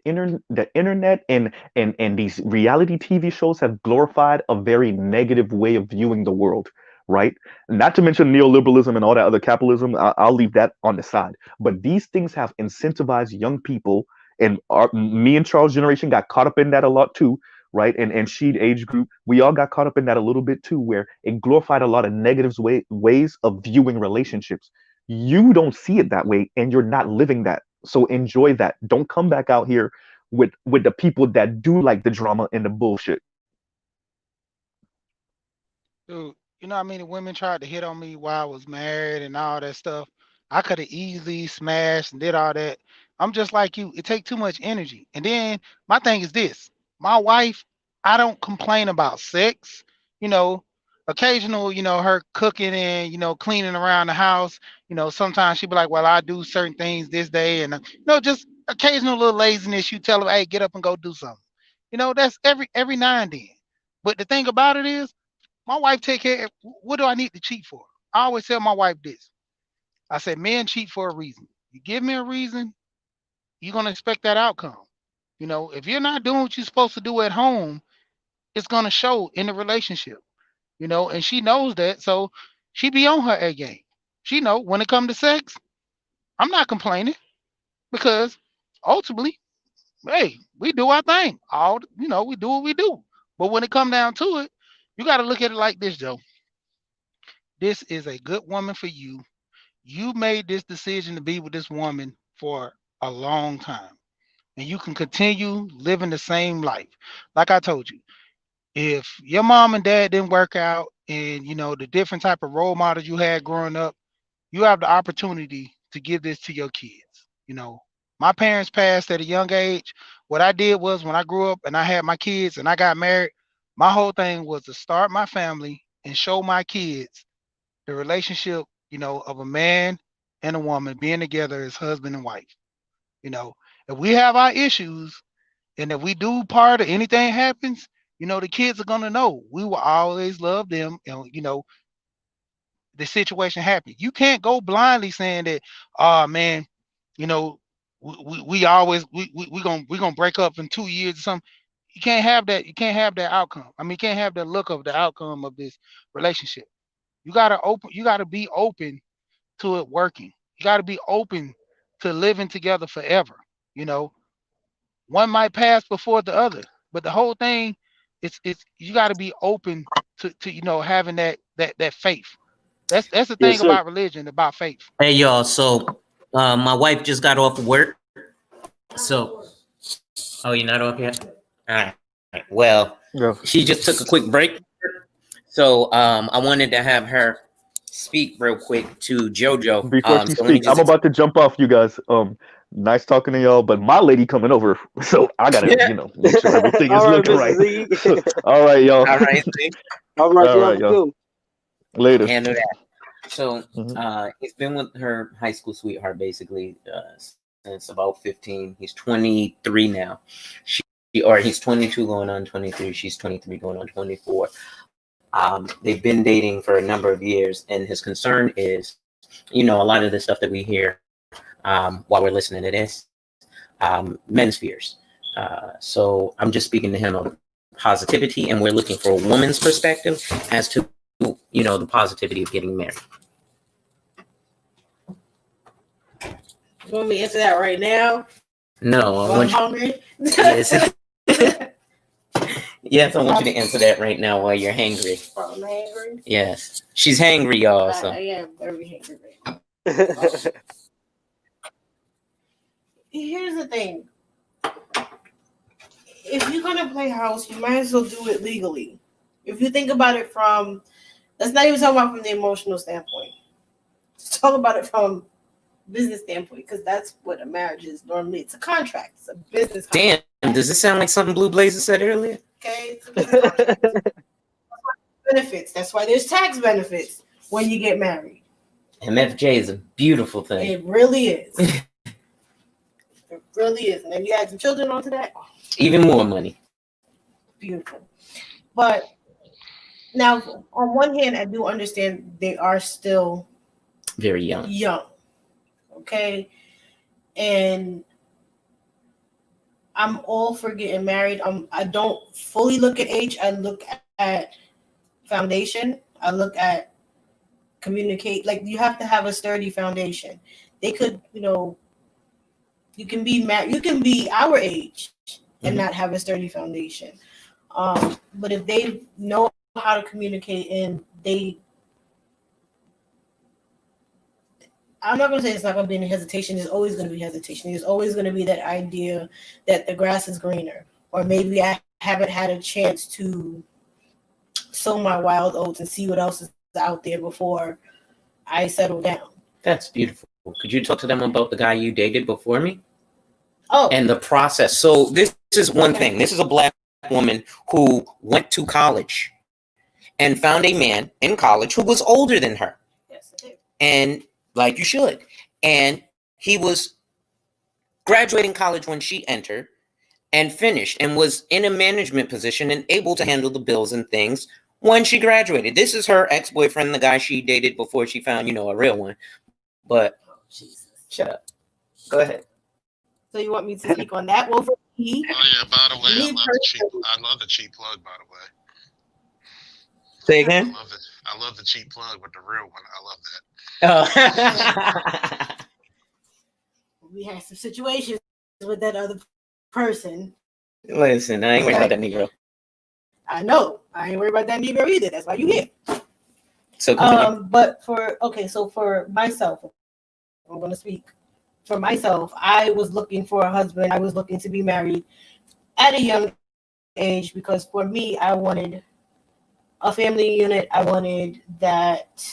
internet and these reality TV shows have glorified a very negative way of viewing the world, right? Not to mention neoliberalism and all that other capitalism. I'll leave that on the side. But these things have incentivized young people, and me and Charles' generation got caught up in that a lot too, right? And she age group, we all got caught up in that a little bit too, where it glorified a lot of negative ways of viewing relationships. You don't see it that way, and you're not living that, so enjoy that. Don't come back out here with the people that do like the drama and the bullshit. Dude, you know how many women tried to hit on me while I was married and all that stuff? I could have easily smashed and did all that. I'm just like you. It takes too much energy. And then my thing is this. My wife, I don't complain about sex. You know, occasional, her cooking and, cleaning around the house. Sometimes she be like, well, I do certain things this day. And, just occasional little laziness. You tell her, hey, get up and go do something. That's every now and then. But the thing about it is, my wife take care. What do I need to cheat for? I always tell my wife this. I said, men cheat for a reason. You give me a reason, you're gonna expect that outcome. If you're not doing what you're supposed to do at home, it's gonna show in the relationship. And she knows that, so she be on her A game. She know when it comes to sex, I'm not complaining because ultimately, hey, we do our thing. We do what we do. But when it come down to it, you got to look at it like this, Joe. This is a good woman for you. You made this decision to be with this woman for a long time, and you can continue living the same life. Like I told you, if your mom and dad didn't work out, and the different type of role models you had growing up, you have the opportunity to give this to your kids. My parents passed at a young age. What I did was, when I grew up and I had my kids and I got married, my whole thing was to start my family and show my kids the relationship, of a man and a woman being together as husband and wife. You know, if we have our issues and if we do part or anything happens, the kids are gonna know we will always love them, and the situation happened. You can't go blindly saying that, oh man, you know, we always we gonna break up in 2 years or something. You can't have that. You can't have that outcome. I mean, you can't have that look of the outcome of this relationship. You gotta be open to it working. You gotta be open to living together forever. You know, one might pass before the other, but the whole thing, it's you gotta be open to having that faith. That's the Yes, thing sir. about religion, about faith. Hey y'all, so my wife just got off of work. So oh, you're not off yet? All right. Well, Yeah. she just took a quick break. So I wanted to have her speak real quick to JoJo. Before she So let me speak, I'm just about to jump off, you guys. Nice talking to y'all, but my lady coming over, so I gotta, make sure everything is All right, looking Mr. right. Z. All right, y'all. all right, see? All right, All you have right, a y'all. good one. Later. Handle that. So Mhm. he's been with her high school sweetheart basically since about 15. He's 23 now. He's 22 going on 23. She's 23 going on 24. They've been dating for a number of years, and his concern is, a lot of the stuff that we hear while we're listening to this, men's fears. So I'm just speaking to him of positivity, and we're looking for a woman's perspective as to the positivity of getting married? You want me to answer that right now? No, I want I'm hungry. Yes. Yes, I want you to answer that right now while you're hangry. I'm hungry. Yes, she's hangry, y'all. So. I am very hungry right now. Here's the thing. If you're gonna play house, you might as well do it legally. If you think about it from, let's not even talk about from the emotional standpoint. Let's talk about it from business standpoint, because that's what a marriage is normally. It's a contract. It's a business contract. Damn, does this sound like something Blue Blazer said earlier? Okay, it's a business contract. Benefits. That's why there's tax benefits when you get married. MFJ is a beautiful thing. It really is. It really is. And if you add some children onto that, even more money. Beautiful. But now, on one hand, I do understand they are still very young. Okay. And I'm all for getting married. I don't fully look at age. I look at foundation. I look at communicate. Like, you have to have a sturdy foundation. They could, you can be married. You can be our age and not have a sturdy foundation. But if they know how to communicate and I'm not going to say it's not going to be any hesitation. There's always going to be hesitation. There's always going to be that idea that the grass is greener, or maybe I haven't had a chance to sow my wild oats and see what else is out there before I settle down. That's beautiful. Could you talk to them about the guy you dated before me? Oh. And the process. So this is one thing. This is a Black woman who went to college and found a man in college who was older than her. Yes, I did. And like you should. And he was graduating college when she entered and finished and was in a management position and able to handle the bills and things when she graduated. This is her ex-boyfriend, the guy she dated before she found, a real one. But Jesus. Shut up. Go ahead. So you want me to speak on that? Well, for me, by the way, I love the cheap plug, by the way. Say again? I love the cheap plug with the real one. I love that. Oh. We had some situations with that other person. Listen, I ain't worried about that Negro. I know. I ain't worried about that Negro either. That's why you here. So but for myself, I'm going to speak for myself. I was looking for a husband. I was looking to be married at a young age because for me, I wanted a family unit. I wanted that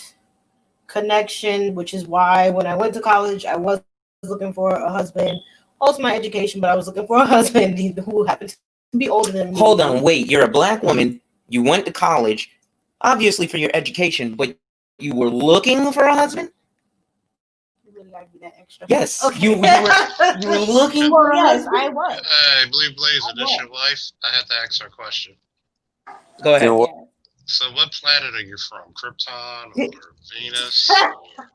connection, which is why when I went to college, I was looking for a husband. Also my education, but I was looking for a husband who happened to be older than me. Hold on, wait. You're a Black woman. You went to college, obviously for your education, but you were looking for a husband? You really gotta be that extra. Yes. Okay. You were looking for a husband? I was. Hey, Blue Blazer, this your wife? I have to ask her a question. Go ahead. So what planet are you from? Krypton or Venus?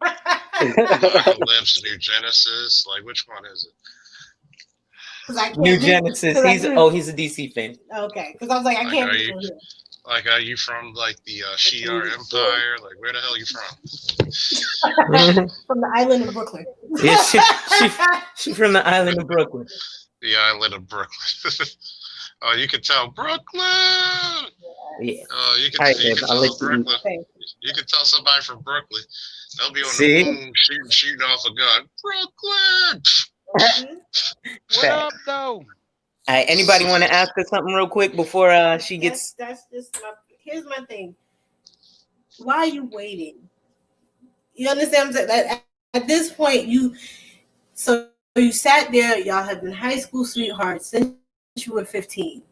Apocalypse, New Genesis? Like, which one is it? New Genesis. He's a DC fan. Okay, because I was like, I can't. Are you from like the Shi'ar Empire? Like, where the hell are you from? From the island of Brooklyn. Yeah, she from the island of Brooklyn. The island of Brooklyn. Oh, you can tell Brooklyn. Yeah. Oh, you can tell Brooklyn. You can tell somebody from Brooklyn. They'll be on the moon shooting off a gun. Brooklyn. What up, though? All right, anybody want to ask her something real quick before she gets? That's just here's my thing. Why are you waiting? You understand what I'm saying? At this point, you sat there. Y'all have been high school sweethearts since you were 15.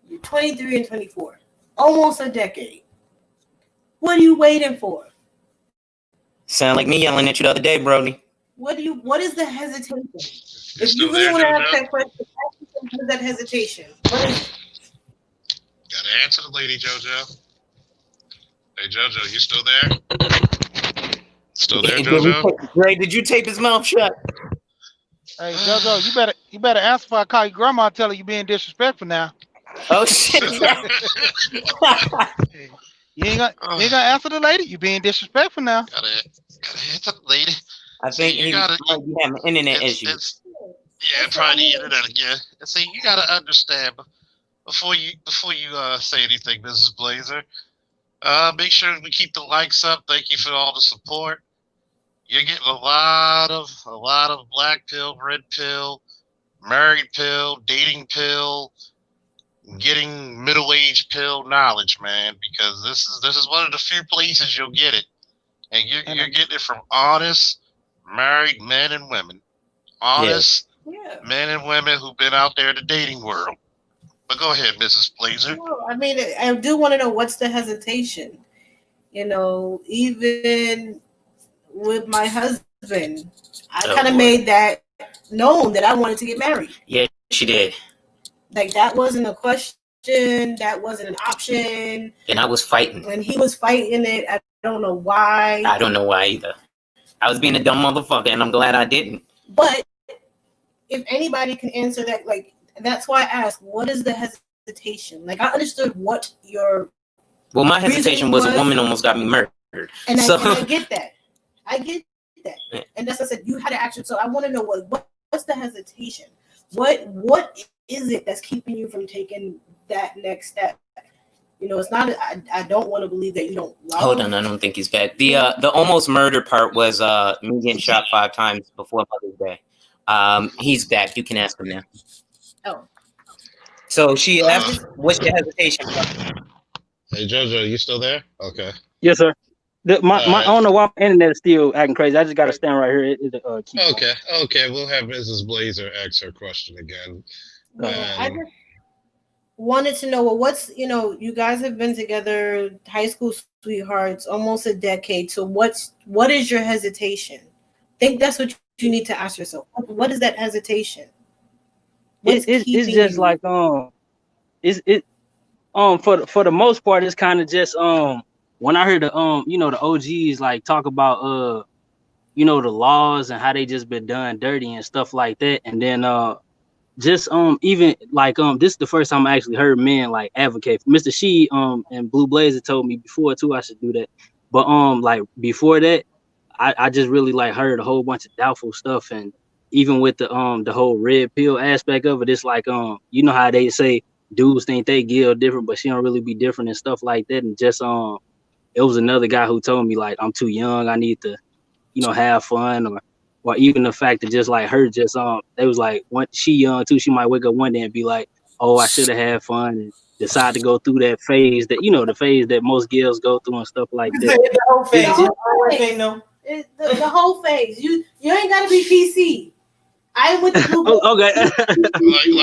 You're 23 and 24, almost a decade. What are you waiting for? Sound like me yelling at you the other day, Brody. What is the hesitation? If you really want to ask that question, what is that hesitation? What is it? Gotta answer the lady, JoJo. Hey, JoJo, you still there? Still there, JoJo? Ray, did you tape his mouth shut? Hey, JoJo, you better answer before I call your grandma and tell her you being disrespectful now. Oh shit! You ain't gonna answer the lady. You being disrespectful now. Gotta answer the lady. I think he might be having internet issues. Yeah, probably the internet again. See, you gotta understand before you say anything, Mrs. Blazer. Make sure we keep the likes up. Thank you for all the support. You're getting a lot of black pill, red pill, married pill, dating pill, getting middle-aged pill knowledge, man. Because this is one of the few places you'll get it, and you're getting it from honest married men and women, honest men and women who've been out there in the dating world. But go ahead, Mrs. Blazer. No, I mean, I do want to know what's the hesitation. You know, even with my husband, I kind of made that known that I wanted to get married. Yeah, she did. Like, that wasn't a question. That wasn't an option. And I was fighting. When he was fighting it, I don't know why. I don't know why either. I was being a dumb motherfucker, and I'm glad I didn't. But if anybody can answer that, like, that's why I asked, what is the hesitation? Like, I understood what your... Well, my hesitation was a woman almost got me murdered. And I get that. I get that. Yeah. And that's what I said. You had to action. So I want to know what's the hesitation? What is it that's keeping you from taking that next step? You know, it's not. I don't want to believe that you don't love. Hold on, I don't think he's back. The almost murder part was me getting shot 5 times before Mother's Day. He's back. You can ask him now. Oh. So she asked, "What's your hesitation?" Hey Jojo, you still there? Okay. Yes, sir. I don't know why my internet is still acting crazy. I just got to stand right here. Okay. We'll have Mrs. Blazer ask her question again. I just wanted to know, what's, you guys have been together, high school sweethearts, almost a decade. So what is your hesitation? I think that's what you need to ask yourself. What is that hesitation? It's just like for the most part, it's kind of just when I heard the the OGs like talk about the laws and how they just been done dirty and stuff like that, and then just even like this is the first time I actually heard men like advocate. Mr. She and Blue Blazer told me before too I should do that, but like before that I just really like heard a whole bunch of doubtful stuff. And even with the whole red pill aspect of it, it's like you know how they say dudes think they give different, but she don't really be different and stuff like that. And just it was another guy who told me like I'm too young, I need to have fun, or even the fact that just like her just they was like when she young too, she might wake up one day and be like, oh, I should have had fun, and decide to go through that phase that the phase that most girls go through and stuff like that. The whole phase. The whole phase. You ain't gotta be PC. I'm with the blue. Okay.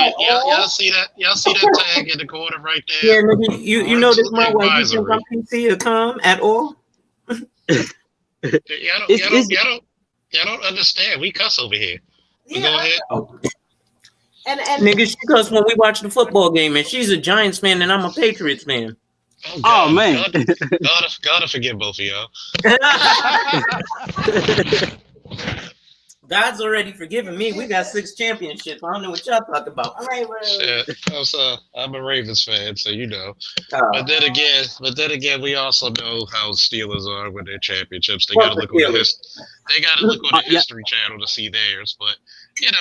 y'all see that? Y'all see that tag in the corner right there? Yeah, nigga, you know this my way. You think I'm PC or calm at all? Y'all don't understand. We cuss over here. Yeah. Go ahead. And nigga, she cuss when we watch the football game, and she's a Giants fan, and I'm a Patriots fan. Oh man, God forgive both of y'all. God's already forgiven me. We got 6 championships. I don't know what y'all talk about. All right, I'm a Ravens fan, so you know. But then again, we also know how Steelers are with their championships. They gotta look on the History Channel to see theirs. But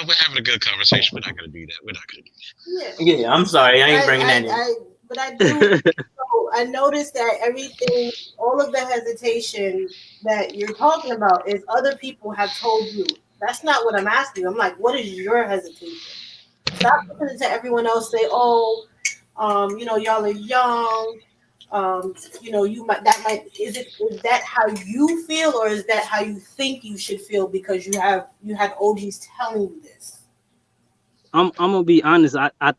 we're having a good conversation. We're not gonna do that. Yeah, I'm sorry. I ain't bringing that in. But I do. So I noticed that everything, all of the hesitation that you're talking about, is other people have told you. That's not what I'm asking. I'm like, what is your hesitation? Stop listening to everyone else say, "Oh, y'all are young. You might. Is that how you feel, or is that how you think you should feel because you have OGs telling you this?" I'm gonna be honest. I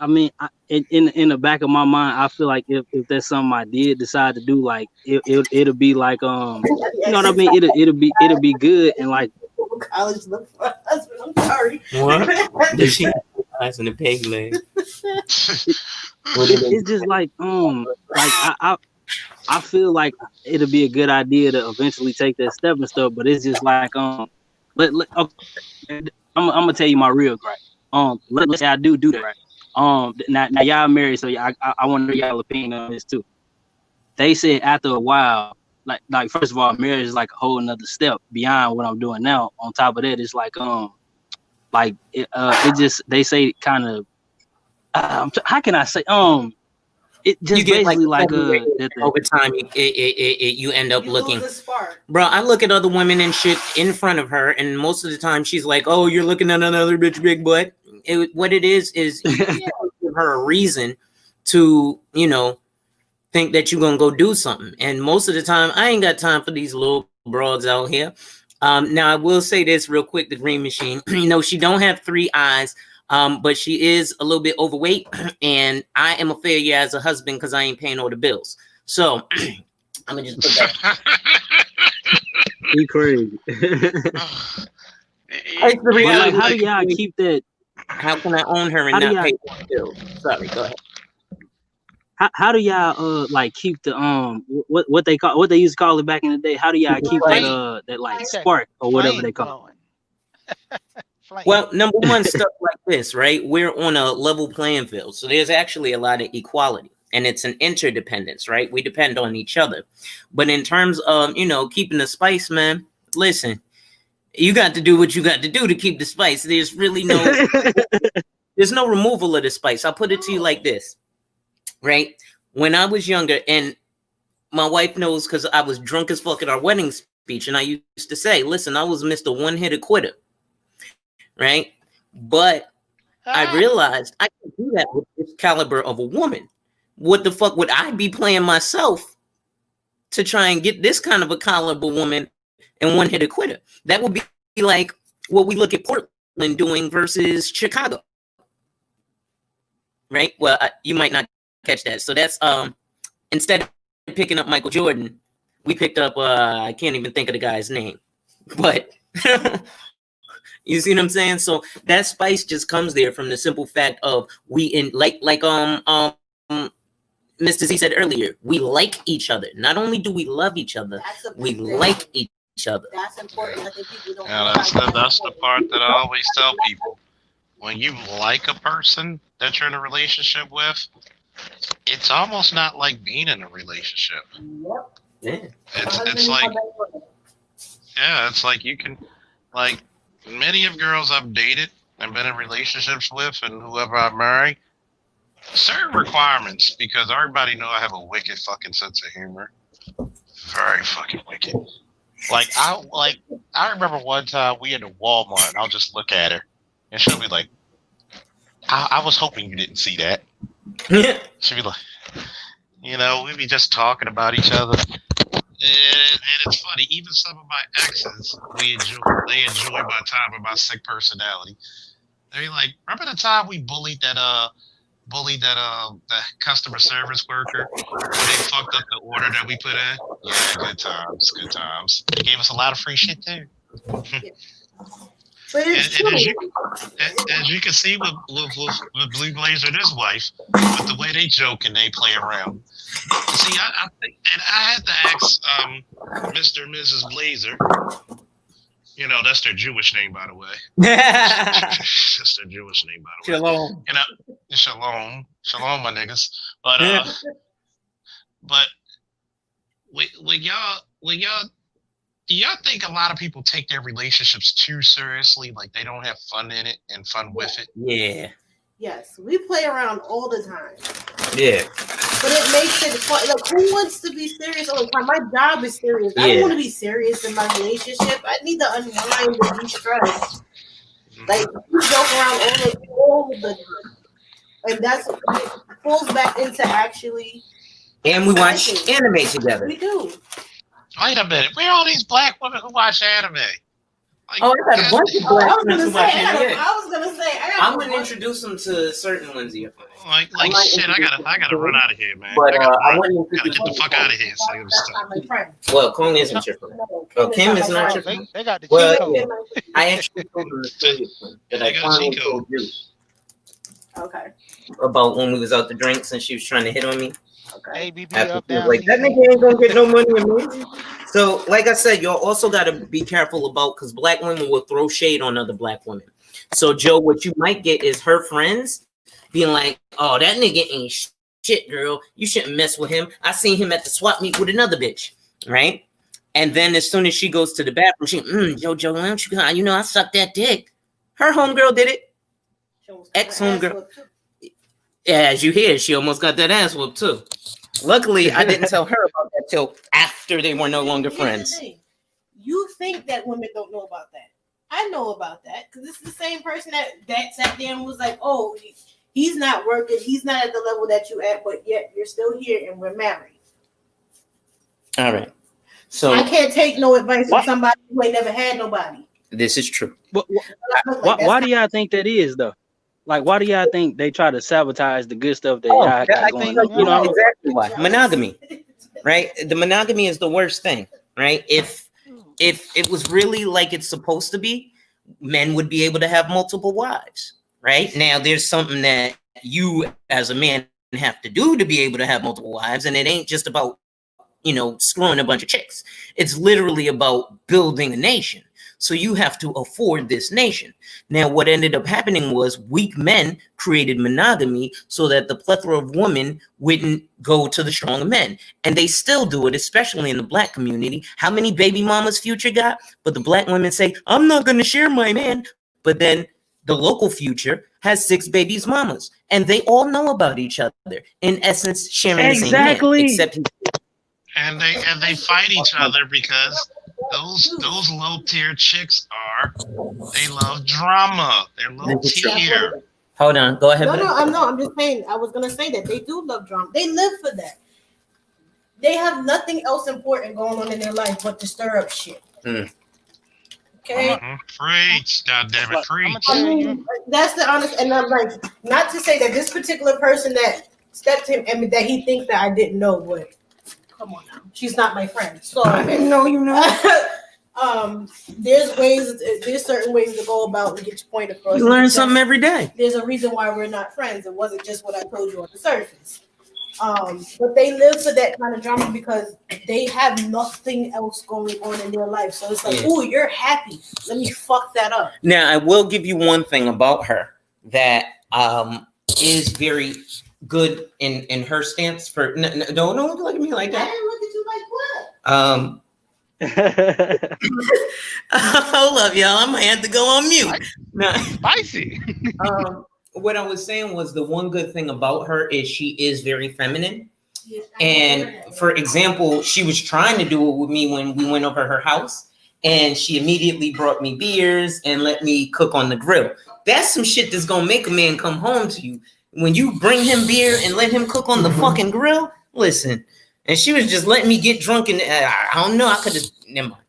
mean, in the back of my mind, I feel like if that's something I did decide to do, like it'll be like you know what I mean. It'll be good and like. College look for a husband. I'm sorry. What? Did she eyes in the peg leg? It's just like I feel like it'll be a good idea to eventually take that step and stuff, but it's just like okay, I'm gonna tell you my real gripe. Let's say I do that right. Now y'all married, so I want to hear y'all opinion on this too. they said after a while, like first of all, marriage is like a whole another step beyond what I'm doing now. On top of that, it's like it just they say kind of how can I say it You just get like basically like that over time, you end up looking. Bro, I look at other women and shit in front of her, and most of the time she's like, "Oh, you're looking at another bitch big butt." What it is you give her a reason to, think that you're gonna go do something. And most of the time, I ain't got time for these little broads out here. Now I will say this real quick: the Green Machine. She don't have 3 eyes. But she is a little bit overweight, and I am a failure as a husband because I ain't paying all the bills. So I'm gonna just put that. You crazy. It's the reality. Like, how do y'all keep that? How can I own her and not pay all the bills? Sorry, go ahead. How do y'all like keep the what they used to call it back in the day? How do y'all keep that like spark or whatever they call it? Well, number one, stuff like this, right? We're on a level playing field. So there's actually a lot of equality, and it's an interdependence, right? We depend on each other. But in terms of, keeping the spice, man, listen, you got to do what you got to do to keep the spice. There's really there's no removal of the spice. I'll put it to you like this, right? When I was younger, and my wife knows because I was drunk as fuck at our wedding speech, and I used to say, listen, I was Mr. One-Hitter Quitter. Right, but I realized I can do that with this caliber of a woman. What the fuck would I be playing myself to try and get this kind of a caliber woman and one-hitter quitter? That would be like what we look at Portland doing versus Chicago, right? Well, you might not catch that. So that's instead of picking up Michael Jordan, we picked up I can't even think of the guy's name, but. You see what I'm saying? So that spice just comes there from the simple fact of like Mr. Z said earlier, we like each other. Not only do we love each other, we like each other. That's important. I think people don't. Yeah, that's the part that I always tell people. When you like a person that you're in a relationship with, it's almost not like being in a relationship. Yep. Yeah. It's like you can, like, many of girls I've dated and been in relationships with, and whoever I marry, certain requirements, because everybody know I have a wicked fucking sense of humor. Very fucking wicked. I remember one time we in Walmart, and I'll just look at her, and she'll be like, I was hoping you didn't see that. She'll be like, we'd be just talking about each other. And it's funny, even some of my exes, they enjoy my time with my sick personality. They're like, remember the time we bullied that the customer service worker when they fucked up the order that we put in? Yeah, good times. They gave us a lot of free shit too. But it's and as you can see with Blue Blazer and his wife, with the way they joke and they play around. See, I think, and I had to ask Mr. and Mrs. Blazer. That's their Jewish name, by the way. That's their Jewish name, by the way. Shalom. Shalom, my niggas. But when y'all. Do y'all think a lot of people take their relationships too seriously? Like they don't have fun in it and fun with it? Yeah. Yes, we play around all the time. Yeah. But it makes it fun. Like, who wants to be serious all the time? My job is serious. I don't want to be serious in my relationship. I need to unwind and de-stress. Like, we joke around all the time. And that's falls back into actually. And we watch anime together. We do. Wait a minute. Where are all these black women who watch anime? Like, I got a bunch of black women who watch anime. I was gonna say. I'm gonna introduce them to certain ones here. Like shit. I gotta run out of here, man. But I gotta get the fuck out of here. So well, Kong isn't your friend. Oh, Kim is not your friend. They got the cheat code. Yeah. I actually told them the story that I finally told you. Okay. About when we was out to drinks and she was trying to hit on me. Okay. ABB After up she was down. like, that nigga ain't gonna get no money in me. So, like I said, y'all also gotta be careful about, because black women will throw shade on other black women. So, Joe, what you might get is her friends being like, "Oh, that nigga ain't shit, girl. You shouldn't mess with him. I seen him at the swap meet with another bitch, right? And then as soon as she goes to the bathroom, she, JoJo, why don't you go? You know, I sucked that dick. Her homegirl did it. Ex-homegirl. Yeah, as you hear, she almost got that ass whooped too. Luckily, I didn't tell her about that till after they were no longer friends. You think that women don't know about that. I know about that because this is the same person that sat there and was like, oh, he's not working. He's not at the level that you at, but yet you're still here and we're married. All right. So I can't take no advice from somebody who ain't never had nobody. This is true. Why do y'all think that is, though? Like, why do y'all think they try to sabotage the good stuff that y'all got going on? You know exactly why. Monogamy, right? The monogamy is the worst thing, right? If it was really like it's supposed to be, men would be able to have multiple wives, right? Now, there's something that you as a man have to do to be able to have multiple wives, and it ain't just about, you know, screwing a bunch of chicks. It's literally about building a nation. So you have to afford this nation. Now, what ended up happening was weak men created monogamy so that the plethora of women wouldn't go to the stronger men. And they still do it, especially in the black community. How many baby mamas Future got? But the black women say, I'm not going to share my man. But then the local Future has 6 babies mamas. And they all know about each other. In essence, sharing the same man. Except and they fight each other because those low tier chicks they love drama. They're low tier. Hold on, go ahead. I'm just saying. I was gonna say that they do love drama. They live for that. They have nothing else important going on in their life but to stir up shit. Okay. Preach, goddammit, preach. I mean, that's the honest, and I'm like, not to say that this particular person that stepped him and that he thinks that I didn't know, but come on now, she's not my friend. So I didn't know, you know. There's certain ways to go about and get your point across. You learn something every day. There's a reason why we're not friends. It wasn't just what I told you on the surface. But they live for that kind of drama because they have nothing else going on in their life. So it's like, oh, you're happy. Let me fuck that up. Now, I will give you one thing about her that is very good in her stance. For don't look at me like that. I didn't look at you like what? Hold up, y'all. I might have to go on mute. Spicy. What I was saying was the one good thing about her is she is very feminine. Yes, and for example, she was trying to do it with me when we went over her house, and she immediately brought me beers and let me cook on the grill. That's some shit that's gonna make a man come home to you. When you bring him beer and let him cook on the fucking grill, listen. And she was just letting me get drunk, and I don't know. I could have never mind.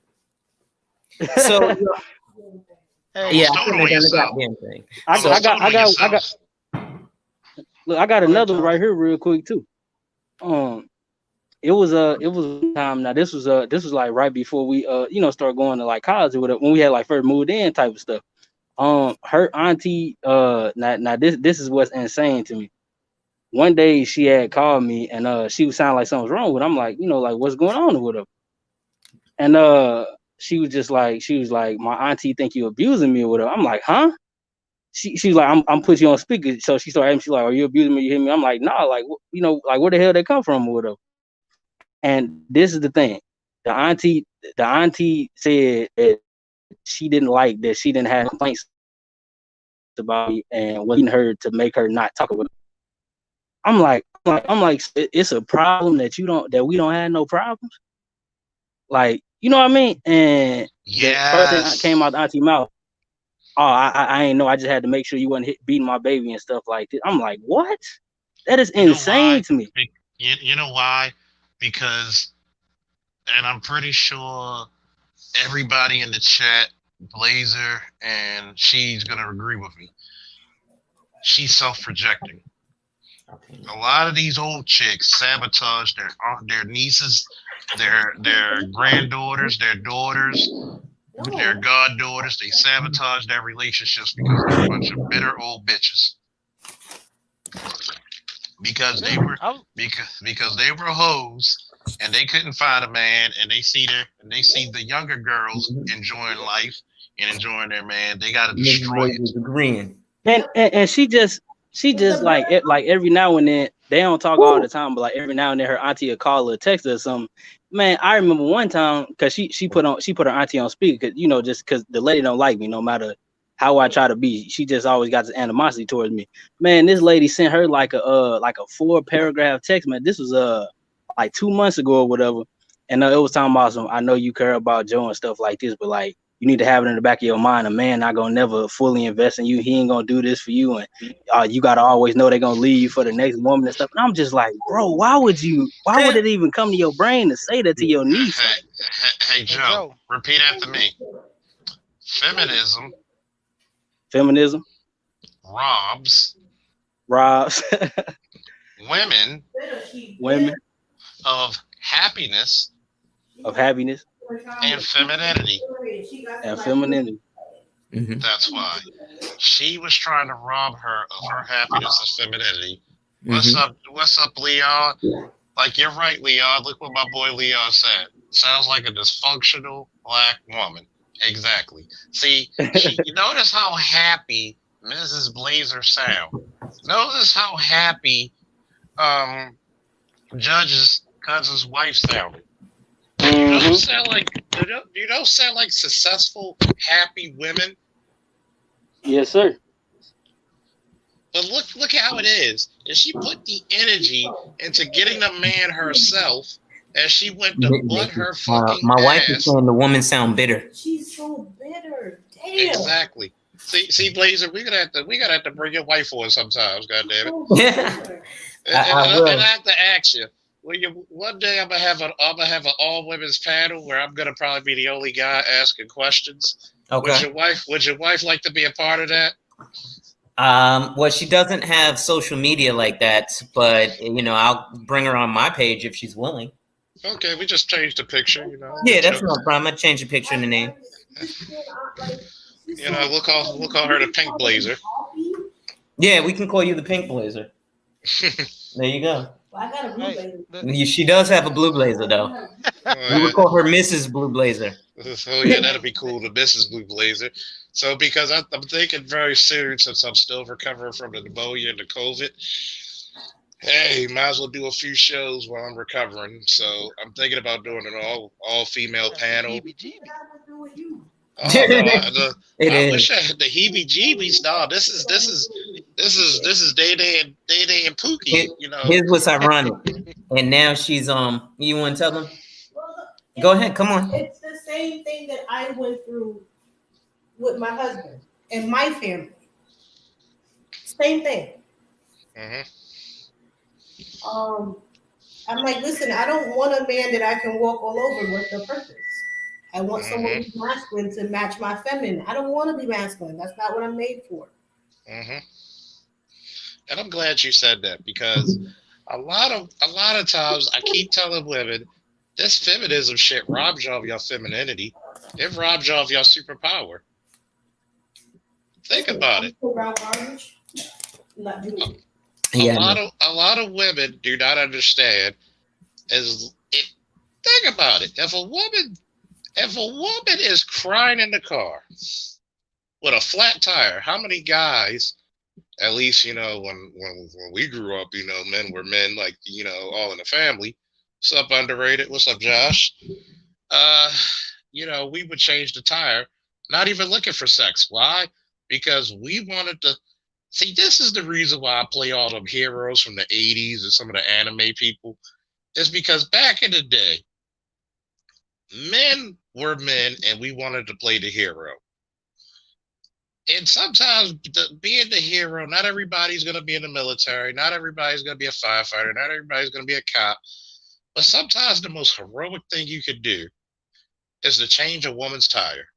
So yeah, I couldn't have done the goddamn thing. I got another one right here, real quick too. It was time. Now this was like right before we started going to like college or whatever, when we had like first moved in type of stuff. Her auntie, now this is what's insane to me. One day she had called me and she was sounding like something was wrong with her. I'm like, like what's going on with her? And she was like, my auntie think you abusing me or whatever. I'm like, huh? She was like, I'm putting you on speaker. So she started asking, she's like, are you abusing me? You hear me? I'm like, nah, like, like where the hell they come from or whatever. And this is the thing. The auntie said that she didn't like that she didn't have complaints about me and wasn't her to make her not talk about it. I'm like, it's a problem that we don't have no problems. Like, you know what I mean? And the first thing that came out the auntie mouth, I ain't know. I just had to make sure you wasn't beating my baby and stuff like that. I'm like, what? That is insane to me. You know why? Because, and I'm pretty sure everybody in the chat, Blazer, and she's gonna agree with me. She's self-projecting. A lot of these old chicks sabotage their nieces, their granddaughters, their daughters, their goddaughters. They sabotage their relationships because they're a bunch of bitter old bitches. Because they were hoes and they couldn't find a man, and they see the younger girls enjoying life and enjoying their man. They gotta destroy it. Agreeing. And she just like every now and then they don't talk all the time, but like every now and then her auntie will call or text her or something. Man, I remember one time because she put her auntie on speaker because just because the lady don't like me no matter how I try to be. She just always got this animosity towards me. Man, this lady sent her like a 4-paragraph text. Man, this was like 2 months ago or whatever, and it was talking about some. I know you care about Joe and stuff like this, but like you need to have it in the back of your mind. A man not gonna never fully invest in you. He ain't gonna do this for you, and you gotta always know they're gonna leave you for the next woman and stuff. And I'm just like, bro, why would it even come to your brain to say that to your niece? Hey, Joe, repeat after me. Feminism robs women of happiness and femininity. Mm-hmm. That's why she was trying to rob her of her happiness and femininity. What's up, Leon? Like, you're right, Leon. Look what my boy Leon said. Sounds like a dysfunctional black woman. Exactly. See, you notice how happy Mrs. Blazer sound. Notice how happy Judge's cousin's wife sounded. You don't sound like successful, happy women. Yes, sir. But look how it is. And she put the energy into getting the man herself, as she went to butt her fucking my wife ass. is saying the woman sound bitter. She's so bitter. Damn. Exactly. See, Blazer, we gotta have to bring your wife on sometimes. God damn it. Yeah. And I have to ask you. One day I'm gonna have an all women's panel where I'm gonna probably be the only guy asking questions. Okay. Would your wife like to be a part of that? Well, she doesn't have social media like that, but I'll bring her on my page if she's willing. Okay, we just changed the picture, Yeah, that's no problem. I change the picture and the name. We'll call her the Pink Blazer. Yeah, we can call you the Pink Blazer. There you go. Well, I got a blue blazer. She does have a blue blazer, though. We would call her Mrs. Blue Blazer. Oh yeah, that'd be cool, the Mrs. Blue Blazer. So because I'm thinking very soon, since I'm still recovering from the pneumonia and the COVID, hey, might as well do a few shows while I'm recovering. So I'm thinking about doing an all female panel. Oh, no, I wish I had the heebie-jeebies. No, this is Day and Pookie. Here's what's ironic, and now she's You want to tell them? Go ahead, come on. It's the same thing that I went through with my husband and my family. Same thing. I'm like, listen, I don't want a man that I can walk all over with the purpose. I want someone who's masculine to match my feminine. I don't want to be masculine. That's not what I'm made for. And I'm glad you said that, because a lot of times I keep telling women, this feminism shit robs y'all of your femininity. It robs y'all of your superpower. Think about it. A lot of women do not understand. Think about it. If a woman is crying in the car with a flat tire, how many guys, at least when we grew up, men were men, like all in the family. What's up, underrated? What's up, Josh? We would change the tire, not even looking for sex. Why? Because we wanted to see. This is the reason why I play all them heroes from the 80s and some of the anime people. Is because back in the day, men were men and we wanted to play the hero. And sometimes being the hero, not everybody's going to be in the military. Not everybody's going to be a firefighter. Not everybody's going to be a cop. But sometimes the most heroic thing you could do is to change a woman's tire.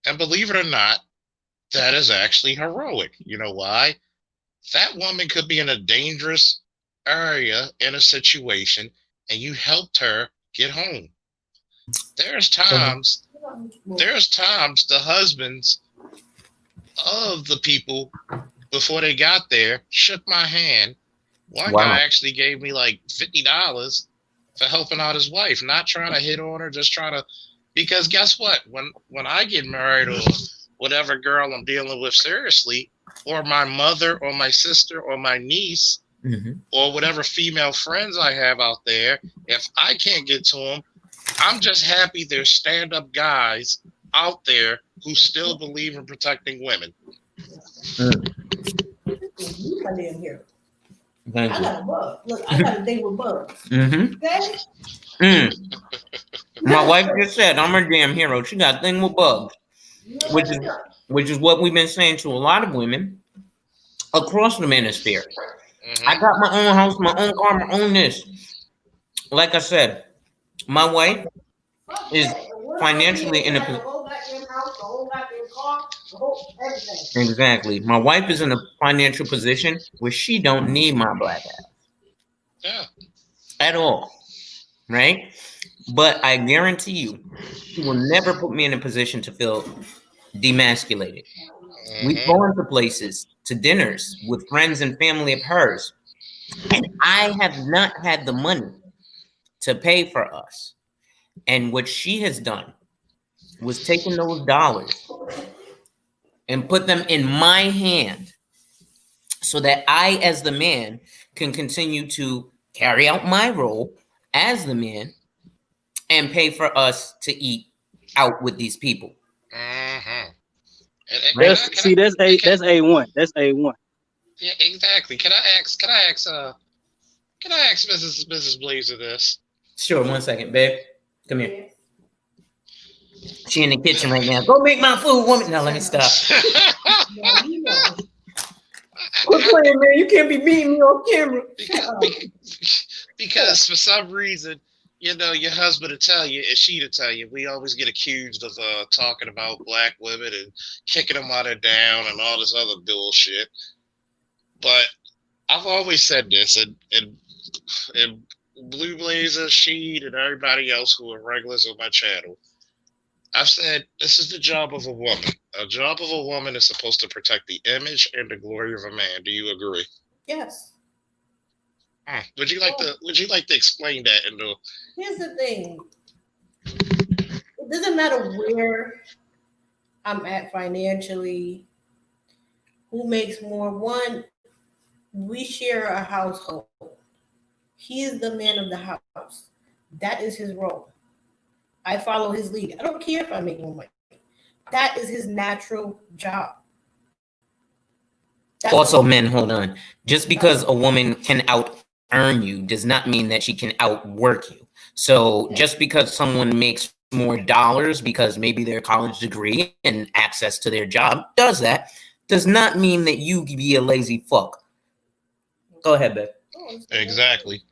And believe it or not, that is actually heroic. You know why? That woman could be in a dangerous area in a situation, and you helped her get home. There's times the husbands of the people, before they got there, shook my hand. One guy actually gave me like $50 for helping out his wife, not trying to hit on her, just trying to, because guess what? When I get married, or whatever girl I'm dealing with seriously, or my mother or my sister or my niece, or whatever female friends I have out there, if I can't get to them, I'm just happy there's stand-up guys out there who still believe in protecting women. You my damn hero. Thank I you. got a bug. Look, I got a thing with bugs. Okay? My wife just said I'm her damn hero. She got a thing with bugs, which is what we've been saying to a lot of women across the Manosphere. I got my own house, my own car, my own this. Like I said, my wife is financially in a position. Exactly. My wife is in a financial position where she don't need my black ass. Yeah. At all. Right? But I guarantee you, she will never put me in a position to feel demasculated. We go into places, to dinners with friends and family of hers, and I have not had the money to pay for us. And what she has done was taken those dollars and put them in my hand so that I, as the man, can continue to carry out my role as the man and pay for us to eat out with these people. See, that's A1. That's A1. Yeah, exactly. Can I ask Mrs. Blazer this? Sure, 1 second, babe. Come here. She in the kitchen right now. Go make my food, woman. Now let me stop. Quit playing, man. You can't be beating me on camera. Because for some reason, you know, your husband will tell you, and she'll tell you, we always get accused of talking about black women and kicking them while they're down and all this other bullshit. But I've always said this, and Blue Blazer, Sheed, and everybody else who are regulars on my channel, I've said this is the job of a woman. A job of a woman is supposed to protect the image and the glory of a man. Do you agree? Yes. Would you like to explain that? Here's the thing. It doesn't matter where I'm at financially, who makes more. One, we share a household. He is the man of the house. That is his role. I follow his lead. I don't care if I make more money. That is his natural job. Also, men, hold on. Just because a woman can out earn you does not mean that she can outwork you. So just because someone makes more dollars because maybe their college degree and access to their job does not mean that you can be a lazy fuck. Go ahead, babe. Exactly.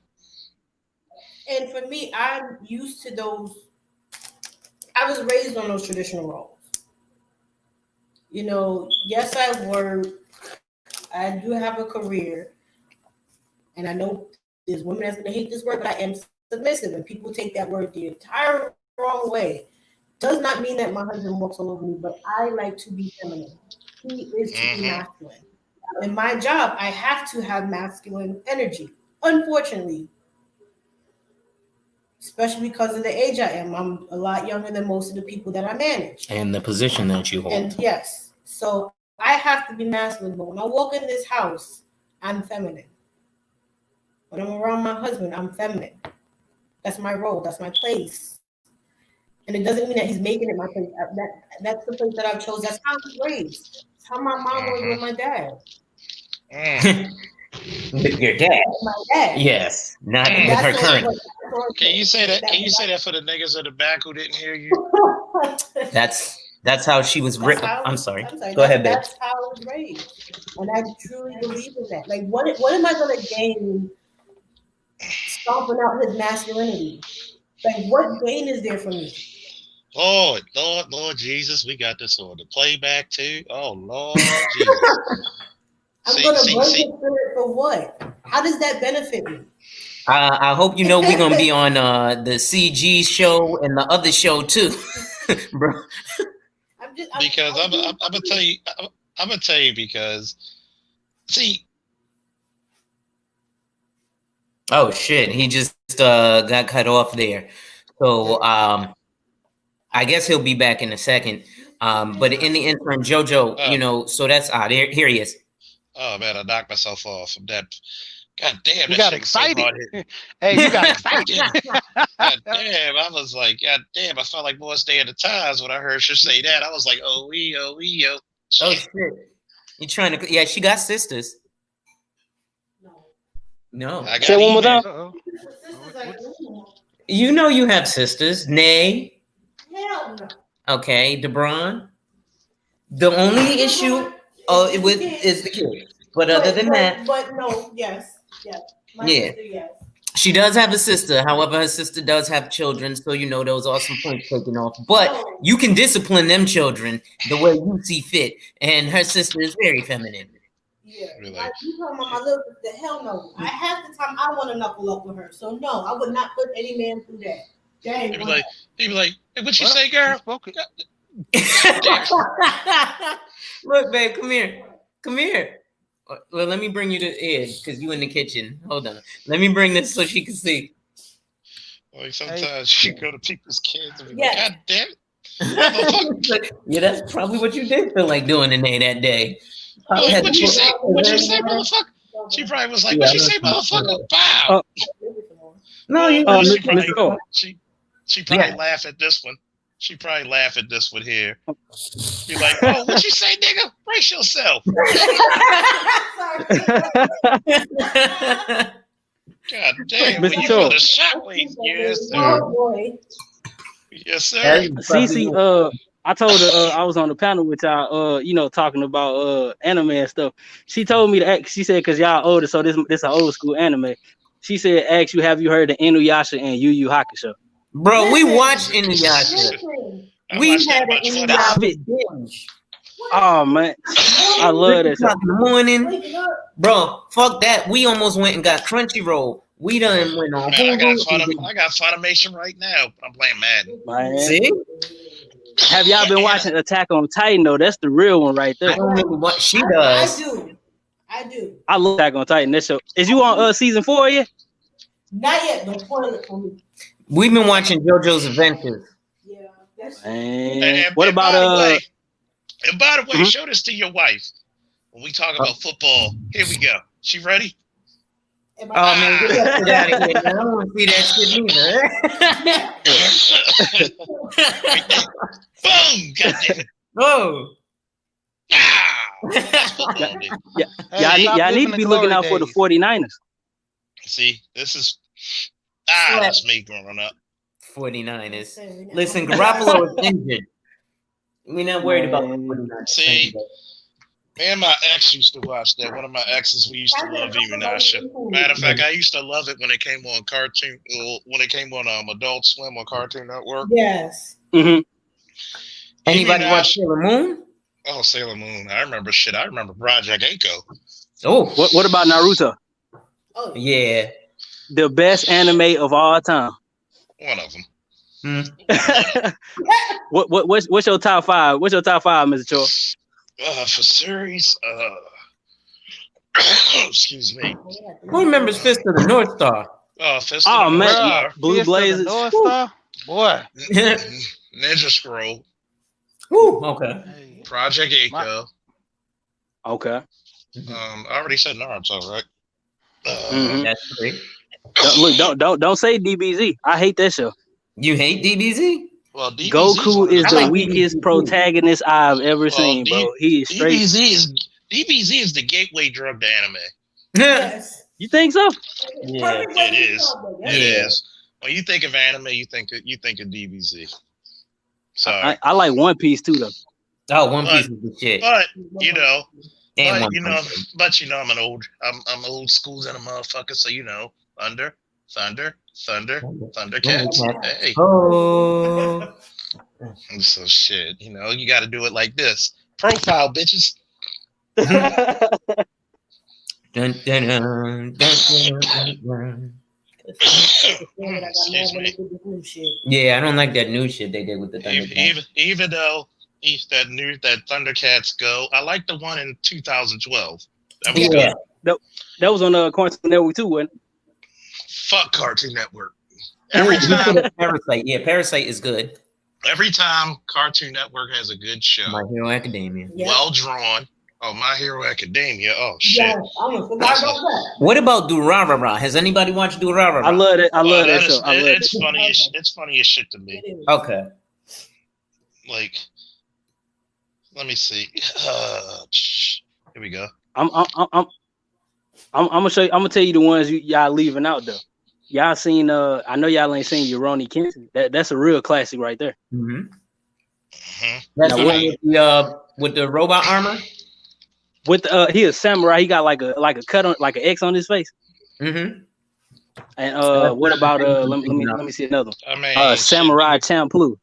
And for me, I'm used to those. I was raised on those traditional roles. You know, yes, I work. I do have a career. And I know there's women that's going to hate this word, but I am submissive. And people take that word the entire wrong way. Does not mean that my husband walks all over me, but I like to be feminine. He is to be masculine. In my job, I have to have masculine energy. Unfortunately, especially because of the age I am. I'm a lot younger than most of the people that I manage. And the position that you hold. And yes, so I have to be masculine. But when I walk in this house, I'm feminine. When I'm around my husband, I'm feminine. That's my role. That's my place. And it doesn't mean that he's making it my place. That's the place that I've chosen. That's how I was raised. That's how my mom was with my dad. With your dad? My dad. Yes. Not with her current. Can you say that? Can you say that for the niggas in the back who didn't hear you? That's how she was written. I'm sorry. Go ahead, babe. That's how I was raised. And I truly believe in that. Like, what am I going to gain stomping out his masculinity? Like, what gain is there for me? Lord Jesus, we got this on the playback too. Oh, Lord Jesus. I'm going to break his spirit for what? How does that benefit me? I hope you know we're going to be on the CG show and the other show too, bro. Because I'm gonna tell you. I'm gonna tell you because, see. Oh shit! He just got cut off there. So I guess he'll be back in a second. But in the interim, JoJo, you know, so that's odd. Here he is. Oh man, I knocked myself off. I'm that God damn, You that got shit was so excited. hard-hitting. Hey, you got excited. God damn, I was like, God damn, I felt like Morris Day of the Times when I heard her say that. I was like, oh, yo. Oh shit! You trying to? Yeah, she got sisters. No. I got Say it one more time. Uh-oh. You know you have sisters. Nay. Hell no. Okay, DeBron. The only issue is the kid. But other than that, but no, yes. My sister, yes. She does have a sister. However, her sister does have children, so you know those are some points taken off. But you can discipline them children the way you see fit, and her sister is very feminine. Yeah. Really? Like you talking about my little sister? Hell no. I half the time I want to knuckle up with her, so no, I would not put any man through that. He'd be like, hey, what you say, girl? Look, babe, come here. Well, let me bring you to Ed because you in the kitchen. Hold on. Let me bring this so she can see. Like sometimes you go to people's kids and be like, God damn it. Yeah, that's probably what you did feel like doing today that day. Like, what you say, motherfucker? She probably was like, what you say, motherfucker? Bow. No, you she probably laugh at this one. She probably laugh at this one here. Be like, oh, what you say, nigga? Brace yourself. God damn, when you go to shockwave, yes, sir. Oh boy. Yes, sir. Cece, I told her I was on the panel with y'all, talking about anime and stuff. She told me to ask, she said, because y'all older, so this an old school anime. She said, ask you, have you heard of Inuyasha and Yu Yu Hakusho? Bro, we watched Inuyasha. We had an Inuyasha binge. Oh man, I love that show. In the morning, bro. Fuck that. We almost went and got Crunchyroll. We done went on. Man, I got Funimation right now, but I'm playing Madden. Man. See? Have y'all been watching Attack on Titan though? That's the real one right there. I don't remember what she does. I do. I love Attack on Titan. That show. Is you on season 4 yet? Not yet. Don't spoil it for me. We've been watching JoJo's Adventures. Yeah. That's and what about And by the way, show this to your wife when we talk about football. Here we go. She ready? Oh man, get that shit out of here. I don't want to see that shit either. Boom! God damn it. Oh. Y'all need to be looking out for the 49ers. See, this is that's me growing up. 49ers. Listen, Garoppolo is injured. We're not worried about 49ers. See, me and my ex used to watch that. One of my exes, we used to love Inuyasha. Matter of fact, I used to love it when it came on cartoon, when it came on Adult Swim on Cartoon Network. Yes. Mm-hmm. Anybody watch Sailor Moon? Oh, Sailor Moon. I remember shit. I remember Project Echo. Oh, what about Naruto? Oh yeah, the best anime of all time. One of them. What's your top 5? What's your top 5, Mr. Choi? For series, excuse me. Who remembers Fist of the North Star? Fist of the North Star. Blue Blazers. North Star? Boy. Ninja Scroll. Woo, okay. Project Echo. Okay. I already said Naruto, right? That's great. Don't say DBZ. I hate that show. You hate DBZ? Well, DBZ Goku is the weakest protagonist I've ever seen, bro. He is straight. DBZ is the gateway drug to anime. Yes. You think so? Yeah, it is. It is. When you think of anime, you think of DBZ. Sorry. I like One Piece too, though. Oh, One Piece is the shit. But you know, I'm an old school and a motherfucker. So you know, Thundercats. Hey. Oh. So shit, you know, you got to do it like this. Profile, bitches. Dun, dun, dun, dun, dun, dun. Excuse me. Yeah, I don't like that new shit they did with the Thundercats. Even though that Thundercats Go, I like the one in 2012. That was good. That was on Cartoon Network too, wasn't it? Fuck Cartoon Network. Every time. Parasite, yeah, Parasite is good. Every time Cartoon Network has a good show, My Hero Academia, well drawn, Oh, My Hero Academia. Oh shit. Yes, I almost forgot about that. What about Durarara? Has anybody watched Durarara? I love it. I love that That show. is, I love it's that. funny. It's funny as shit to me. Okay. Like, let me see. Here we go. I'm gonna show you. I'm gonna tell you the ones y'all leaving out though. Y'all seen? I know y'all ain't seen Rurouni Kenshin. That's a real classic right there. Mm-hmm. That's the one with the robot armor. With he a samurai. He got like a cut on, like an X on his face. Mm-hmm. And what about let me see another one. I mean, Samurai Champloo.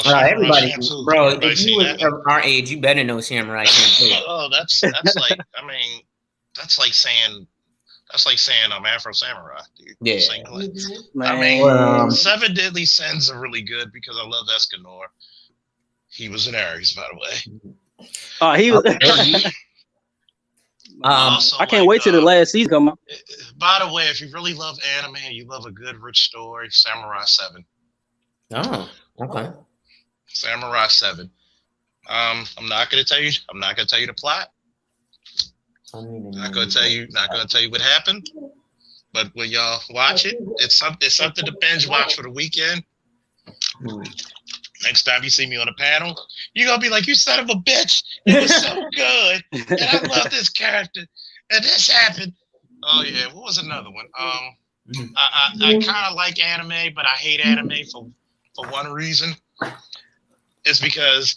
Everybody, bro. Everybody If you was seen that? of our age, you better know Samurai Champloo. Oh, that's like. I mean, that's like saying Afro Samurai, dude. Yeah. I mean, Well, Seven Deadly Sins are really good because I love Escanor. He was an Aries, by the way. He was. I can't wait till the last season come out. By the way, if you really love anime and you love a good, rich story, Samurai 7. Oh, okay. Samurai 7. I'm not gonna tell you the plot. Not gonna tell you what happened. But when y'all watch it, it's something to binge watch for the weekend. Next time you see me on a panel, you're gonna be like, "You son of a bitch! It was so good, and I love this character, and this happened." Oh yeah, what was another one? I kind of like anime, but I hate anime for one reason. It's because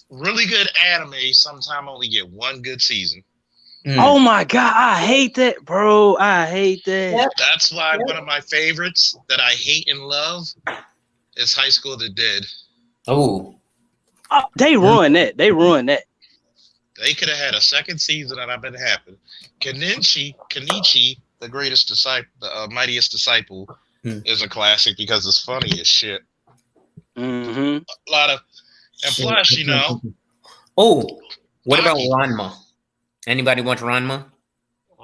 really good anime sometimes only get one good season. Oh my god, I hate that, bro. I hate that. That's why one of my favorites that I hate and love is High School of the Dead. Oh, they ruined that. They ruined that. They could have had a second season and I've been happy. Kenichi, the greatest disciple, the mightiest disciple, is a classic because it's funny as shit. Mm-hmm. A lot of, and plus, you know. Oh, what about Ranma? Anybody watch Ranma?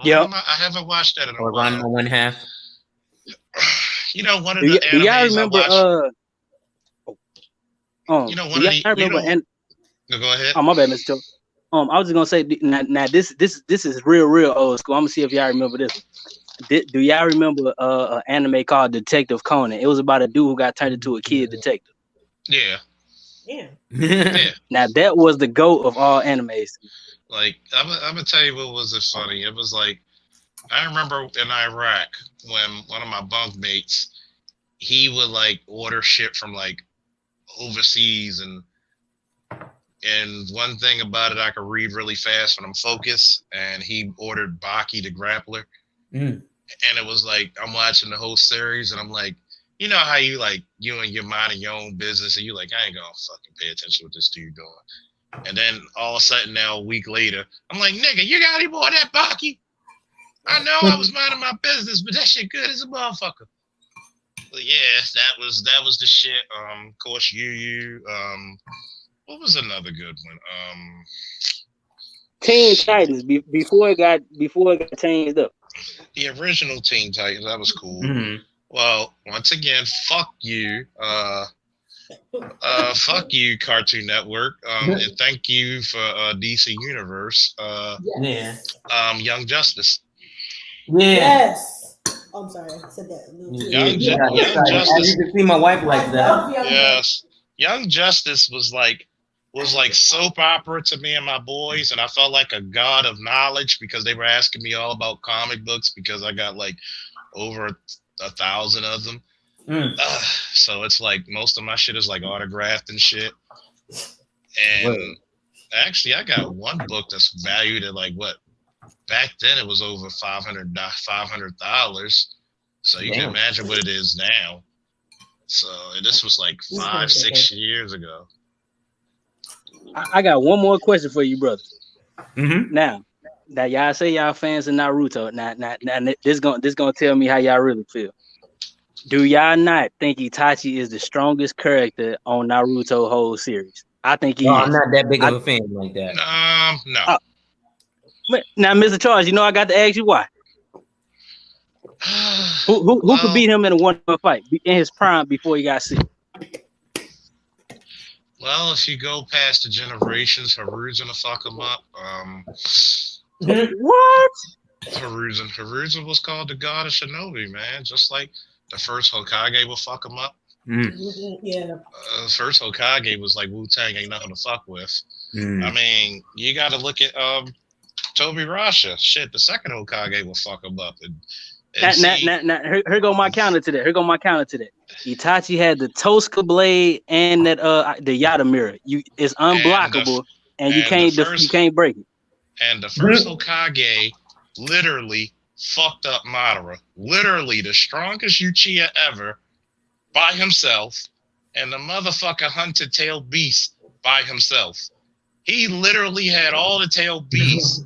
Yep. I haven't watched that in a Or while. Ranma 1/2. You know, one of the do y'all animes remember? you know, one of the. No, go ahead. Oh, my bad, Mr. Joe. I was just gonna say now this is real old school. I'm gonna see if y'all remember this. Do y'all remember an anime called Detective Conan? It was about a dude who got turned into a kid detective. Yeah. Yeah. Now that was the GOAT of all animes. Like I'm gonna tell you what was it funny. It was like I remember in Iraq when one of my bunk mates, he would like order shit from like overseas and one thing about it, I could read really fast when I'm focused, and he ordered Baki the Grappler. And it was like I'm watching the whole series and I'm like, you know how you like you and your mind and your own business and you like, I ain't gonna fucking pay attention to what this dude doing. And then all of a sudden now a week later, I'm like, nigga, you got any more of that Baki? I know I was minding my business, but that shit good as a motherfucker. But yeah, that was the shit. Of course, you. What was another good one? Teen Titans before it got changed up. The original Teen Titans, that was cool. Well, once again, fuck you. Fuck you, Cartoon Network. And thank you for DC Universe. Young Justice. Yes. Oh, I'm sorry, I said that. Young Justice. As you can see, my wife likes that. Yes. Young Justice was like soap opera to me and my boys, and I felt like a god of knowledge because they were asking me all about comic books because I got like over 1,000 of them. So it's like most of my shit is like autographed and shit. And actually, I got one book that's valued at like what? Back then it was over $500. So you can imagine what it is now. So this was like 5-6 years ago. I got one more question for you, brother. Now y'all say y'all fans of Naruto. Now this gonna tell me how y'all really feel. Do y'all not think Itachi is the strongest character on Naruto whole series? I think he is. I'm not that big of a fan like that. No. Now, Mr. Charles, you know I got to ask you why. Who could beat him in a one-on-one fight in his prime before he got sick? Well, if you go past the generations, Haru's gonna fuck him up. What? Haruza was called the god of Shinobi, man. Just like the first Hokage will fuck him up. Yeah. First Hokage was like Wu Tang ain't nothing to fuck with. I mean, you got to look at Toby Rasha. Shit, the second Hokage will fuck him up. Here go my counter to that. Itachi had the Tosca blade and that the Yata mirror. It's unblockable, and you can't break it. And the first Hokage literally fucked up Madara. Literally the strongest Uchiha ever by himself, and the motherfucker hunted tailed beasts by himself. He literally had all the tailed beasts,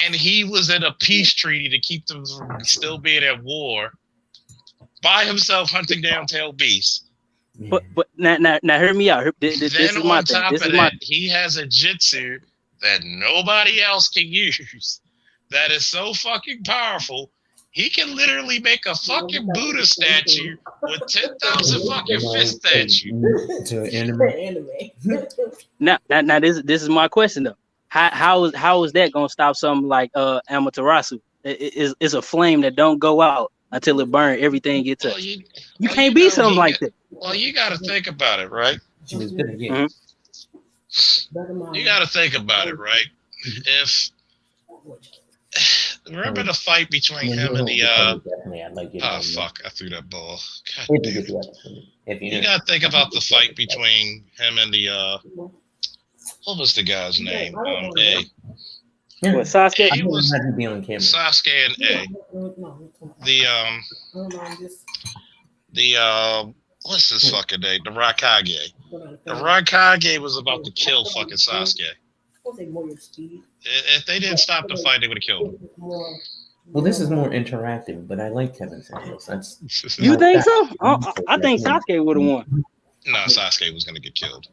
and he was in a peace treaty to keep them from still being at war by himself, hunting down tailed beasts. But now hear me out. This is my thing. Top of that, he has a jutsu that nobody else can use that is so fucking powerful. He can literally make a fucking Buddha statue with 10,000 fucking fist statues. To anime. Now this is my question though. How is that gonna stop something like Amaterasu? It's a flame that don't go out until it burns everything gets touched. You can't be something like that. Well, you got to think about it, right? You got to think about it, right? If remember the fight between him and the fuck, I threw that ball. God damn it. You got to think about the fight between him and the what was the guy's name? A. What, Sasuke? He was Sasuke and A. The what's this fucking name? The Raikage. The Raikage was about to kill fucking Sasuke. If they didn't stop the fight, they would have killed him. Well, this is more interactive, but I like Kevin Samuels. That's you think so? I think Sasuke would have won. No, Sasuke was gonna get killed.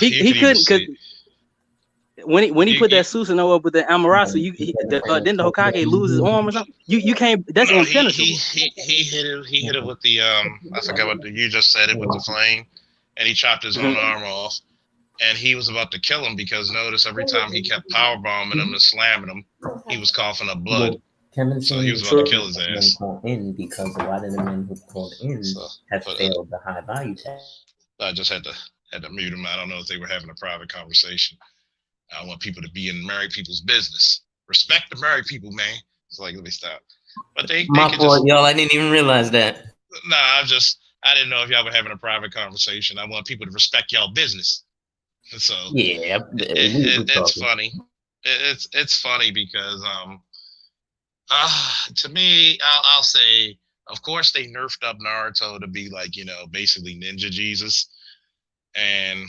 He couldn't because when he put that Susanoo up with the Amaterasu, then the Hokage lose his arm or something. You can't. That's impenetrable. He hit it with the I forgot what you just said it with the flame, and he chopped his own arm off. And he was about to kill him because notice every time he kept power bombing him and slamming him, he was coughing up blood. So he was about to kill his ass. In because a lot of the men who called in have failed the high value test. I just had to mute him. I don't know if they were having a private conversation. I want people to be in married people's business. Respect the married people, man. It's like, let me stop. But they My fault, y'all. I didn't even realize that. Nah, I didn't know if y'all were having a private conversation. I want people to respect y'all business. So yeah, it's funny. It's funny because to me, I'll say, of course they nerfed up Naruto to be like, basically Ninja Jesus. And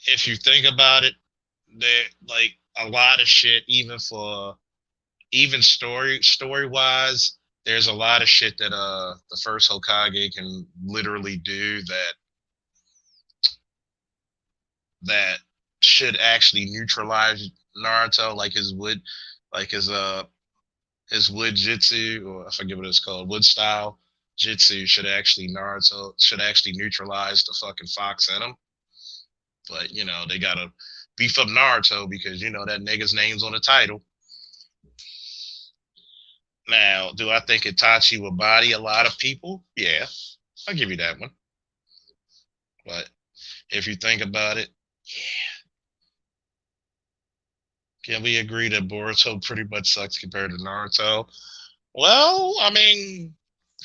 if you think about it, they like a lot of shit, even story wise, there's a lot of shit that the first Hokage can literally do that should actually neutralize Naruto, like his wood jutsu, or I forget what it's called, wood style jutsu should actually neutralize the fucking fox in him. But they gotta beef up Naruto because that nigga's name's on the title. Now, do I think Itachi will body a lot of people? Yeah, I'll give you that one. But if you think about it, yeah. Can we agree that Boruto pretty much sucks compared to Naruto? Well, I mean,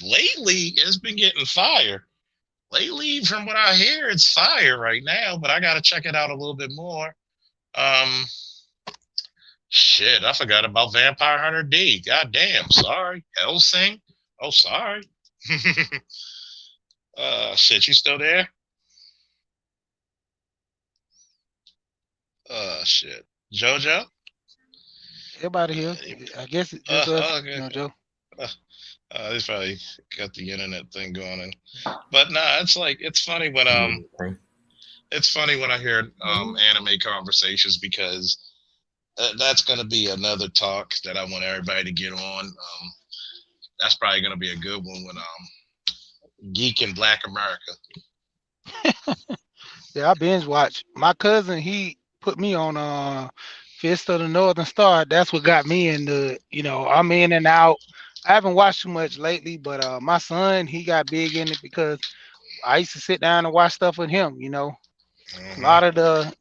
lately it's been getting fire. Lately, from what I hear, it's fire right now, but I gotta check it out a little bit more. Shit, I forgot about Vampire Hunter D. God damn, sorry. Hellsing. Oh, sorry. Shit, you still there? Shit. JoJo? Everybody here. I guess it's just us, okay. Joe. He's probably got the internet thing going on. But nah, it's funny when I hear anime conversations because that's gonna be another talk that I want everybody to get on. That's probably gonna be a good one when Geek in Black America. Yeah, I binge watch. My cousin, he put me on Fist of the Northern Star. That's what got me into, I'm in and out. I haven't watched too much lately, but my son, he got big in it because I used to sit down and watch stuff with him. A Hmm. lot of the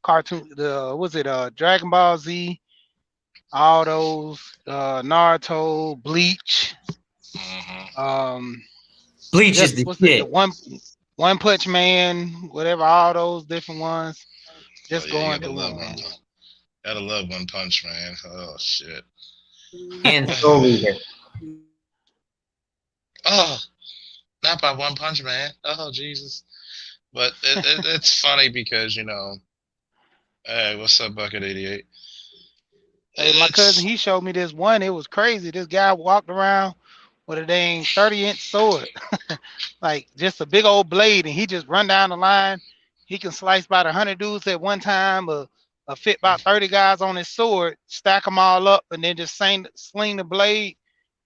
cartoon, was it Dragon Ball Z, all those, Naruto, Bleach, Hmm. um, Bleach is just the what's it, the shit. One Punch Man, whatever, all those different ones. Oh Just yeah, you going gotta through love them, one. man. Gotta love One Punch Man. Oh shit. And Soul Eater. Oh, not by One Punch Man. Oh Jesus. But it's funny because hey, what's up, Bucket 88? Hey, my cousin, It's he showed me this one. It was crazy. This guy walked around with a dang 30-inch sword, like just a big old blade, and he just run down the line. He can slice about 100 dudes at one time, or fit about 30 guys on his sword, stack them all up, and then just sling the blade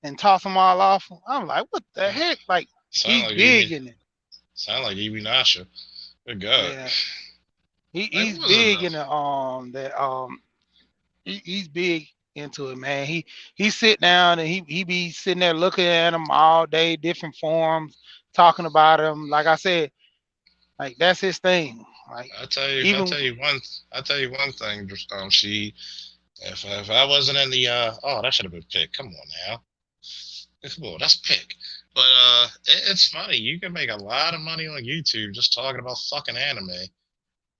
and toss them all off. I'm like, what the heck? Like, sound he's like big in it. Evie Nasha. Good God. Yeah, Like he's what was big it? in the that he's big into it, man. He sit down and he be sitting there looking at them all day, different forms, talking about them. Like I said, like that's his thing. Like I even tell you one. I tell you one thing. She. If I wasn't in the oh, that should have been picked. Come on now. Come on, that's pick. But it's funny. You can make a lot of money on YouTube just talking about fucking anime.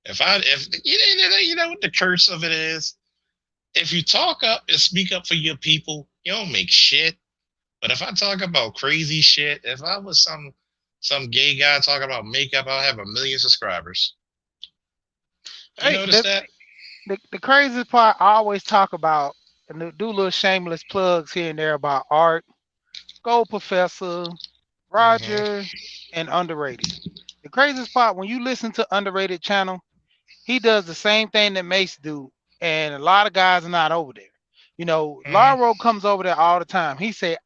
If you know what the curse of it is. If you talk up and speak up for your people, you don't make shit. But if I talk about crazy shit, if I was some gay guy talking about makeup, I'll have 1 million subscribers. You hey, notice that? the craziest part I always talk about and do little shameless plugs here and there about art, Gold Professor, Hmm. Roger, and Underrated. The craziest part when you listen to Underrated channel, he does the same thing that Mace do, and a lot of guys are not over there. Hmm. Laro comes over there all the time. He said,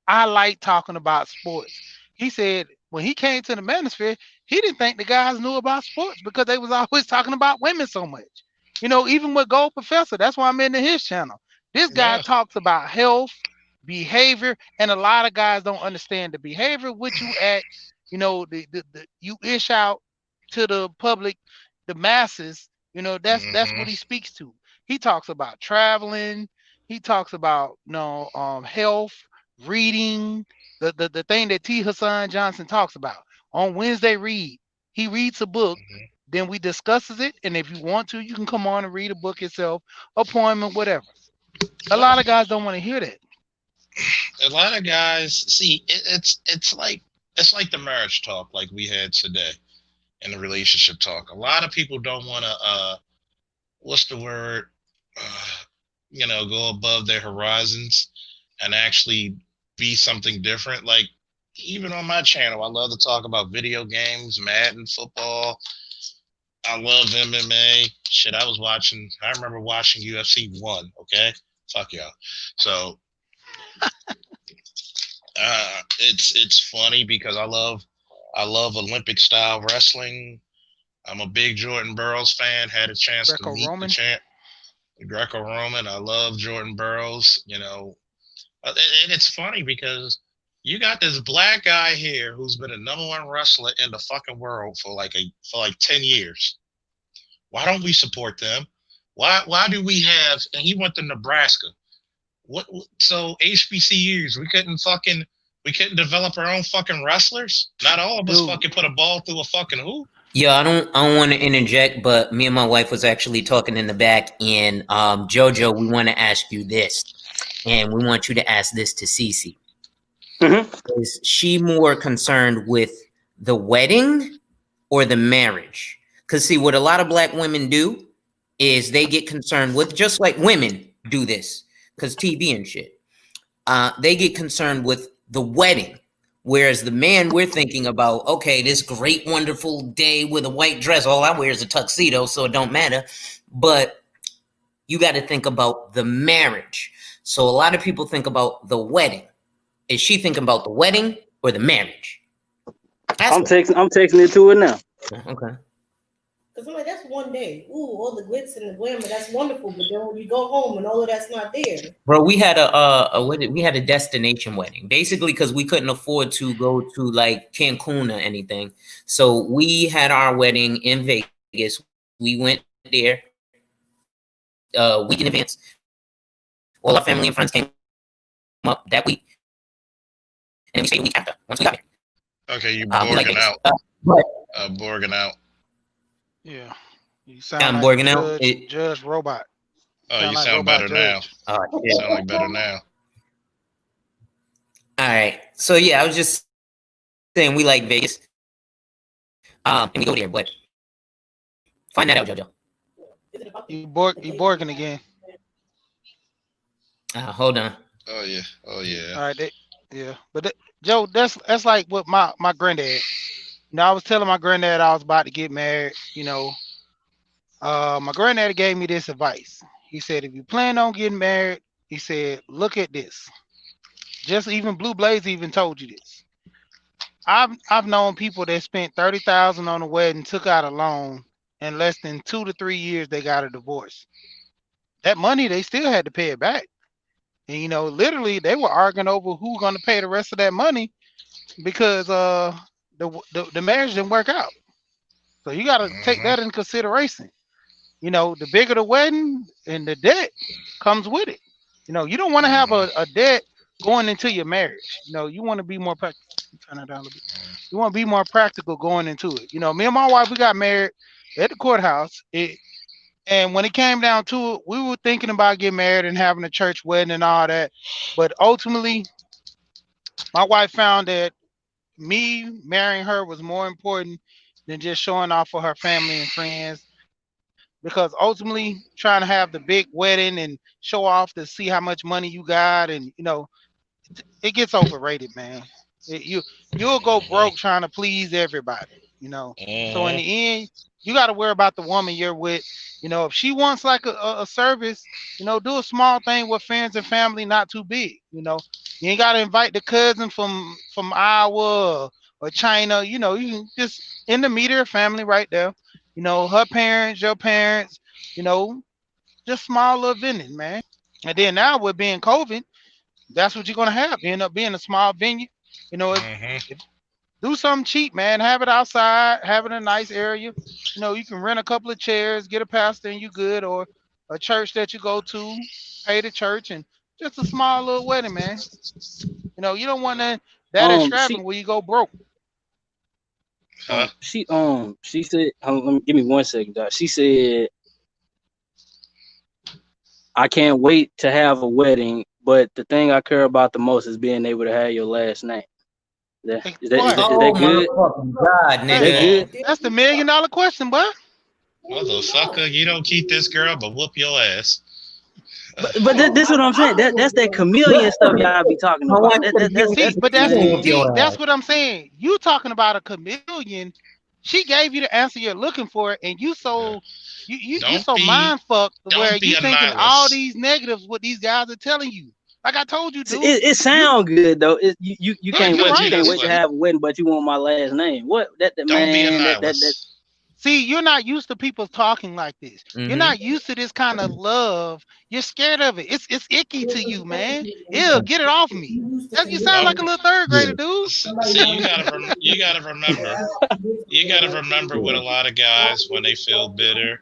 I like talking about sports. He said when he came to the Manosphere, he didn't think the guys knew about sports because they was always talking about women so much. Even with Gold Professor, that's why I'm into his channel. This guy Yeah. talks about health, behavior, and a lot of guys don't understand the behavior which you act, you ish out to the public, the masses, that's Hmm. what he speaks to. He talks about traveling, he talks about health, reading, the thing that T. Hassan Johnson talks about. On Wednesday Read, he reads a book, Hmm. then we discusses it, and if you want to, you can come on and read a book yourself, appointment, whatever. A Yeah. lot of guys don't want to hear that. A lot of guys see it's like the marriage talk like we had today and the relationship talk. A lot of people don't want to what's the word uh, go above their horizons and actually be something different. Like even on my channel, I love to talk about video games, Madden, football. I love MMA. Shit, I remember watching UFC 1, okay? Fuck y'all. So it's funny because I love Olympic style wrestling. I'm a big Jordan Burroughs fan. Had a chance to meet the Greco-Roman. champ, Greco-Roman. I love Jordan Burroughs. And it's funny because you got this black guy here who's been a #1 wrestler in the fucking world for like 10 years. Why don't we support them? Why do we have? And he went to Nebraska. What? So HBCUs, we couldn't develop our own fucking wrestlers. Not all of us Dude, fucking put a ball through a fucking hoop. Yeah, I don't want to interject, but me and my wife was actually talking in the back, and Jojo, we want to ask you this, and we want you to ask this to Cece. Is she more concerned with the wedding or the marriage? Because see, what a lot of black women do is they get concerned with, just like women do this, because TV and shit. They get concerned with the wedding. Whereas the man, we're thinking about, okay, this great, wonderful day with a white dress. All I wear is a tuxedo, so it don't matter. But you got to think about the marriage. So a lot of people think about the wedding. Is she thinking about the wedding or the marriage? Ask I'm her. texting it to her now. Okay. Because I'm like, that's one day. Ooh, all the glitz and the glamour, that's wonderful. But then when you go home and all of that's not there. Bro, we had we had a destination wedding, basically because we couldn't afford to go to like Cancun or anything. So we had our wedding in Vegas. We went there week in advance. All our family and friends came up that week, and we stayed a week after. Once we got here. Okay, you We like borging Vegas. out. But Borging out. Yeah. You sound I'm like borging out. Judge Robot. Oh, Sound you like sound Robot better now. Judge. Sound like better now. All right. So yeah, I was just saying we like Vegas. And we go there, but find that out, JoJo. You borking again. Hold on. Oh yeah. Oh yeah. All right. Yeah. But Joe, that's like what my granddad. You know, I was telling my granddad I was about to get married. You know, my granddad gave me this advice. He said, if you plan on getting married, he said, look at this. Just even Blue Blaze even told you this. I've known people that spent 30,000 on a wedding, took out a loan, in less than 2 to 3 years they got a divorce. That money they still had to pay it back. And you know, literally they were arguing over who's gonna pay the rest of that money because the marriage didn't work out. So you gotta take that in consideration. You know, the bigger the wedding and the debt comes with it. You know, you don't want to have a debt going into your marriage. You know, you want to be more practical. Turn it down a little bit. You want to be more practical going into it. You know, me and my wife, we got married at the courthouse. And when it came down to it, we were thinking about getting married and having a church wedding and all that. But ultimately, my wife found that me marrying her was more important than just showing off for her family and friends. Because ultimately, trying to have the big wedding and show off to see how much money you got, and you know, it gets overrated, man. You'll go broke trying to please everybody, you know. So in the end, you got to worry about the woman you're with. You know, if she wants like a service, you know, do a small thing with friends and family, not too big. You know, you ain't got to invite the cousin from Iowa or China. You know, you can just in the meter family right there. You know, her parents, your parents. You know, just small little vending, man. And then now with being COVID, that's what you're gonna have. You end up being a small venue. You know, if do something cheap, man. Have it outside, have it in a nice area. You know, you can rent a couple of chairs, get a pastor, and you good, or a church that you go to, pay the church, and just a small little wedding, man. You know, you don't want that She extravagant where you go broke. she said, let me give me 1 second, Doc. She said, I can't wait to have a wedding, but the thing I care about the most is being able to have your last name. Is that good? God, nigga. Is that good? That's the $1 million question, boy. Motherfucker, you don't keep this girl, but whoop your ass. But this is what I'm saying. That's that chameleon stuff y'all be talking about. That's what I'm saying. You talking about a chameleon. She gave you the answer you're looking for, and you so mind fucked where you thinking all these negatives what these guys are telling you. Like I told you, dude. It sounds good though. You can't wait. Right. You can't wait to have a wedding, but you want my last name. What that don't man? Be a nihilist. See, you're not used to people talking like this. Mm-hmm. You're not used to this kind of love. You're scared of it. It's icky to you, man. Ew, get it off me. You sound like a little third grader, dude. See, you gotta remember with a lot of guys when they feel bitter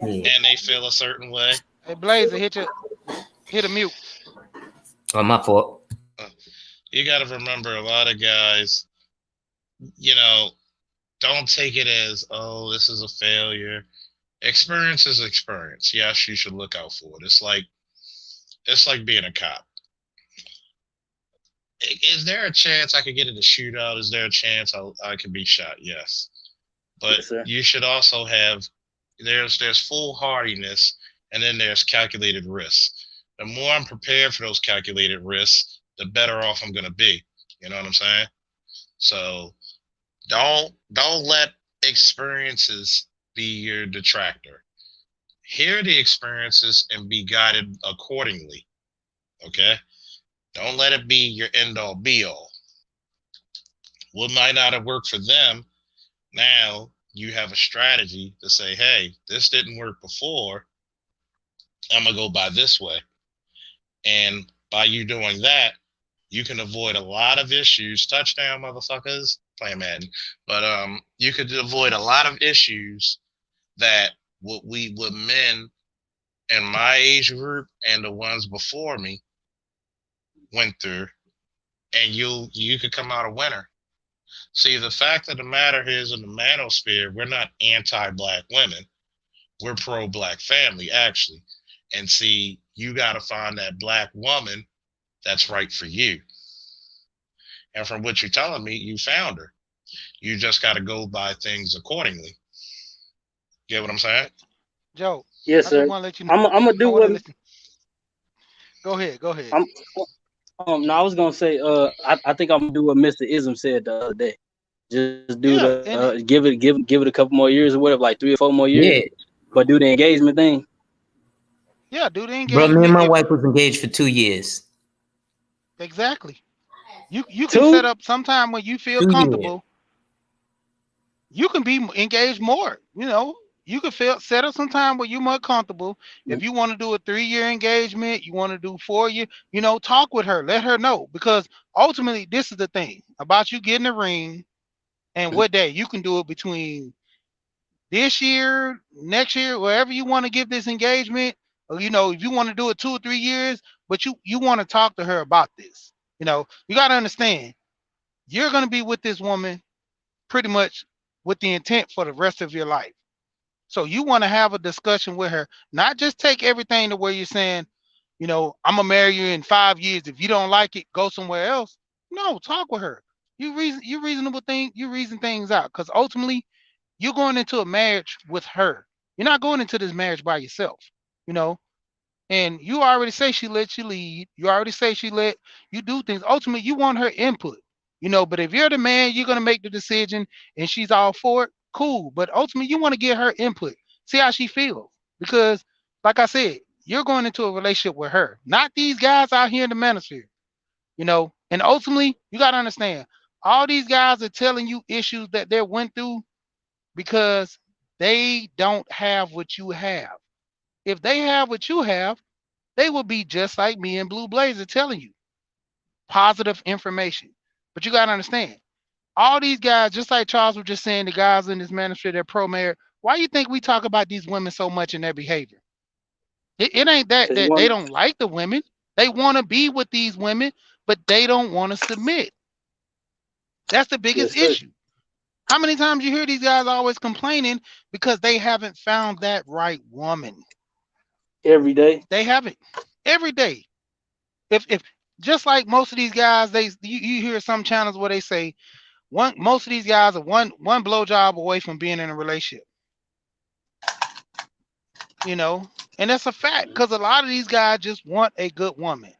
and they feel a certain way. Hey, Blazer, hit a mute. Oh, my fault. You gotta remember a lot of guys, you know, don't take it as, oh, this is a failure. Experience is experience. Yes, you should look out for it. It's like being a cop. Is there a chance I could get in a shootout? Is there a chance I could be shot? Yes. But Yes, you should also have there's foolhardiness and then there's calculated risks. The more I'm prepared for those calculated risks, the better off I'm gonna be. You know what I'm saying? So don't let experiences be your detractor. Hear the experiences and be guided accordingly. Okay? Don't let it be your end all be all. what might not have worked for them, now you have a strategy to say, hey, this didn't work before. I'm going to go by this way. And by you doing that, you can avoid a lot of issues. Touchdown, motherfuckers. Playing Madden. But you could avoid a lot of issues that what men in my age group and the ones before me went through, and you could come out a winner. See, the fact of the matter is, in the Manosphere, we're not anti-black women. We're pro-black family, actually. And see, you got to find that black woman that's right for you. And from what you're telling me, you found her. You just got to go by things accordingly. Get what I'm saying? Joe. Yes, I sir. just want to let you know. I'm gonna do what. Go ahead. Go ahead. No, I was gonna say. I think I'm gonna do what Mr. Ism said the other day. Just do give it a couple more years or whatever, like 3 or 4 more years. Yeah. But do the engagement thing. Yeah, do the engagement. Bro, me and my wife was engaged for 2 years. Exactly. You can set up sometime when you feel 2 comfortable. You can be engaged more. You know, you can set up some time where you're more comfortable. If you want to do a 3-year engagement, you want to do 4 year, you know, talk with her, let her know, because ultimately this is the thing about you getting a ring and what day you can do it between this year, next year, wherever you want to give this engagement, or you know, if you want to do it 2 or 3 years, but you want to talk to her about this. You know, you got to understand, you're going to be with this woman pretty much with the intent for the rest of your life. So you want to have a discussion with her, not just take everything to where you're saying, you know, I'm gonna marry you in 5 years. If you don't like it, go somewhere else. No, talk with her. You reason things out, because ultimately you're going into a marriage with her. You're not going into this marriage by yourself, you know. And you already say she let you lead. You already say she let you do things. Ultimately, you want her input, you know. But if you're the man, you're gonna make the decision, and she's all for it. Cool. But ultimately, you want to get her input. See how she feels, because, like I said, you're going into a relationship with her, not these guys out here in the manosphere, you know. And ultimately, you gotta understand, all these guys are telling you issues that they went through because they don't have what you have. If they have what you have, they will be just like me and Blue Blazer telling you positive information. But you got to understand, all these guys, just like Charles was just saying, the guys in this ministry, they're pro-marriage. Why do you think we talk about these women so much in their behavior? It ain't that they don't like the women. They want to be with these women, but they don't want to submit. That's the biggest issue. How many times you hear these guys always complaining because they haven't found that right woman? Every day. They haven't. Every day. If just like most of these guys, you hear some channels where they say most of these guys are one blowjob away from being in a relationship. You know, and that's a fact, because a lot of these guys just want a good woman.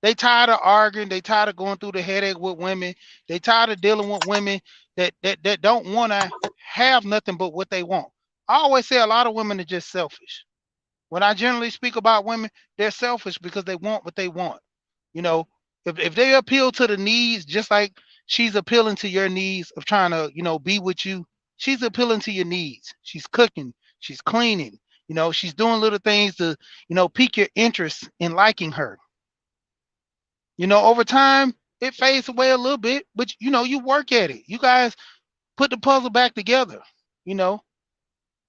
They tired of arguing. They tired of going through the headache with women. They tired of dealing with women that don't want to have nothing but what they want. I always say a lot of women are just selfish. When I generally speak about women, they're selfish because they want what they want. You know, if they appeal to the needs, just like she's appealing to your needs of trying to, you know, be with you, she's appealing to your needs. She's cooking, she's cleaning, you know, she's doing little things to, you know, pique your interest in liking her. You know, over time, it fades away a little bit, but you know, you work at it. You guys put the puzzle back together. You know,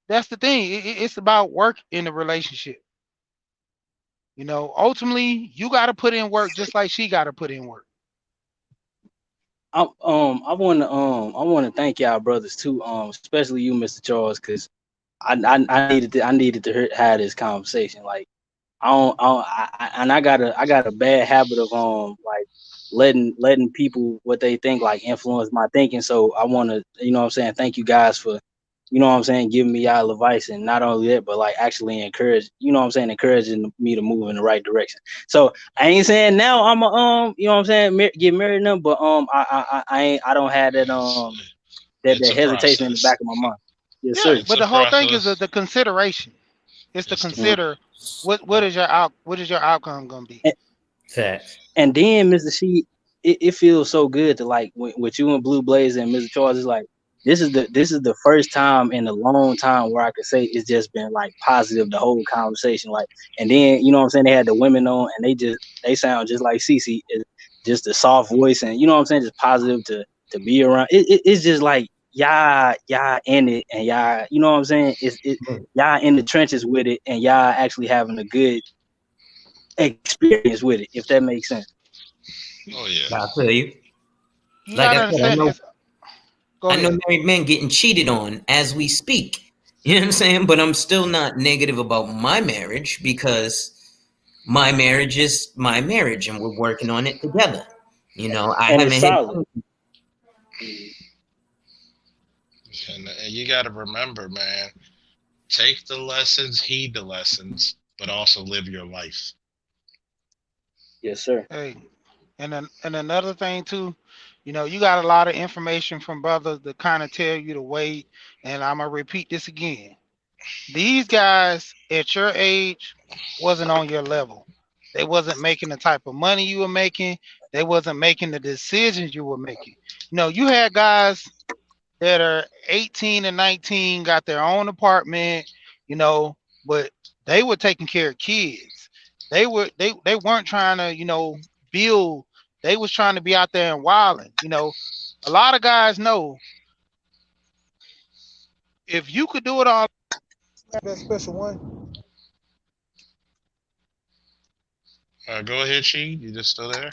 that's the thing. It's about work in the relationship. You know, ultimately, you got to put in work just like she got to put in work. I want to thank y'all brothers too, especially you, Mr. Charles, because I needed to have this conversation. Like, I got a bad habit of like letting people what they think like influence my thinking. So I want to, you know what I'm saying, thank you guys for, you know what I'm saying, giving me y'all advice, and not only that, but like actually encouraging me to move in the right direction. So I ain't saying now I'm a you know what I'm saying, get married now, but I don't have that that hesitation in the back of my mind. Yes, sir. But the whole thing is the consideration. It's to consider what is your outcome gonna be. And then, Mr. She, it feels so good to like with you and Blue Blaze and Mr. Charles. It's like this is the first time in a long time where I could say it's just been like positive the whole conversation. Like, and then you know what I'm saying, they had the women on and they sound just like Cece. Just a soft voice, and you know what I'm saying, just positive to be around. It's just like y'all in it, and y'all, you know what I'm saying, y'all in the trenches with it, and y'all actually having a good experience with it, if that makes sense. Oh yeah. I feel you. You Like I gotta said, understand. Go I know ahead. married men getting cheated on as we speak. You know what I'm saying? But I'm still not negative about my marriage because my marriage is my marriage and we're working on it together. You know, I And haven't it's hit. solid. And you got to remember, man, take the lessons, heed the lessons, but also live your life. Yes, sir. Hey, and another thing too, you got a lot of information from brothers that kind of tell you to wait. And I'm gonna repeat this again. These guys at your age wasn't on your level. They wasn't making the type of money you were making. They wasn't making the decisions you were making. You had guys that are 18 and 19, got their own apartment, you know, but they were taking care of kids. They weren't trying to, build. They was trying to be out there and wilding. A lot of guys know if you could do it all, that special one. Go ahead, She. You just still there?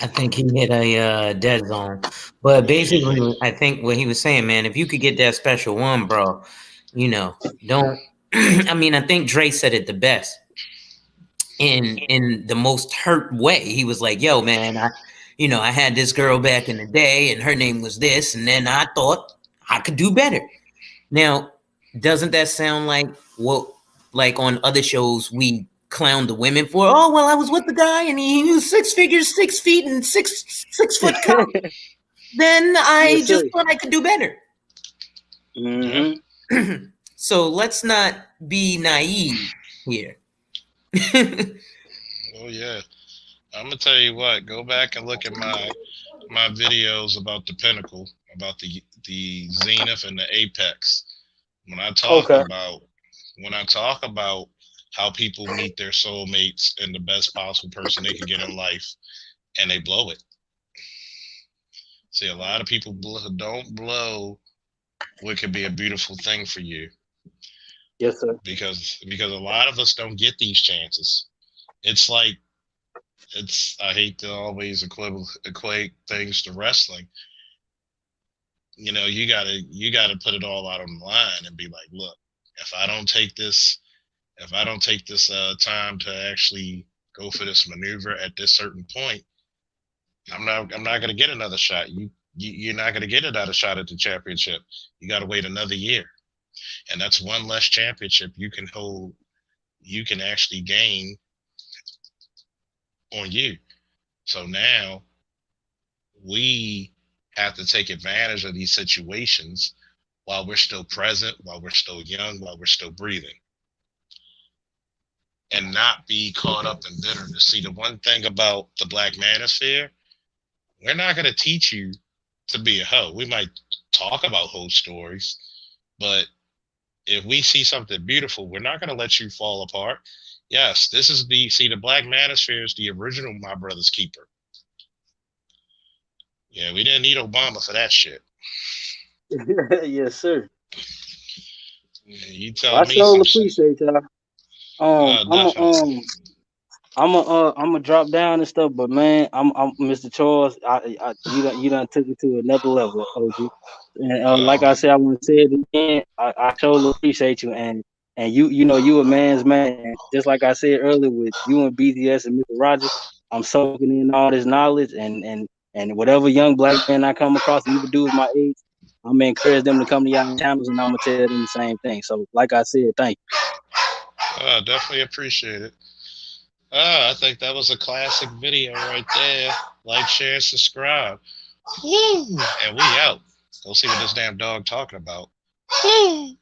I think he hit a dead zone. But basically, I think what he was saying, man, if you could get that special one, bro, don't. I mean, I think Dre said it the best in the most hurt way. He was like, "Yo, man, I had this girl back in the day, and her name was this, and then I thought I could do better." Now, doesn't that sound like what, like on other shows, we clown the women for? Oh, well, I was with the guy and he was 6 figures, 6 feet, and 6 foot cock. Then I Yes, just sir. thought I could do better. Mm-hmm. So let's not be naive here. Oh yeah. I'm gonna tell you what. Go back and look at my videos about the pinnacle, about the zenith and the apex. When I talk Okay. about how people meet their soulmates and the best possible person they can get in life, and they blow it. See, a lot of people don't blow what could be a beautiful thing for you. Yes, sir. Because a lot of us don't get these chances. It's like I hate to always equate things to wrestling. You gotta put it all out on the line and be like, look, if I don't take this time to actually go for this maneuver at this certain point, I'm not gonna get another shot. You're not gonna get another shot at the championship. You gotta wait another year. And that's one less championship you can hold, you can actually gain on you. So now we have to take advantage of these situations while we're still present, while we're still young, while we're still breathing, and not be caught up in bitterness. See, the one thing about the Black Manosphere, we're not going to teach you to be a hoe. We might talk about hoe stories, but if we see something beautiful, we're not going to let you fall apart. Yes, the Black Manosphere is the original My Brother's Keeper. Yeah, we didn't need Obama for that shit. Yes, sir. Yeah, you Well, tell I me some sure shit. appreciate y'all. Definitely. I'm gonna drop down and stuff, but man, I'm Mr. Charles. You done took it to another level, OG. And like I said, I want to say it again. I totally appreciate you, and you a man's man. And just like I said earlier, with you and BTS and Mr. Rogers, I'm soaking in all this knowledge, and whatever young black man I come across, even dudes my age, I'm gonna encourage them to come to y'all channels, and I'm gonna tell them the same thing. So, like I said, thank Definitely appreciate it. I think that was a classic video right there. Like, share, subscribe. Woo! And we out. Go see what this damn dog talking about. Woo!